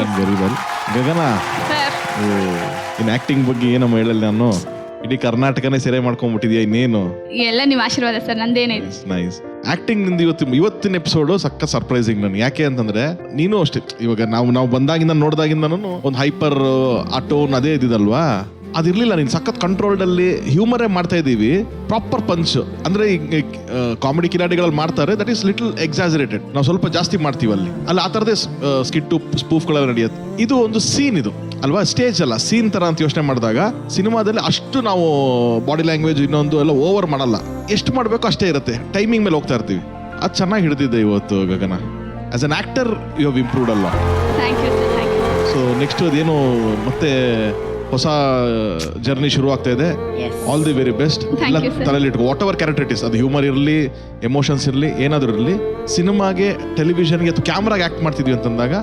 ಡನ್ ವೆರಿ ವೆಲ್. ಗಗನ, ಇನ್ ಆಕ್ಟಿಂಗ್ ಬಗ್ಗೆ ಏನಮ್ಮ ಹೇಳಲ್ಲ, ನಾನು ಇಡೀ ಕರ್ನಾಟಕನೇ ಸೆರೆ ಮಾಡ್ಕೊಂಡ್ಬಿಟ್ಟಿದ್ಯಾ, ಇನ್ನೇನು? ಎಲ್ಲ ನಿಮ್ಮ ಆಶೀರ್ವಾದ ಸರ್, ನಂದೇನೈತೆ. ನೈಸ್. ಆಕ್ಟಿಂಗ್ ನಿಂದ ಇವತ್ತಿನ ಎಪಿಸೋಡ್ ಸಕ್ಕ ಸರ್ಪ್ರೈಸಿಂಗ್ ನನ್ಗೆ. ಯಾಕೆ ಅಂತಂದ್ರೆ ನೀನು ಅಷ್ಟೇ, ಇವಾಗ ನಾವು ಬಂದಾಗಿಂದ ನೋಡ್ದಾಗಿಂದ ಒಂದು ಹೈಪರ್ ಆ ಟೋನ್ ಅದೇ ಇದ್ದಿದಲ್ವಾ, ಅದಿರ್ಲಿಲ್ಲ. ನೀನು ಸಖತ್ ಕಂಟ್ರೋಲ್ಡ್ ಅಲ್ಲಿ ಹ್ಯೂಮರೇ ಮಾಡ್ತಾ ಇದೀವಿ, ಪ್ರಾಪರ್ ಪಂಚ್. ಅಂದ್ರೆ ಕಾಮಿಡಿ ಕಿಲಾಡಿಗಳಲ್ಲಿ ಮಾಡ್ತಾರೆ, ದಟ್ ಈಸ್ ಲಿಟಲ್ ಎಕ್ಸಾಜರೇಟೆಡ್. ನಾವು ಸ್ವಲ್ಪ ಜಾಸ್ತಿ ಮಾಡ್ತೀವಿ ಅಲ್ಲಿ ಆ ಥರದೇ ಸ್ಕಿಟ್ಟು ಸ್ಪೂಫ್ಗಳೆಲ್ಲ ನಡೆಯುತ್ತೆ. ಇದು ಒಂದು ಸೀನ್ ಇದು ಅಲ್ವಾ, ಸ್ಟೇಜ್ ಅಲ್ಲ, ಸೀನ್ ತರ ಅಂತ ಯೋಚನೆ ಮಾಡಿದಾಗ ಸಿನಿಮಾದಲ್ಲಿ ಅಷ್ಟು ನಾವು ಬಾಡಿ ಲ್ಯಾಂಗ್ವೇಜ್ ಇನ್ನೊಂದು ಎಲ್ಲ ಓವರ್ ಮಾಡಲ್ಲ. ಎಷ್ಟು ಮಾಡಬೇಕು ಅಷ್ಟೇ ಇರುತ್ತೆ, ಟೈಮಿಂಗ್ ಮೇಲೆ ಹೋಗ್ತಾ ಇರ್ತೀವಿ. ಅದು ಚೆನ್ನಾಗಿ ಹಿಡಿದಿದೆ ಇವತ್ತು Gagana. As an actor you have improved ಅಲ್ಲ. ಸೊ ನೆಕ್ಸ್ಟ್ ಅದೇನು ಮತ್ತೆ ಹೊಸ ಜರ್ನಿ ಶುರು ಆಗ್ತಾ ಇದೆ. All the very best. ಎಲ್ಲ ತಲೆಯಲ್ಲಿ ಇಟ್ಕೊ, whatever character it is, ಅದು ಹ್ಯೂಮರ್ ಇರಲಿ, ಎಮೋಷನ್ಸ್ ಇರಲಿ, ಏನಾದರೂ ಇರಲಿ, ಸಿನಿಮಾಗೆ, ಟೆಲಿವಿಷನ್ಗೆ ಅಥವಾ ಕ್ಯಾಮ್ರಾಗೆ ಆಕ್ಟ್ ಮಾಡ್ತಿದ್ವಿ ಅಂತಂದಾಗ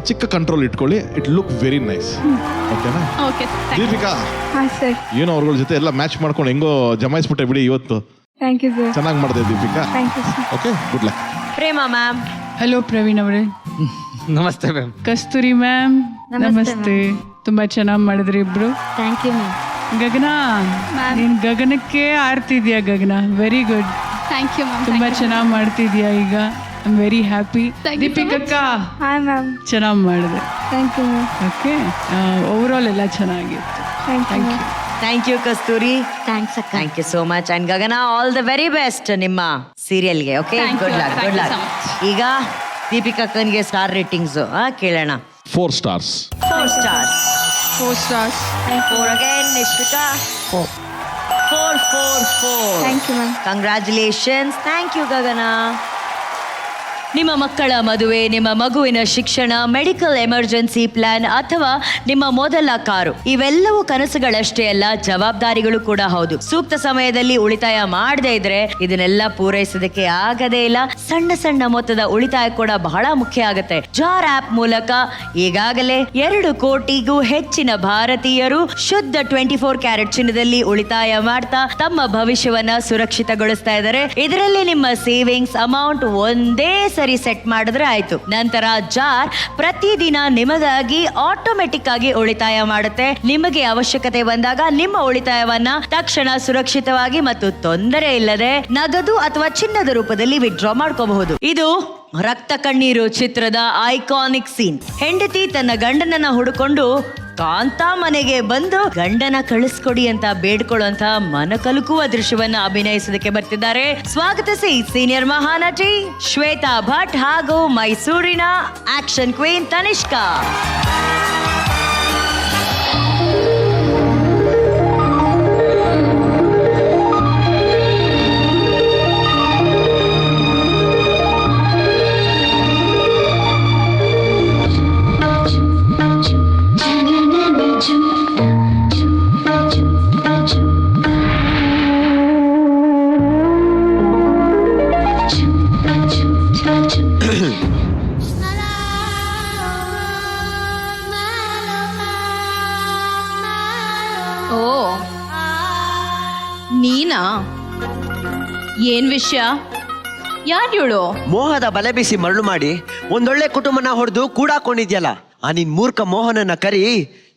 ಚಿಕ್ಕ ಕಂಟ್ರೋಲ್ ಇಟ್ಕೊಳ್ಳಿ. It look very nice. ಓಕೆನಾ? ದೀಪಿಕಾ, ಏನೋ ಅವ್ರಗಳ ಜೊತೆ ಎಲ್ಲ ಮ್ಯಾಚ್ ಮಾಡ್ಕೊಂಡು ಹೆಂಗೋ ಜಮಾಯಿಸ್ಬಿಟ್ಟೆ ಬಿಡಿ ಇವತ್ತು. Thank you sir. ಚೆನ್ನಾಗಿ ಮಾಡಿದೆ Deepika. Okay, good luck. Prema ma'am. Hello Praveen ಅವರೇ. ನಮಸ್ತೆ ಮ್ಯಾಮ್. ಕಸ್ತೂರಿ ಮ್ಯಾಮ್ ನಮಸ್ತೆ. ತುಂಬಾ ಚೆನ್ನಾಗಿ ಮಾಡಿದ್ರಿ ಇಬ್ರು. Thank you ma'am. ಗಗನ, ನೀನ್ ಗಗನಕ್ಕೆ ಆಡ್ತಿದ್ಯಾ Gagana, very good. Thank you ma'am. ತುಂಬಾ ಚೆನ್ನಾಗಿ ಮಾಡ್ತಿದ್ಯಾ ಈಗ. I am very happy. ದೀಪಿಕಕ್ಕ ಹಾಯ್ ಮ್ಯಾಮ್. ಚೆನ್ನಾಗಿ ಮಾಡಿದೆ. Thank you ma'am. Okay, overall ಎಲ್ಲ ಚೆನ್ನಾಗಿತ್ತು. Thank you Kasturi. ಥ್ಯಾಂಕ್ಸ್ ಅಕ್ಕ. Thank you so much. And Gagana, all the very best ನಿಮ್ಮ ಸೀರಿಯಲ್ಗೆ. Okay, good luck, good luck. ಈಗ ದೀಪಿಕಾ ಅಕ್ಕನ್ಗೆ ಸ್ಟಾರ್ ರೇಟಿಂಗ್ಸ್ ಕೇಳೋಣ. 4 stars. 4 stars. 4 stars. 4 again, Nishvika. 4. 4. Thank you ma'am. Congratulations. Thank you Gagana. ನಿಮ್ಮ ಮಕ್ಕಳ ಮದುವೆ, ನಿಮ್ಮ ಮಗುವಿನ ಶಿಕ್ಷಣ, ಮೆಡಿಕಲ್ ಎಮರ್ಜೆನ್ಸಿ ಪ್ಲಾನ್ ಅಥವಾ ನಿಮ್ಮ ಮೊದಲ ಕಾರು, ಇವೆಲ್ಲವೂ ಕನಸುಗಳಷ್ಟೇ ಅಲ್ಲ, ಜವಾಬ್ದಾರಿಗಳು ಕೂಡ ಹೌದು. ಸೂಕ್ತ ಸಮಯದಲ್ಲಿ ಉಳಿತಾಯ ಮಾಡದೇ ಇದ್ರೆ ಇದನ್ನೆಲ್ಲ ಪೂರೈಸೋದಕ್ಕೆ ಆಗದೇ ಇಲ್ಲ. ಸಣ್ಣ ಸಣ್ಣ ಮೊತ್ತದ ಉಳಿತಾಯ ಕೂಡ ಬಹಳ ಮುಖ್ಯ ಆಗುತ್ತೆ. ಜಾರ್ ಆಪ್ ಮೂಲಕ ಈಗಾಗಲೇ 2 ಕೋಟಿಗೂ ಹೆಚ್ಚಿನ ಭಾರತೀಯರು ಶುದ್ಧ 24 ಕ್ಯಾರೆಟ್ ಚಿನ್ನದಲ್ಲಿ ಉಳಿತಾಯ ಮಾಡ್ತಾ ತಮ್ಮ ಭವಿಷ್ಯವನ್ನ ಸುರಕ್ಷಿತಗೊಳಿಸ್ತಾ ಇದ್ದಾರೆ. ಇದರಲ್ಲಿ ನಿಮ್ಮ ಸೇವಿಂಗ್ಸ್ ಅಮೌಂಟ್ ಒಂದೇ ಸರಿ ಸೆಟ್ ಮಾಡಿದ್ರೆ ಆಯ್ತು. ನಂತರ ಜಾರ್ ಪ್ರತಿದಿನ ನಿಮಗಾಗಿ ಆಟೋಮೆಟಿಕ್ ಆಗಿ ಉಳಿತಾಯ ಮಾಡುತ್ತೆ. ನಿಮಗೆ ಅವಶ್ಯಕತೆ ಬಂದಾಗ ನಿಮ್ಮ ಉಳಿತಾಯವನ್ನ ತಕ್ಷಣ ಸುರಕ್ಷಿತವಾಗಿ ಮತ್ತು ತೊಂದರೆ ಇಲ್ಲದೆ ನಗದು ಅಥವಾ ಚಿನ್ನದ ರೂಪದಲ್ಲಿ ವಿಡ್ರಾ ಮಾಡ್ಕೋಬಹುದು. ಇದು ರಕ್ತ ಕಣ್ಣೀರು ಚಿತ್ರದ ಐಕಾನಿಕ್ ಸೀನ್. ಹೆಂಡತಿ ತನ್ನ ಗಂಡನನ್ನ ಹುಡುಕೊಂಡು ಕಾಂತಾ ಮನೆಗೆ ಬಂದು ಗಂಡನ ಕಳಿಸ್ಕೊಡಿ ಅಂತ ಬೇಡ್ಕೊಳ್ಳುವಂತ ಮನಕಲುಕುವ ದೃಶ್ಯವನ್ನ ಅಭಿನಯಿಸೋದಕ್ಕೆ ಬರ್ತಿದ್ದಾರೆ. ಸ್ವಾಗತಿಸಿ ಸೀನಿಯರ್ ಮಹಾನಟಿ ಶ್ವೇತಾ ಭಟ್ ಹಾಗೂ ಮೈಸೂರಿನ ಆಕ್ಷನ್ ಕ್ವೀನ್ ತನಿಷ್ಕಾ. ಓ, ನೀನಾ? ಏನ್ ವಿಷಯ? ಯಾರು ಇವಳು? ಮೋಹದ ಬಲೆ ಬೀಸಿ ಮರಳು ಮಾಡಿ ಒಂದೊಳ್ಳೆ ಕುಟುಂಬನ ಹೊಡೆದು ಕೂಡಾಕೊಂಡಿದ್ಯಲ್ಲ, ಆ ನಿನ್ ಮೂರ್ಖ ಮೋಹನನ್ನ ಕರಿ,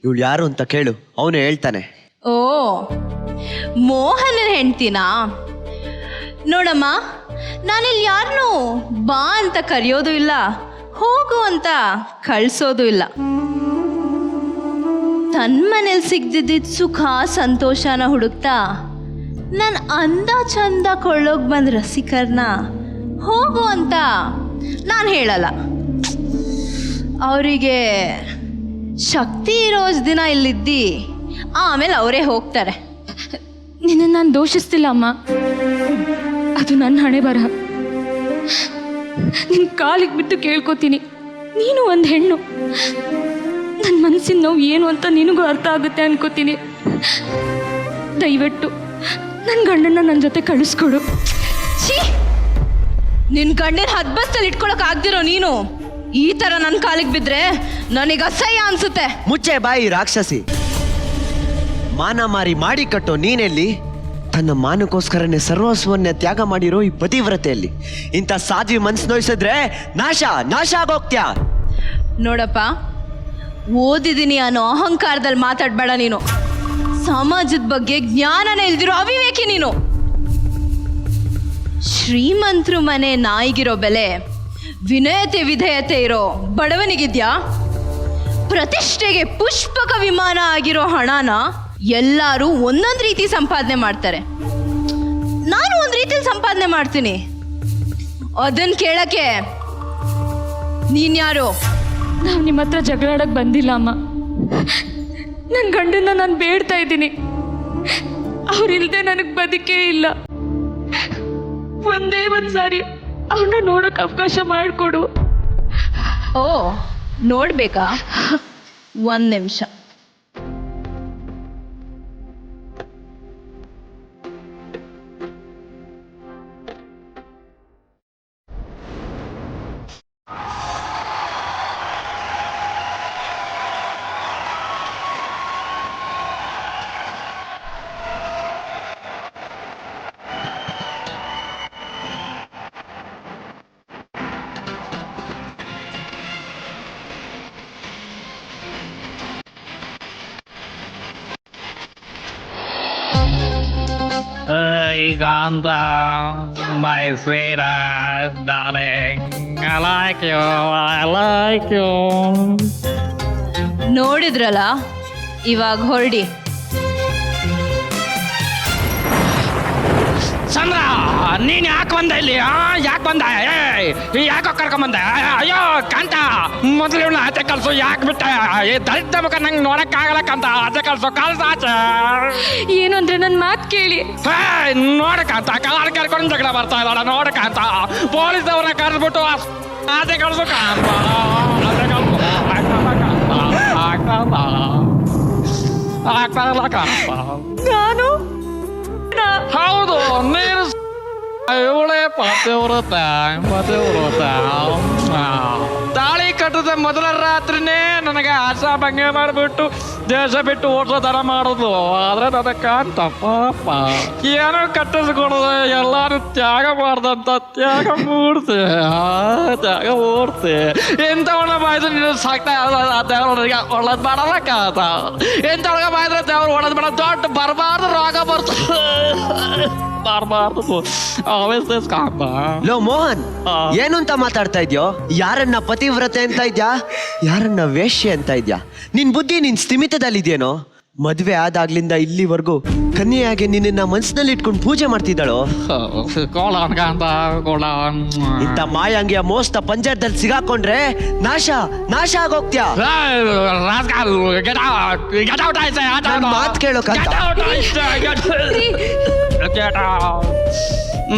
ಇವಳು ಯಾರು ಅಂತ ಕೇಳು, ಅವನು ಹೇಳ್ತಾನೆ. ಓ, ಮೋಹನನ ಹೆಂಡ್ತಿನಾ? ನೋಡಮ್ಮ, ನಾನಿಲ್ಲಿ ಯಾರನ್ನೂ ಬಾ ಅಂತ ಕರೆಯೋದು ಇಲ್ಲ, ಹೋಗು ಅಂತ ಕಳ್ಸೋದು ಇಲ್ಲ. ತನ್ನ ಮನೇಲಿ ಸಿಗ್ದಿದ್ದ ಸುಖ ಸಂತೋಷನ ಹುಡುಕ್ತಾ ನಾನು ಅಂದ ಚಂದ ಕೊಳ್ಳೋಗ್ ಬಂದ ರಸಿಕರ್ನ ಹೋಗು ಅಂತ ನಾನು ಹೇಳಲ್ಲ. ಅವರಿಗೆ ಶಕ್ತಿ ಇರೋ ದಿನ ಇಲ್ಲಿದ್ದಿ ಆಮೇಲೆ ಅವರೇ ಹೋಗ್ತಾರೆ. ನಿನ್ನ ನಾನು ದೋಷಿಸ್ತಿಲ್ಲ ಅಮ್ಮ, ಅದು ನನ್ನ ಹಣೆ ಬರಹ. ನಿನ್ನ ಕಾಲಿಗೆ ಬಿದ್ದು ಕೇಳ್ಕೊತೀನಿ, ನೀನು ಒಂದು ಹೆಣ್ಣು, ನನ್ನ ಮನಸ್ಸಿನ ನೋವು ಏನು ಅಂತ ನಿನಗೂ ಅರ್ಥ ಆಗುತ್ತೆ ಅನ್ಕೋತೀನಿ. ದಯವಿಟ್ಟು ನನ್ನ ಗಂಡನ್ನ ನನ್ನ ಜೊತೆ ಕಳಿಸ್ಕೊಡು. ಛೀ, ನಿನ್ ಗಂಡನ ಹದ್ಬಸ್ತಲ್ಲಿ ಇಟ್ಕೊಳಕ್ ಆಗ್ದಿರೋ ನೀನು ಈ ತರ ನನ್ನ ಕಾಲಿಗೆ ಬಿದ್ರೆ ನನಗೆ ಅಸಹ್ಯ ಅನ್ಸುತ್ತೆ. ಮುಚ್ಚೆ ಬಾಯಿ ರಾಕ್ಷಸಿ. ಮಾನ ಮಾರಿ ಮಾಡಿ ಕಟ್ಟೋ ನೀನೆಲ್ಲಿ, ತನ್ನ ಮಾನಕ್ಕೋಸ್ಕರನೇ ಸರ್ವಸ್ವನ್ನೇ ತ್ಯಾಗ ಮಾಡಿರೋ ಈ ಪತಿವ್ರತೆಯಲ್ಲಿ ಇಂಥ ಸಾಧ್ವಿ ಮನ್ಸು ನೋಯಿಸಿದ್ರೆ ನಾಶ ಆಗೋಗ್ತ್ಯಾ. ನೋಡಪ್ಪ, ಓದಿದ್ದೀನಿ ಅನ್ನೋ ಅಹಂಕಾರದಲ್ಲಿ ಮಾತಾಡ್ಬೇಡ ನೀನು. ಸಮಾಜದ ಬಗ್ಗೆ ಜ್ಞಾನನೇ ಇಲ್ದಿರೋ ಅವಿವೇಕಿ ನೀನು. ಶ್ರೀಮಂತರು ಮನೆ ನಾಯಿಗಿರೋ ಬೆಲೆ ವಿನಯತೆ ವಿಧೇಯತೆ ಇರೋ ಬಡವನಿಗಿದ್ಯಾ? ಪ್ರತಿಷ್ಠೆಗೆ ಪುಷ್ಪಕ ವಿಮಾನ ಆಗಿರೋ ಹಣನ ಎಲ್ಲರೂ ಒಂದೊಂದು ರೀತಿ ಸಂಪಾದನೆ ಮಾಡ್ತಾರೆ. ನಾನು ಒಂದು ರೀತಿಲಿ ಸಂಪಾದನೆ ಮಾಡ್ತೀನಿ. ಅದನ್ನ ಕೇಳಕ್ಕೆ ನೀನ್ಯಾರು? ನಾವು ನಿಮ್ಮ ಹತ್ರ ಜಗಳಾಡಕ್ಕೆ ಬಂದಿಲ್ಲ ಅಮ್ಮ. ನನ್ನ ಗಂಡನ್ನ ನಾನು ಬೇಡ್ತಾ ಇದ್ದೀನಿ. ಅವ್ರಿಲ್ದೆ ನನಗೆ ಬದುಕೇ ಇಲ್ಲ. ಒಂದೇ ಒಂದ್ಸಾರಿ ಅವ್ರನ್ನ ನೋಡೋಕೆ ಅವಕಾಶ ಮಾಡಿಕೊಡು. ಓ, ನೋಡ್ಬೇಕಾ? ಒಂದ್ ನಿಮಿಷ. Ganda, my sweetheart, darling. I like you, I like you. ನೋಡಿದ್ರಲ್ಲ, ಇವಾಗ ಹೊರಡಿ. ಚಂದ್ರ, ನೀನ್ ಯಾಕೆ ಬಂದ ಇಲ್ಲಿ? ಯಾಕೆ ಬಂದ? ಯಾಕೋ ಕರ್ಕೊಂಬಂದ? ಅಯ್ಯೋ ಕಾಂತ, ಮೊದಲು ಇವಳು ಆಚೆ ಕಳ್ಸು. ಯಾಕೆ ಬಿಟ್ಟ? ದರಿದ್ರ ಮುಖ ನಂಗೆ ನೋಡಕ್ಕಾಗಲ್ಲ ಕಾಂತ. ಆಚೆ ಕಳ್ಸು, ಕಳ್ಸಾಚೆ. ಏನು ಅಂದ್ರೆ ನನ್ನ ಮಾತು ಕೇಳಿ. ನೋಡಕ್ಕಂತ ಕಾರ್ ಕರ್ಕೊಂಡು ಜಗಳ ಬರ್ತಾ ಇದ್ದಾಳ. ನೋಡಕ್ಕಂತ ಪೊಲೀಸವ್ರನ್ನ ಕರೆದ್ಬಿಟ್ಟು ಆಚೆ ಕಳ್ಸು ಕಾಂತ. ಆಚೆ ಕಳ್ಸು. ಆಗ್ತಾರಲ್ಲ ಕಾಂತ. ನಾನು ಹೌದು, ನೀನು ಇವಳೇ ಪತಿವ್ರತ. ತಾಳಿ ಕಟ್ಟದ ಮೊದಲ ರಾತ್ರಿನೇ ನನಗೆ ಆಶಾ ಭಂಗ ಮಾಡಿಬಿಟ್ಟು ದೇಶ ಬಿಟ್ಟು ಓಡಿಸೋ ಥರ ಮಾಡೋದು. ಆದ್ರೆ ನನಗಂತ ಪಾಪ ಏನೋ ಕಟ್ಟಿಸ್ಕೊಡೋದು. ಎಲ್ಲಾರು ತ್ಯಾಗ ಮಾಡ್ದಂತ ತ್ಯಾಗ ಮೂಡ್ತೆ. ಎಂಥವನ್ನ ಬಾಯ್ದು ನೀನು ಸಾಕ್ತಾ ದೇವ್ರಿಗೆ ಒಳ್ಳೇದು ಮಾಡಲ್ಲ ಕಾತ. ಎಂಥೊಳಗ ಬಾಯ್ದ್ರೆ ದೇವ್ರು ಒಳ್ಳೇದು ಮಾಡೋ ದೊಡ್ಡ ಬರಬಾರ್ದು ರೋಗ ಬರ್ತದೆ. ಲೋ ಮೋಹನ್, ಏನು ಅಂತ ಮಾತಾಡ್ತಾ ಇದ್ಯೋ? ಯಾರನ್ನ ಪತಿವ್ರತೆ ಅಂತ ಇದ್ಯಾ, ಯಾರನ್ನ ವೇಶ್ಯೆ ಅಂತ ಇದ್ಯಾ? ನಿನ್ ಬುದ್ಧಿ ನಿನ್ ಸ್ಥಿಮಿತದಲ್ಲಿದ್ಯೇನೋ? ಮದ್ವೆ ಆದಾಗ್ಲಿಂದ ಇಲ್ಲಿವರೆಗೂ ಕನ್ಯೆಯಾಗಿ ನಿನ್ನ ಮನ್ಸಿನಲ್ಲಿ ಇಟ್ಕೊಂಡು ಪೂಜೆ ಮಾಡ್ತಿದ್ದಾಳೋ? ಇಂಥ ಮಾಯಾಂಗಿಯ ಮೋಸ್ತ ಪಂಜರದಲ್ಲಿ ಸಿಗಾಕೊಂಡ್ರೆ ನಾಶ ಆಗೋಗ್ತ್ಯಾ. ಮಾತು ಕೇಳೋಕ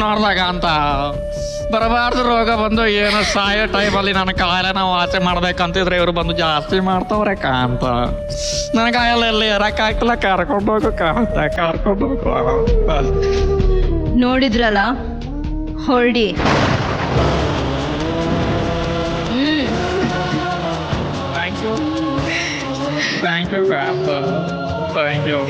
ನೋಡ್ದಾಗ ಅಂತ ಬರಬಾರ್ದು ರೋಗ ಬಂದು ಏನೋ ಸಾಯೋ ಟೈಮಲ್ಲಿ ನನ್ನ ಕಾಯಿಲೆನ ವಾಸಿ ಮಾಡ್ಬೇಕಂತಿದ್ರೆ ಇವರು ಬಂದು ಜಾಸ್ತಿ ಮಾಡ್ತವ್ರೆ ಕಾಂತ. ನನ್ನ ಕಾಯಿಲೆಲ್ಲಿ ಇರಕ್ಕಾಗ್ತಿಲ್ಲ. ಕರ್ಕೊಂಡೋಗು ಕಾಂತ, ಕರ್ಕೊಂಡೋಗು. ನೋಡಿದ್ರಲ್ಲ, ಹೊರಡಿ. Thank you Kantha, thank you.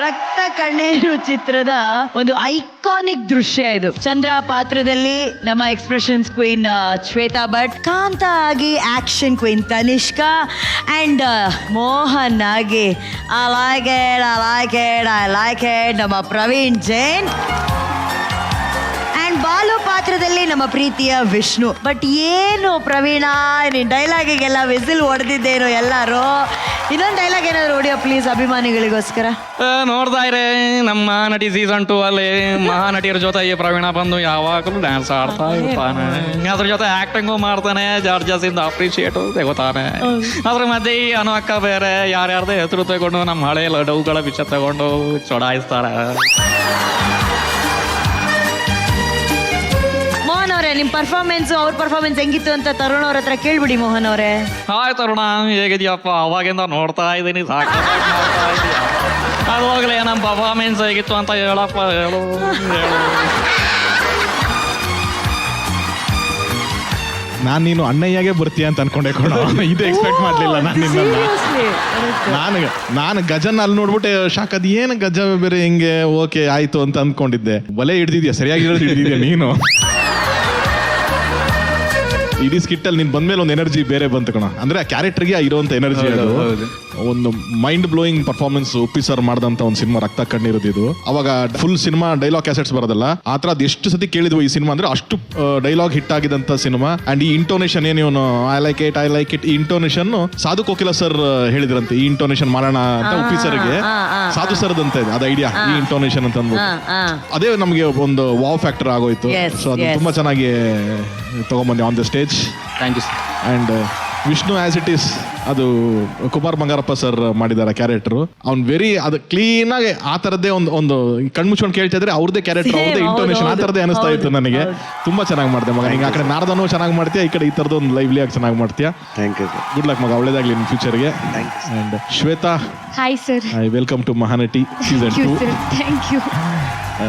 Raktha Kanneeru ಚಿತ್ರದ ಒಂದು ಐಕಾನಿಕ್ ದೃಶ್ಯ ಇದು. ಚಂದ್ರ ಪಾತ್ರದಲ್ಲಿ ನಮ್ಮ ಎಕ್ಸ್ಪ್ರೆಷನ್ಸ್ ಕ್ವೀನ್ ಶ್ವೇತಾ ಭಟ್, ಕಾಂತ ಆಗಿ action queen Tanishka, and Mohan ಆಗಿ ಐ ಲೈಕ್ ಇಟ್ ನಮ್ಮ ಪ್ರವೀಣ್ ಜೈನ್, ಅಂಡ್ ಬಾಲು ಪಾತ್ರದಲ್ಲಿ ನಮ್ಮ ಪ್ರೀತಿಯ ವಿಷ್ಣು. ಬಟ್ ಏನು ಪ್ರವೀಣ, ನೀನ್ ಡೈಲಾಗಿಗೆಲ್ಲ ವಿಸಿಲ್ ಹೊಡೆದಿದ್ದೇನು ಎಲ್ಲರೂ? ಇನ್ನೊಂದು ಡೈಲಾಗ್ ಏನಾದ್ರು ಹೊಡಿಯೋ ಪ್ಲೀಸ್ ಅಭಿಮಾನಿಗಳಿಗೋಸ್ಕರ. ನೋಡ್ತಾ ಇರೇ ನಮ್ಮ ನಟಿ ಸೀಸನ್ 2 ಅಲ್ಲಿ ಮಹಾನಟಿಯರ ಜೊತೆ ಈ ಪ್ರವೀಣ ಬಂದು ಯಾವಾಗಲೂ ಡ್ಯಾನ್ಸ್ ಆಡ್ತಾ ಇರ್ತಾನೆ, ಅದ್ರ ಜೊತೆ ಆಕ್ಟಿಂಗು ಮಾಡ್ತಾನೆ, ಜಡ್ಜಸ್ ಇಂದ ಅಪ್ರಿಶಿಯೇಟ್ ತೆಗೋತಾನೆ. ಅದ್ರ ಮಧ್ಯೆ ಈ ಅನು ಅಕ್ಕ ಬೇರೆ ಯಾರ್ಯಾರ್ದೇ ಹೆಸರು ತಗೊಂಡು ನಮ್ಮ ಹಳೆ ಲಡವುಗಳ ವಿಷಯ ತಗೊಂಡು ಚೊಡಾಯಿಸ್ತಾರೆ. ಮೋಹನ್ ಅವರೇ, ನಿಮ್ ಪರ್ಫಾರ್ಮೆನ್ಸ್ ಅವ್ರ ಪರ್ಫಾರ್ಮೆನ್ಸ್ ಹೆಂಗಿತ್ತು ಅಂತ ತರುಣ್ ಅವ್ರ ಹತ್ರ ಕೇಳ್ಬಿಡಿ. ಮೋಹನ್ ಅವರೇ. ಹಾಯ್ ತರುಣ, ಹೇಗಿದ್ಯಪ್ಪ? ಅವಾಗಿಂದ ನೋಡ್ತಾ ಇದ್ದೀನಿ, ನೋಡ್ತಾ ಇದೀಯ. ಅದು ಹೋಗ್ಲಿ, ನಮ್ಮ ಪರ್ಫಾರ್ಮೆನ್ಸ್ ಹೇಗಿತ್ತು ಅಂತ ಹೇಳಪ್ಪ, ಹೇಳು. ನಾನು ನೀನು ಅಣ್ಣಯ್ಯಾಗೆ ಬರ್ತೀಯ ಅಂತ ಅನ್ಕೊಂಡೆ ಕೊಡ. ಇದು ಎಕ್ಸ್ಪೆಕ್ಟ್ ಮಾಡ್ಲಿಲ್ಲ ನಾನು ನಿನ್ನ. ನಾನು ಗಜನ್ ಅಲ್ಲಿ ನೋಡ್ಬಿಟ್ಟೆ ಶಾಕ್, ಅದ್ ಏನು ಗಜ ಬೇರೆ ಹಿಂಗೆ ಓಕೆ ಆಯ್ತು ಅಂತ ಅನ್ಕೊಂಡಿದ್ದೆ. ಬಲೆ ಹಿಡ್ದಿದ್ಯಾ, ಸರಿಯಾಗಿರೋದು ಹಿಡ್ದಿದ್ಯಾ ನೀನು. ಇಡೀ ಸ್ಕಿಟ್ ಅಲ್ಲಿ ನೀನ್ ಬಂದ್ಮೇಲೆ ಒಂದು ಎನರ್ಜಿ ಬೇರೆ ಬಂತು ಕಣ. ಅಂದ್ರೆ ಆ ಕ್ಯಾರೆಕ್ಟರ್ಗೆ ಇರೋಂಥ ಎನರ್ಜಿ, ಅದು ಒಂದು mind blowing performance. Uppi sir ಮಾಡ್ದಂತ ಒಂದು ಸಿನಿಮಾ ರಕ್ತ ಕಣ್ಣೀರದು. ಇದು ಅವಾಗ ಫುಲ್ ಸಿನಿಮಾ ಡೈಲಾಗ್ ಕ್ಯಾಸೆಟ್ಸ್ ಬರೋದಲ್ಲ, ಆ ಥರ ಅದು ಎಷ್ಟು ಸತಿ ಕೇಳಿದ್ವು ಈ ಸಿನಿಮಾ ಅಂದ್ರೆ ಅಷ್ಟು ಡೈಲಾಗ್ ಹಿಟ್ ಆಗಿದಂತ ಸಿನಿಮಾ. ಅಂಡ್ ಈ ಇಂಟೋನೇಷನ್ ಏನು ಐ ಲೈಕ್ ಇಟ್ ಈ ಇಂಟೋನೇಷನ್ ಸಾಧು ಕೋಕಿಲ ಸರ್ ಹೇಳಿದ್ರಂತೆ, ಈ ಇಂಟೋನೇಷನ್ ಮಾಡೋಣ ಅಂತ ಉಪ್ಪಿ ಸರ್ಗೆ. ಸಾಧು ಸರ್ದಂತ ಇದೆ ಅದು ಐಡಿಯಾ, ಈ ಇಂಟೋನೇಷನ್ ಅಂತ ಅಂದ್ಬಿಟ್ಟು. ಅದೇ ನಮಗೆ ಒಂದು ವಾವ್ ಫ್ಯಾಕ್ಟರ್ ಆಗೋಯ್ತು. ಸೊ ಅದು ತುಂಬಾ ಚೆನ್ನಾಗಿ ತಗೊಂಡ್ಬಂದೆ on the stage. Thank you sir. And Vishnu as it is ಅದು ಕುಮಾರ್ ಬಂಗಾರಪ್ಪ ಸರ್ ಮಾಡಿದಾರೆ ಕ್ಯಾರೆಕ್ಟರ್. ಅವ್ನು ವೆರಿ ಅದು ಕ್ಲೀನ್ ಆಗಿ ಆ ಥರದ್ದೇ ಒಂದು ಕಣ್ಮುಚ್ಕೊಂಡು ಕೇಳ್ತಾ ಇದ್ರೆ ಅವ್ರದ್ದೇ ಕ್ಯಾರೆಕ್ಟರ್, ಅವ್ರದ್ದೇ ಇಂಟೋನೇಷನ್ ಆ ಥರದ್ದೇ ಅನಿಸ್ತಾ ಇತ್ತು ನನಗೆ. ತುಂಬಾ ಚೆನ್ನಾಗಿ ಮಾಡಿದೆ ಮಗ. ಹಿಂಗೆ ಆ ಕಡೆ ನಾರದನು ಚೆನ್ನಾಗಿ ಮಾಡ್ತೀಯಾ, ಈ ಕಡೆ ಈ ಥರದ್ದು ಒಂದು ಲೈವ್ಲಿ ಆಗಿ ಚೆನ್ನಾಗಿ ಮಾಡ್ತೀಯಾ. Thank you sir. Good luck ಮಗ, ಒಳ್ಳೇದಾಗ್ಲಿ ನಿನ್ನ ಫ್ಯೂಚರ್ಗೆ. And Shweta, hi sir. Welcome to Mahanati season 2. Thank you.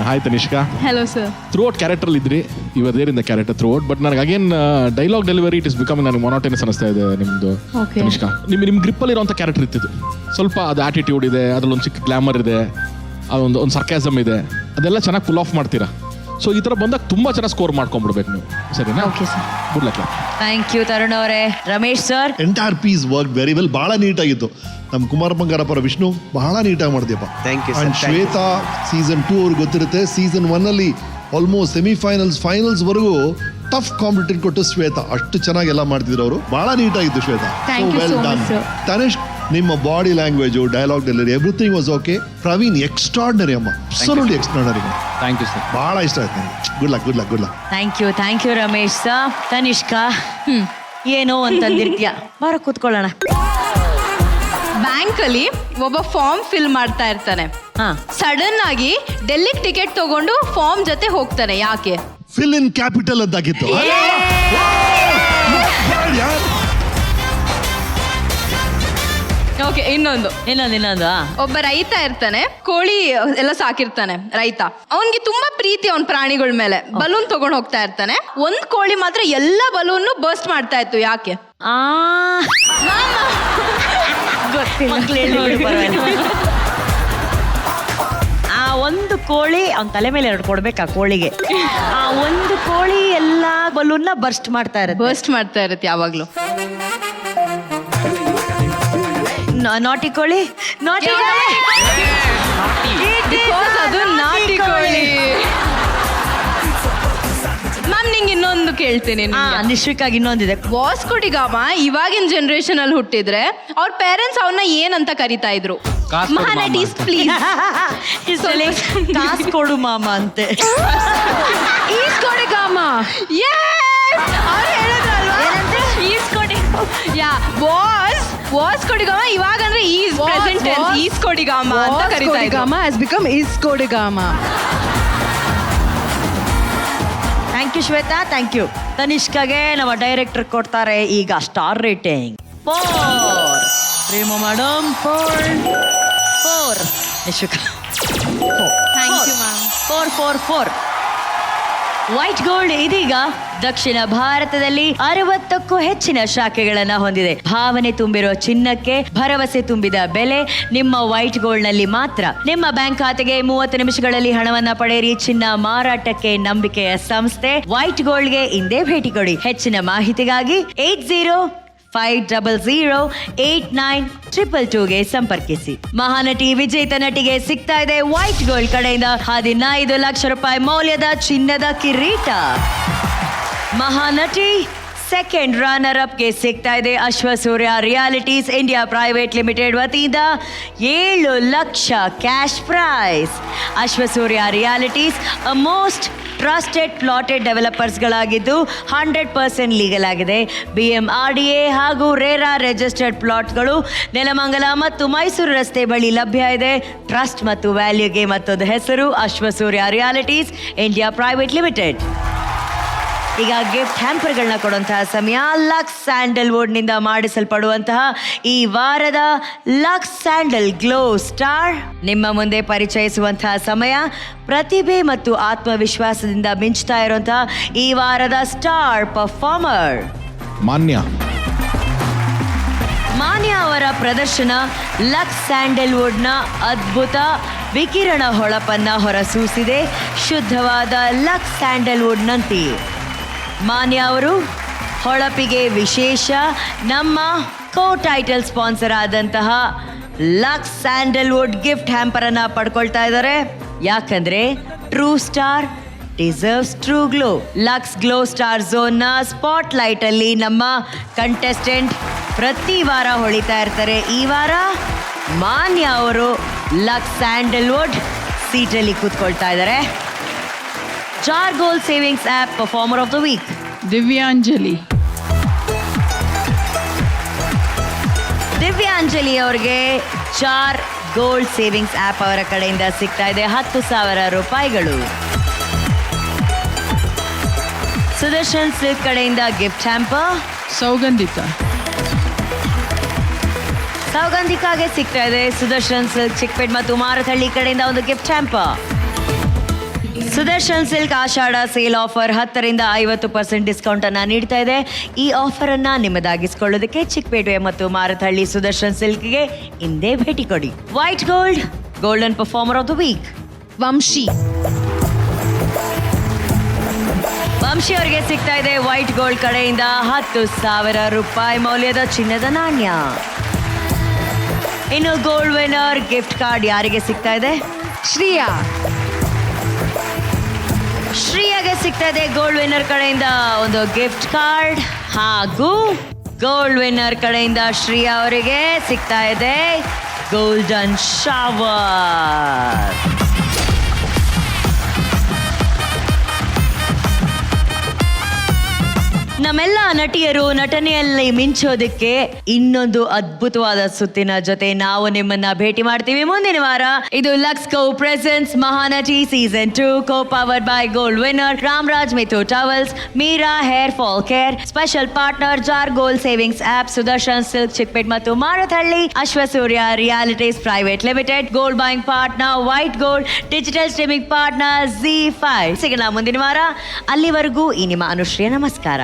Hi Tanishka. Hello sir. Throughout character ಇದ್ರಿ, ಇವರು there in the character throughout. But ನನಗೆ again dialogue delivery it is becoming ನನಗೆ ಮೊನೋಟನಸ್ ಅನಿಸ್ತಾ ಇದೆ ನಿಮ್ದು ತನಿಷ್ಕಾ. ನಿಮ್ಮ ಗ್ರಿಪ್ಪಲ್ಲಿ ಇರೋಂಥ ಕ್ಯಾರೆಕ್ಟರ್ ಇತ್ತಿದ್ದು ಸ್ವಲ್ಪ ಅದು ಆಟಿಟ್ಯೂಡ್ ಇದೆ, ಅದ್ರಲ್ಲಿ ಒಂದು ಚಿಕ್ಕ ಗ್ಲಾಮರ್ ಇದೆ, ಅದೊಂದು ಸರ್ಕ್ಯಾಸಮ್ ಇದೆ, ಅದೆಲ್ಲ ಚೆನ್ನಾಗಿ ಫುಲ್ ಆಫ್ ಮಾಡ್ತೀರಾ. ಸೊ ಈ ಥರ ಬಂದಾಗ ತುಂಬ ಚೆನ್ನಾಗಿ ಸ್ಕೋರ್ ಮಾಡ್ಕೊಂಡ್ಬಿಡ್ಬೇಕು ನೀವು, ಸರಿನಾ? Okay sir. Good luck. Thank you Tarun ಅವರೇ. Ramesh sir. Entire piece work very well, ಬಹಳ ನೀಟಾಗಿತ್ತು. ನಮ್ಮ ಕುಮಾರ್ ಬಂಗಾರಪ್ಪರ ವಿಷ್ಣು ಬಹಳ ನೀಟಾಗಿ ಮಾಡಿದ್ಯಪ್ಪ. Thank you and sir. Shweta season 2 ಅವ್ರಿಗೆ ಗೊತ್ತಿರುತ್ತೆ, ಸೀಸನ್ 1 ಅಲ್ಲಿ ಆಲ್ಮೋಸ್ಟ್ ಫೈನಲ್ಸ್ ವರೆಗೂ ಟಫ್ ಕಾಂಪಿಟೇಟ್ ಕೊಟ್ಟು ಶ್ವೇತಾ ಅಷ್ಟು ಚೆನ್ನಾಗಿ ಎಲ್ಲ ಮಾಡ್ತಿದ್ರು ಅವರು. ಬಹಳ ನೀಟಾಗಿತ್ತು Shweta. Thank you so much, sir. Tanish, ನಿಮ್ಮ body language, dialogue delivery, everything was okay. Praveen extraordinary ಅಮ್ಮ, absolutely extraordinary. Thank you sir. ಬಹಳ ಇಷ್ಟ ಆಯ್ತು ನನಗೆ. Good luck. Thank you Ramesh sir. Tanishka, ಏನೋ ಅಂತಂದಿರ್ತೀಯ, ಬಾರ ಕೂತ್ಕೊಳ್ಳೋಣ. ಬ್ಯಾಂಕಲ್ಲಿ ಒಬ್ಬ ಫಾರ್ಮ್ ಫಿಲ್ ಮಾಡ್ತಾ ಇರ್ತಾನೆ. ಸಡನ್ ಆಗಿ ಡೆಲ್ಲಿಗೆ ಟಿಕೆಟ್ ತಗೊಂಡು ಫಾರ್ಮ್ ಜೊತೆ ಹೋಗ್ತಾನೆ. ಯಾಕೆ? ಫಿಲ್ ಇನ್ ಕ್ಯಾಪಿಟಲ್ ಅಂತಾಗಿತ್ತು. ಓಕೆ, ಇನ್ನೊಂದು. ಒಬ್ಬ ರೈತ ಇರ್ತಾನೆ, ಕೋಳಿ ಎಲ್ಲ ಸಾಕಿರ್ತಾನೆ ರೈತ. ಅವನ್ಗೆ ತುಂಬಾ ಪ್ರೀತಿ ಅವನ್ ಪ್ರಾಣಿಗಳ ಮೇಲೆ. ಬಲೂನ್ ತಗೊಂಡ್ ಹೋಗ್ತಾ ಇರ್ತಾನೆ. ಒಂದ್ ಕೋಳಿ ಮಾತ್ರ ಎಲ್ಲ ಬಲೂನ್ ಬರ್ಸ್ಟ್ ಮಾಡ್ತಾ ಇತ್ತು. ಯಾಕೆ? ಆ ಒಂದು ಕೋಳಿ ಅವನ ತಲೆ ಮೇಲೆ 2 ಕೊಡ್ಬೇಕು ಆ ಕೋಳಿಗೆ. ಆ ಒಂದು ಕೋಳಿ ಎಲ್ಲಾ ಬಲೂನ್ನ ಬರ್ಸ್ಟ್ ಮಾಡ್ತಾ ಇರುತ್ತೆ ಯಾವಾಗ್ಲೂ. ನಾಟಿ ಕೋಳಿ, ಅದು ನಾಟಿ ಕೋಳಿ. ಮ್ಯಾಮ್, ನಿಂಗೆ ಇನ್ನೊಂದು ಕೇಳ್ತೀನಿ. ನಿಶ್ವಿಕಾಗಿ ಇನ್ನೊಂದಿದೆ. ವಾಸ್ಕೋ ಡಿ ಗಾಮ ಇವಾಗಿನ ಜನರೇಷನ್ ಅಲ್ಲಿ ಹುಟ್ಟಿದ್ರೆ ಅವ್ರ ಪೇರೆಂಟ್ಸ್ ಅವನ್ನ ಏನಂತ ಕರಿತಾ ಇದ್ರು? ಮಹಾನಟೀಸ್ ಪ್ಲೀಸ್. ಕಾಸು ಕೊಡು ಮಾಮ ಅಂತೆ. ಈಸ್ಕೊಡಿ ಗಾಮ. ಅವ್ರು ಹೇಳಿದ್ರಲ್ವಾ? ಯಾ, ವಾಸ್ಕೋಡಿ ಗಾಮ ಇವಾಗ ಅಂದ್ರೆ ಈಸ್ ಪ್ರೆಸೆಂಟ್ ಟೆನ್ಸ್. ಈಸ್ಕೋಡಿ ಗಾಮ ಅಂತ ಕರೀತಾ ಇದ್ರು. ಗಾಮ ಹ್ಯಾಸ್ ಬಿಕಮ್ ಈಸ್ಕೋಡಿ Gama. Thank you Shweta, thank you. ತನಿಷ್ಕಾಗೆ ನಮ್ಮ ಡೈರೆಕ್ಟರ್ ಕೊಡ್ತಾರೆ ಈಗ star rating 4. Prema madam 4. Nishvika thank you ma'am. 4. White gold ಇದೀಗ ದಕ್ಷಿಣ ಭಾರತದಲ್ಲಿ 60ಕ್ಕೂ ಹೆಚ್ಚಿನ ಶಾಖೆಗಳನ್ನ ಹೊಂದಿದೆ. ಭಾವನೆ ತುಂಬಿರೋ ಚಿನ್ನಕ್ಕೆ ಭರವಸೆ ತುಂಬಿದ ಬೆಲೆ ನಿಮ್ಮ ವೈಟ್ ಗೋಲ್ಡ್ ನಲ್ಲಿ ಮಾತ್ರ. ನಿಮ್ಮ ಬ್ಯಾಂಕ್ ಖಾತೆಗೆ 30 ನಿಮಿಷಗಳಲ್ಲಿ ಹಣವನ್ನ ಪಡೆಯಿರಿ. ಚಿನ್ನ ಮಾರಾಟಕ್ಕೆ ನಂಬಿಕೆಯ ಸಂಸ್ಥೆ ವೈಟ್ ಗೋಲ್ಡ್ಗೆ ಇಂದೇ ಭೇಟಿ ಕೊಡಿ. ಹೆಚ್ಚಿನ ಮಾಹಿತಿಗಾಗಿ 8050089222ಗೆ ಸಂಪರ್ಕಿಸಿ. ಮಹಾನಟಿ ವಿಜೇತ ನಟಿಗೆ ಸಿಗ್ತಾ ಇದೆ ವೈಟ್ ಗೋಲ್ಡ್ ಕಡೆಯಿಂದ 15 ಲಕ್ಷ ರೂಪಾಯಿ ಮೌಲ್ಯದ ಚಿನ್ನದ ಕಿರೀಟ. ಮಹಾನಟಿ ಸೆಕೆಂಡ್ ರನ್ನರ್ ಅಪ್ಗೆ ಸಿಗ್ತಾ ಇದೆ Ashwasurya realities India private limited ವತಿಯಿಂದ 7 ಲಕ್ಷ cash prize. Ashwasurya realities most trusted plotted ಡೆವಲಪರ್ಸ್ಗಳಾಗಿದ್ದು 100% ಲೀಗಲ್ ಆಗಿದೆ. BMRDA ಹಾಗೂ ರೇರಾ ರಿಜಿಸ್ಟರ್ಡ್ ಪ್ಲಾಟ್ಗಳು ನೆಲಮಂಗಲ ಮತ್ತು ಮೈಸೂರು ರಸ್ತೆ ಬಳಿ ಲಭ್ಯ ಇದೆ. ಟ್ರಸ್ಟ್ ಮತ್ತು ವ್ಯಾಲ್ಯೂಗೆ ಮತ್ತೊಂದು ಹೆಸರು Ashwasurya realities India private limited. ಈಗ ಗಿಫ್ಟ್ ಹ್ಯಾಂಪರ್ಗಳನ್ನ ಕೊಡುವಂತಹ ಸಮಯ. ಲಕ್ಸ್ ಸ್ಯಾಂಡಲ್ವುಡ್ನಿಂದ ಮಾಡಿಸಲ್ಪಡುವಂತಹ ಈ ವಾರದ ಲಕ್ಸ್ ಸ್ಯಾಂಡಲ್ ಗ್ಲೋ ಸ್ಟಾರ್ ನಿಮ್ಮ ಮುಂದೆ ಪರಿಚಯಿಸುವಂತಹ ಸಮಯ. ಪ್ರತಿಭೆ ಮತ್ತು ಆತ್ಮವಿಶ್ವಾಸದಿಂದ ಮಿಂಚ್ತಾ ಇರುವಂತಹ ಈ ವಾರದ ಸ್ಟಾರ್ ಪರ್ಫಾರ್ಮರ್ ಮಾನ್ಯ ಅವರ ಪ್ರದರ್ಶನ ಲಕ್ಸ್ ಸ್ಯಾಂಡಲ್ವುಡ್ನ ಅದ್ಭುತ ವಿಕಿರಣ ಹೊಳಪನ್ನ ಹೊರಸೂಸಿದೆ. ಶುದ್ಧವಾದ ಲಕ್ಸ್ ಸ್ಯಾಂಡಲ್ವುಡ್ನಂತೆ ಮಾನ್ಯ ಅವರು ಹೊಳಪಿಗೆ ವಿಶೇಷ ನಮ್ಮ ಟೈಟಲ್ ಸ್ಪಾನ್ಸರ್ ಆದಂತಹ ಲಕ್ಸ್ ಸ್ಯಾಂಡಲ್ವುಡ್ ಗಿಫ್ಟ್ ಹ್ಯಾಂಪರ್ ಅನ್ನ ಪಡ್ಕೊಳ್ತಾ ಇದ್ದಾರೆ. ಯಾಕಂದ್ರೆ true star deserves true glow. Lux glow star ಝೋನ್ನ ಸ್ಪಾಟ್ ಲೈಟ್ ಅಲ್ಲಿ ನಮ್ಮ ಕಂಟೆಸ್ಟೆಂಟ್ ಪ್ರತಿ ವಾರ ಹೊಳಿತಾ ಇರ್ತಾರೆ. ಈ ವಾರ ಮಾನ್ಯ ಅವರು ಲಕ್ಸ್ ಸ್ಯಾಂಡಲ್ವುಡ್ ಸೀಟಲ್ಲಿ ಕೂತ್ಕೊಳ್ತಾ ಇದ್ದಾರೆ. Jar gold savings app performer of the week Divyanjali ಅವರಿಗೆ ಜಾರ್ ಗೋಲ್ಡ್ ಸೇವಿಂಗ್ಸ್ ಆಪ್ ಅವರ ಕಡೆಯಿಂದ ಸಿಗ್ತಾ ಇದೆ 10,000 ರೂಪಾಯಿಗಳು. ಸುದರ್ಶನ್ ಸಿಲ್ಕ್ ಕಡೆಯಿಂದ ಗಿಫ್ಟ್ ಹ್ಯಾಂಪರ್. ಸೌಗಂಧಿಕಾಗೆ ಸಿಗ್ತಾ ಇದೆ ಸುದರ್ಶನ್ ಸಿಲ್ಕ್ ಚಿಕ್ಕಪೇಟ್ ಮತ್ತು ಮಾರತಹಳ್ಳಿ ಕಡೆಯಿಂದ ಒಂದು ಗಿಫ್ಟ್ ಹ್ಯಾಂಪರ್. ಸುದರ್ಶನ್ ಸಿಲ್ಕ್ ಆಷಾಢ ಸೇಲ್ ಆಫರ್ 10ರಿಂದ 50% ಡಿಸ್ಕೌಂಟ್ ಅನ್ನ ನೀಡ್ತಾ ಇದೆ. ಈ ಆಫರ್ ಅನ್ನ ನಿಮ್ಮದಾಗಿಸಿಕೊಳ್ಳೋದಕ್ಕೆ ಚಿಕ್ಕಪೇಟೆ ಮತ್ತು ಮಾರತಹಳ್ಳಿ ಸುದರ್ಶನ್ ಸಿಲ್ಕ್ಗೆ ಹಿಂದೆ ಭೇಟಿ ಕೊಡಿ. White gold golden performer of the week Vamshi ಅವರಿಗೆ ಸಿಗ್ತಾ ಇದೆ ವೈಟ್ ಗೋಲ್ಡ್ ಕಡೆಯಿಂದ 10,000 ರೂಪಾಯಿ ಮೌಲ್ಯದ ಚಿನ್ನದ ನಾಣ್ಯ. ಇನ್ನು ಗೋಲ್ಡ್ ವಿನ್ನರ್ ಗಿಫ್ಟ್ ಕಾರ್ಡ್ ಯಾರಿಗೆ ಸಿಗ್ತಾ ಇದೆ? ಶ್ರೀಯಾಗೆ ಸಿಗ್ತಾ ಇದೆ ಗೋಲ್ಡ್ ವಿನ್ನರ್ ಕಡೆಯಿಂದ ಒಂದು ಗಿಫ್ಟ್ ಕಾರ್ಡ್. ಹಾಗೂ ಗೋಲ್ಡ್ ವಿನ್ನರ್ ಕಡೆಯಿಂದ ಶ್ರೀಯಾ ಅವರಿಗೆ ಸಿಗ್ತಾ ಇದೆ ಗೋಲ್ಡನ್ ಶವರ್. ನಮ್ಮೆಲ್ಲ ನಟಿಯರು ನಟನೆಯಲ್ಲಿ ಮಿಂಚೋದಕ್ಕೆ ಇನ್ನೊಂದು ಅದ್ಭುತವಾದ ಸುತ್ತಿನ ಜೊತೆ ನಾವು ನಿಮ್ಮನ್ನ ಭೇಟಿ ಮಾಡ್ತೀವಿ ಮುಂದಿನ ವಾರ. ಇದು Lux co presents Mahanati season 2 co powered by Gold Winner Ramraj Mithu towels, Meera hair fall care, special partner Jar gold savings app, Sudarshan silk Chickpet ಮತ್ತು Marathahalli, Ashwasurya realities private limited, gold buying partner white gold, digital streaming partner ZEE5. ಸಿಗೋಣ ಮುಂದಿನ ವಾರ. ಅಲ್ಲಿವರೆಗೂ ಈ ನಿಮ್ಮ ಅನುಶ್ರೀಯ ನಮಸ್ಕಾರ.